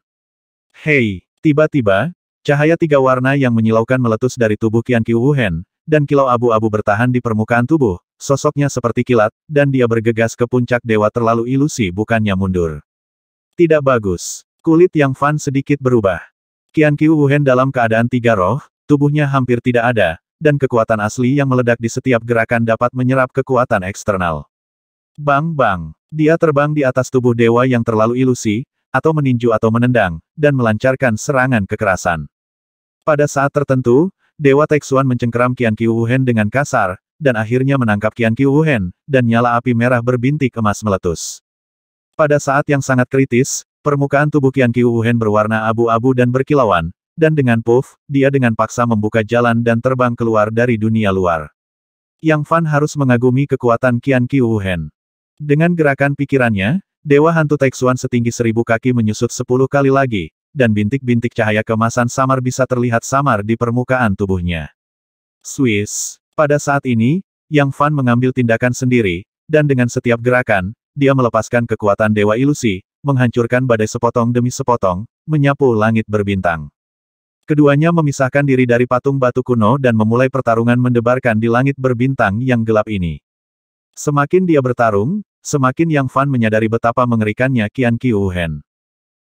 Hei, tiba-tiba, cahaya 3 warna yang menyilaukan meletus dari tubuh Qian Qiu Wuhen, dan kilau abu-abu bertahan di permukaan tubuh, sosoknya seperti kilat, dan dia bergegas ke puncak dewa terlalu ilusi bukannya mundur. Tidak bagus. Kulit Yang Fan sedikit berubah. Qian Qiu Wuhen dalam keadaan 3 roh, tubuhnya hampir tidak ada, dan kekuatan asli yang meledak di setiap gerakan dapat menyerap kekuatan eksternal. Bang-bang, dia terbang di atas tubuh dewa yang terlalu ilusi, atau meninju atau menendang, dan melancarkan serangan kekerasan. Pada saat tertentu, Dewa Taixuan mencengkeram Qian Qiu Wuhen dengan kasar, dan akhirnya menangkap Qian Qiu Wuhen, dan nyala api merah berbintik emas meletus. Pada saat yang sangat kritis, permukaan tubuh Qian Qiu Wuhen berwarna abu-abu dan berkilauan, dan dengan puff, dia dengan paksa membuka jalan dan terbang keluar dari dunia luar. Yang Fan harus mengagumi kekuatan Qian Qiu Wuhen. Dengan gerakan pikirannya, Dewa Hantu Taixuan setinggi 1000 kaki menyusut 10 kali lagi, dan bintik-bintik cahaya keemasan samar bisa terlihat samar di permukaan tubuhnya. Swiss. Pada saat ini, Yang Fan mengambil tindakan sendiri, dan dengan setiap gerakan, dia melepaskan kekuatan Dewa Ilusi, menghancurkan badai sepotong demi sepotong, menyapu langit berbintang. Keduanya memisahkan diri dari patung batu kuno dan memulai pertarungan mendebarkan di langit berbintang yang gelap ini. Semakin dia bertarung, semakin Yang Fan menyadari betapa mengerikannya Qian Qiu Wuhen.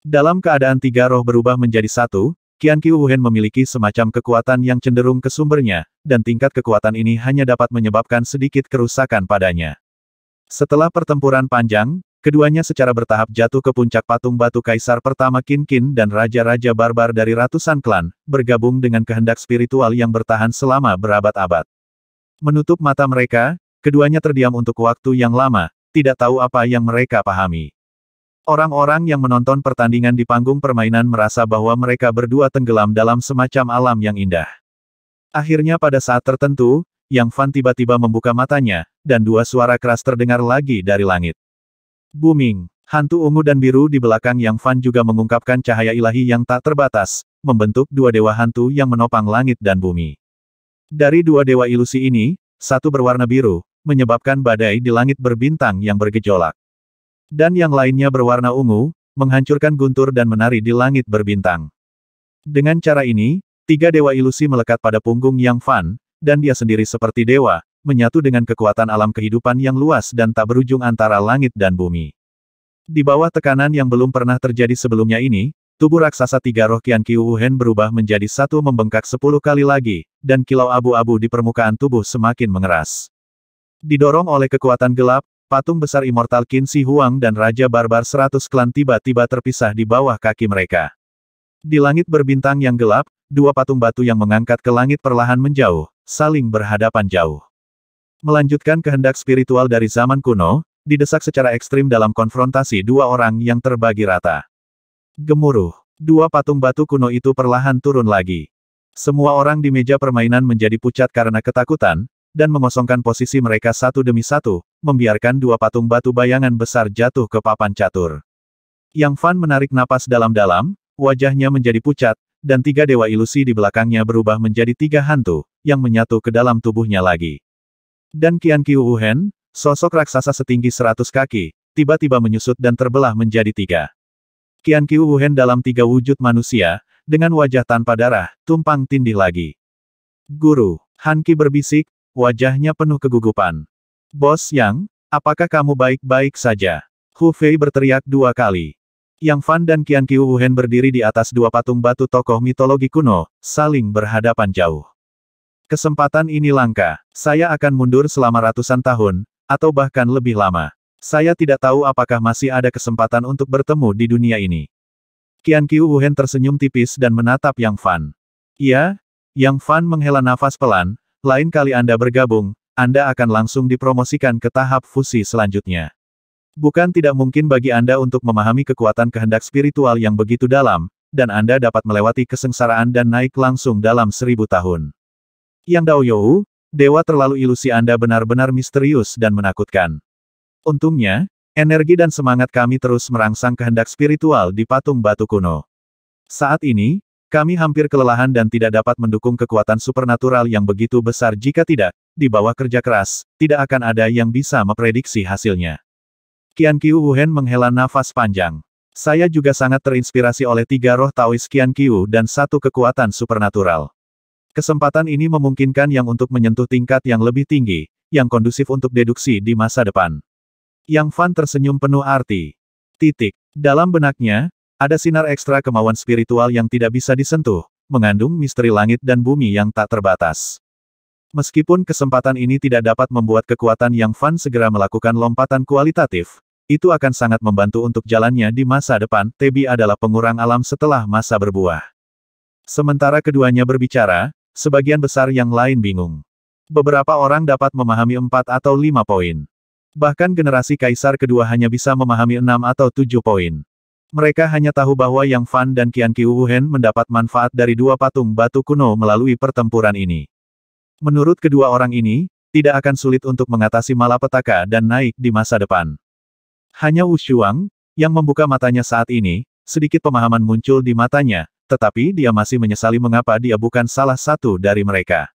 Dalam keadaan 3 roh berubah menjadi satu, Qian Qiu Wuhen memiliki semacam kekuatan yang cenderung ke sumbernya, dan tingkat kekuatan ini hanya dapat menyebabkan sedikit kerusakan padanya. Setelah pertempuran panjang, keduanya secara bertahap jatuh ke puncak patung batu Kaisar pertama Qin Qin dan Raja-Raja Barbar dari ratusan klan, bergabung dengan kehendak spiritual yang bertahan selama berabad-abad. Menutup mata mereka, keduanya terdiam untuk waktu yang lama, tidak tahu apa yang mereka pahami. Orang-orang yang menonton pertandingan di panggung permainan merasa bahwa mereka berdua tenggelam dalam semacam alam yang indah. Akhirnya pada saat tertentu, Yang Fan tiba-tiba membuka matanya, dan 2 suara keras terdengar lagi dari langit. Booming. Hantu ungu dan biru di belakang Yang Fan juga mengungkapkan cahaya ilahi yang tak terbatas, membentuk 2 dewa hantu yang menopang langit dan bumi. Dari 2 dewa ilusi ini, satu berwarna biru, menyebabkan badai di langit berbintang yang bergejolak. Dan yang lainnya berwarna ungu, menghancurkan guntur dan menari di langit berbintang. Dengan cara ini, 3 dewa ilusi melekat pada punggung Yang Fan, dan dia sendiri seperti dewa, menyatu dengan kekuatan alam kehidupan yang luas dan tak berujung antara langit dan bumi. Di bawah tekanan yang belum pernah terjadi sebelumnya ini, tubuh raksasa 3 roh Qian Qiu Wuhen berubah menjadi satu membengkak 10 kali lagi, dan kilau abu-abu di permukaan tubuh semakin mengeras. Didorong oleh kekuatan gelap, patung besar immortal Qin Shi Huang dan Raja Barbar 100 klan tiba-tiba terpisah di bawah kaki mereka. Di langit berbintang yang gelap, 2 patung batu yang mengangkat ke langit perlahan menjauh, saling berhadapan jauh. Melanjutkan kehendak spiritual dari zaman kuno, didesak secara ekstrim dalam konfrontasi 2 orang yang terbagi rata. Gemuruh. 2 patung batu kuno itu perlahan turun lagi. Semua orang di meja permainan menjadi pucat karena ketakutan, dan mengosongkan posisi mereka satu demi satu, membiarkan 2 patung batu bayangan besar jatuh ke papan catur. Yang Fan menarik napas dalam-dalam, wajahnya menjadi pucat, dan 3 dewa ilusi di belakangnya berubah menjadi 3 hantu, yang menyatu ke dalam tubuhnya lagi. Dan Qian Qiu Wuhen, sosok raksasa setinggi 100 kaki, tiba-tiba menyusut dan terbelah menjadi 3. Qian Qiu Wuhen dalam 3 wujud manusia, dengan wajah tanpa darah, tumpang tindih lagi. Guru, Han Qi berbisik, wajahnya penuh kegugupan. Bos Yang, apakah kamu baik-baik saja? Hu Fei berteriak 2 kali. Yang Fan dan Qian Qiu Wuhen berdiri di atas 2 patung batu tokoh mitologi kuno, saling berhadapan jauh. Kesempatan ini langka. Saya akan mundur selama ratusan tahun, atau bahkan lebih lama. Saya tidak tahu apakah masih ada kesempatan untuk bertemu di dunia ini. Qian Qiu Wuhen tersenyum tipis dan menatap Yang Fan. Iya, Yang Fan menghela nafas pelan, lain kali Anda bergabung, Anda akan langsung dipromosikan ke tahap fusi selanjutnya. Bukan tidak mungkin bagi Anda untuk memahami kekuatan kehendak spiritual yang begitu dalam, dan Anda dapat melewati kesengsaraan dan naik langsung dalam 1000 tahun. Yang Dao You, dewa terlalu ilusi Anda benar-benar misterius dan menakutkan. Untungnya, energi dan semangat kami terus merangsang kehendak spiritual di patung batu kuno. Saat ini, kami hampir kelelahan dan tidak dapat mendukung kekuatan supernatural yang begitu besar jika tidak, di bawah kerja keras, tidak akan ada yang bisa memprediksi hasilnya. Qian Qiu Wuhen menghela nafas panjang. Saya juga sangat terinspirasi oleh 3 roh Taois Qian Qiu dan 1 kekuatan supernatural. Kesempatan ini memungkinkan yang untuk menyentuh tingkat yang lebih tinggi, yang kondusif untuk deduksi di masa depan. Yang Fan tersenyum penuh arti. Dalam benaknya, ada sinar ekstra kemauan spiritual yang tidak bisa disentuh, mengandung misteri langit dan bumi yang tak terbatas. Meskipun kesempatan ini tidak dapat membuat kekuatan Yang Fan segera melakukan lompatan kualitatif, itu akan sangat membantu untuk jalannya di masa depan. Tebi adalah pengurang alam setelah masa berbuah. Sementara keduanya berbicara, sebagian besar yang lain bingung. Beberapa orang dapat memahami 4 atau 5 poin. Bahkan generasi kaisar kedua hanya bisa memahami 6 atau 7 poin. Mereka hanya tahu bahwa Yang Fan dan Qian Qiu Wuhen mendapat manfaat dari 2 patung batu kuno melalui pertempuran ini. Menurut kedua orang ini, tidak akan sulit untuk mengatasi malapetaka dan naik di masa depan. Hanya Wu Shuang, yang membuka matanya saat ini, sedikit pemahaman muncul di matanya, tetapi dia masih menyesali mengapa dia bukan salah satu dari mereka.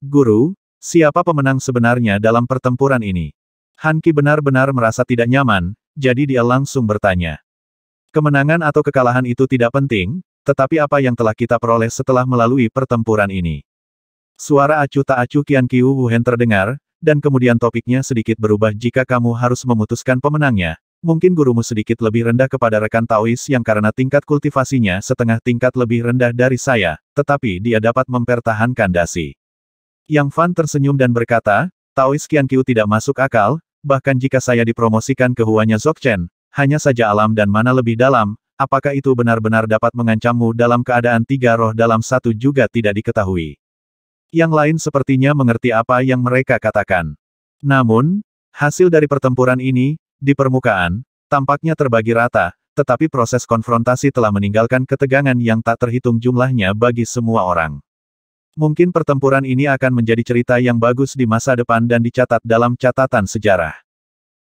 Guru, siapa pemenang sebenarnya dalam pertempuran ini? Han Qi benar-benar merasa tidak nyaman, jadi dia langsung bertanya. Kemenangan atau kekalahan itu tidak penting, tetapi apa yang telah kita peroleh setelah melalui pertempuran ini? Suara acuh tak acuh Qian Qiu Wuhen terdengar, dan kemudian topiknya sedikit berubah. Jika kamu harus memutuskan pemenangnya, mungkin gurumu sedikit lebih rendah kepada rekan Taois yang karena tingkat kultivasinya setengah tingkat lebih rendah dari saya, tetapi dia dapat mempertahankan dasi. Yang Fan tersenyum dan berkata, Taois Qian Qiu tidak masuk akal, bahkan jika saya dipromosikan ke Huanya Dzogchen, hanya saja alam dan mana lebih dalam, apakah itu benar-benar dapat mengancammu dalam keadaan 3 roh dalam 1 juga tidak diketahui. Yang lain sepertinya mengerti apa yang mereka katakan. Namun, hasil dari pertempuran ini, di permukaan, tampaknya terbagi rata, tetapi proses konfrontasi telah meninggalkan ketegangan yang tak terhitung jumlahnya bagi semua orang. Mungkin pertempuran ini akan menjadi cerita yang bagus di masa depan dan dicatat dalam catatan sejarah.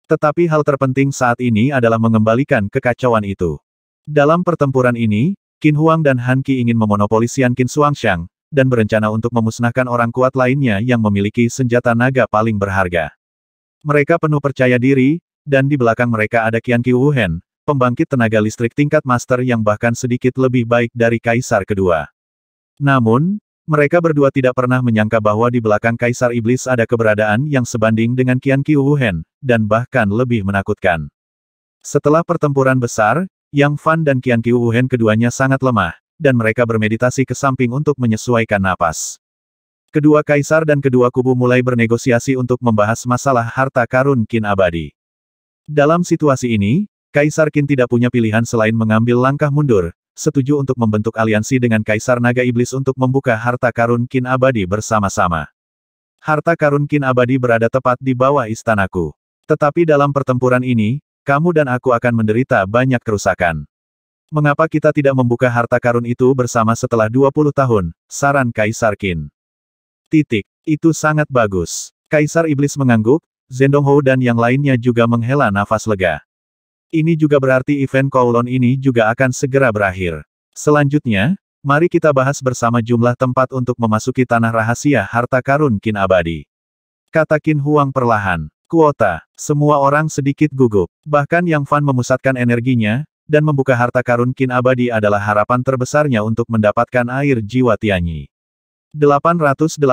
Tetapi hal terpenting saat ini adalah mengembalikan kekacauan itu. Dalam pertempuran ini, Qin Huang dan Han Qi ingin memonopoli Xian Qin Xuanxiang, dan berencana untuk memusnahkan orang kuat lainnya yang memiliki senjata naga paling berharga. Mereka penuh percaya diri, dan di belakang mereka ada Qian Qiu Wuhen, pembangkit tenaga listrik tingkat master yang bahkan sedikit lebih baik dari kaisar kedua. Namun, mereka berdua tidak pernah menyangka bahwa di belakang kaisar iblis ada keberadaan yang sebanding dengan Qian Qiu Wuhen, dan bahkan lebih menakutkan. Setelah pertempuran besar, Yang Fan dan Qian Qiu Wuhen keduanya sangat lemah, dan mereka bermeditasi ke samping untuk menyesuaikan napas. Kedua kaisar dan kedua kubu mulai bernegosiasi untuk membahas masalah harta karun Qin abadi. Dalam situasi ini, Kaisar Qin tidak punya pilihan selain mengambil langkah mundur, setuju untuk membentuk aliansi dengan Kaisar Naga Iblis untuk membuka harta karun Qin abadi bersama-sama. Harta karun Qin abadi berada tepat di bawah istanaku. Tetapi dalam pertempuran ini, kamu dan aku akan menderita banyak kerusakan. Mengapa kita tidak membuka harta karun itu bersama setelah 20 tahun, saran Kaisar Qin. Itu sangat bagus. Kaisar Iblis mengangguk, Zhendong dan yang lainnya juga menghela nafas lega. Ini juga berarti event Kowloon ini juga akan segera berakhir. Selanjutnya, mari kita bahas bersama jumlah tempat untuk memasuki tanah rahasia harta karun Qin abadi. Kata Qin Huang perlahan. Kuota. Semua orang sedikit gugup. Bahkan Yang Fan memusatkan energinya, dan membuka harta karun Qin abadi adalah harapan terbesarnya untuk mendapatkan air jiwa Tianyi. 880.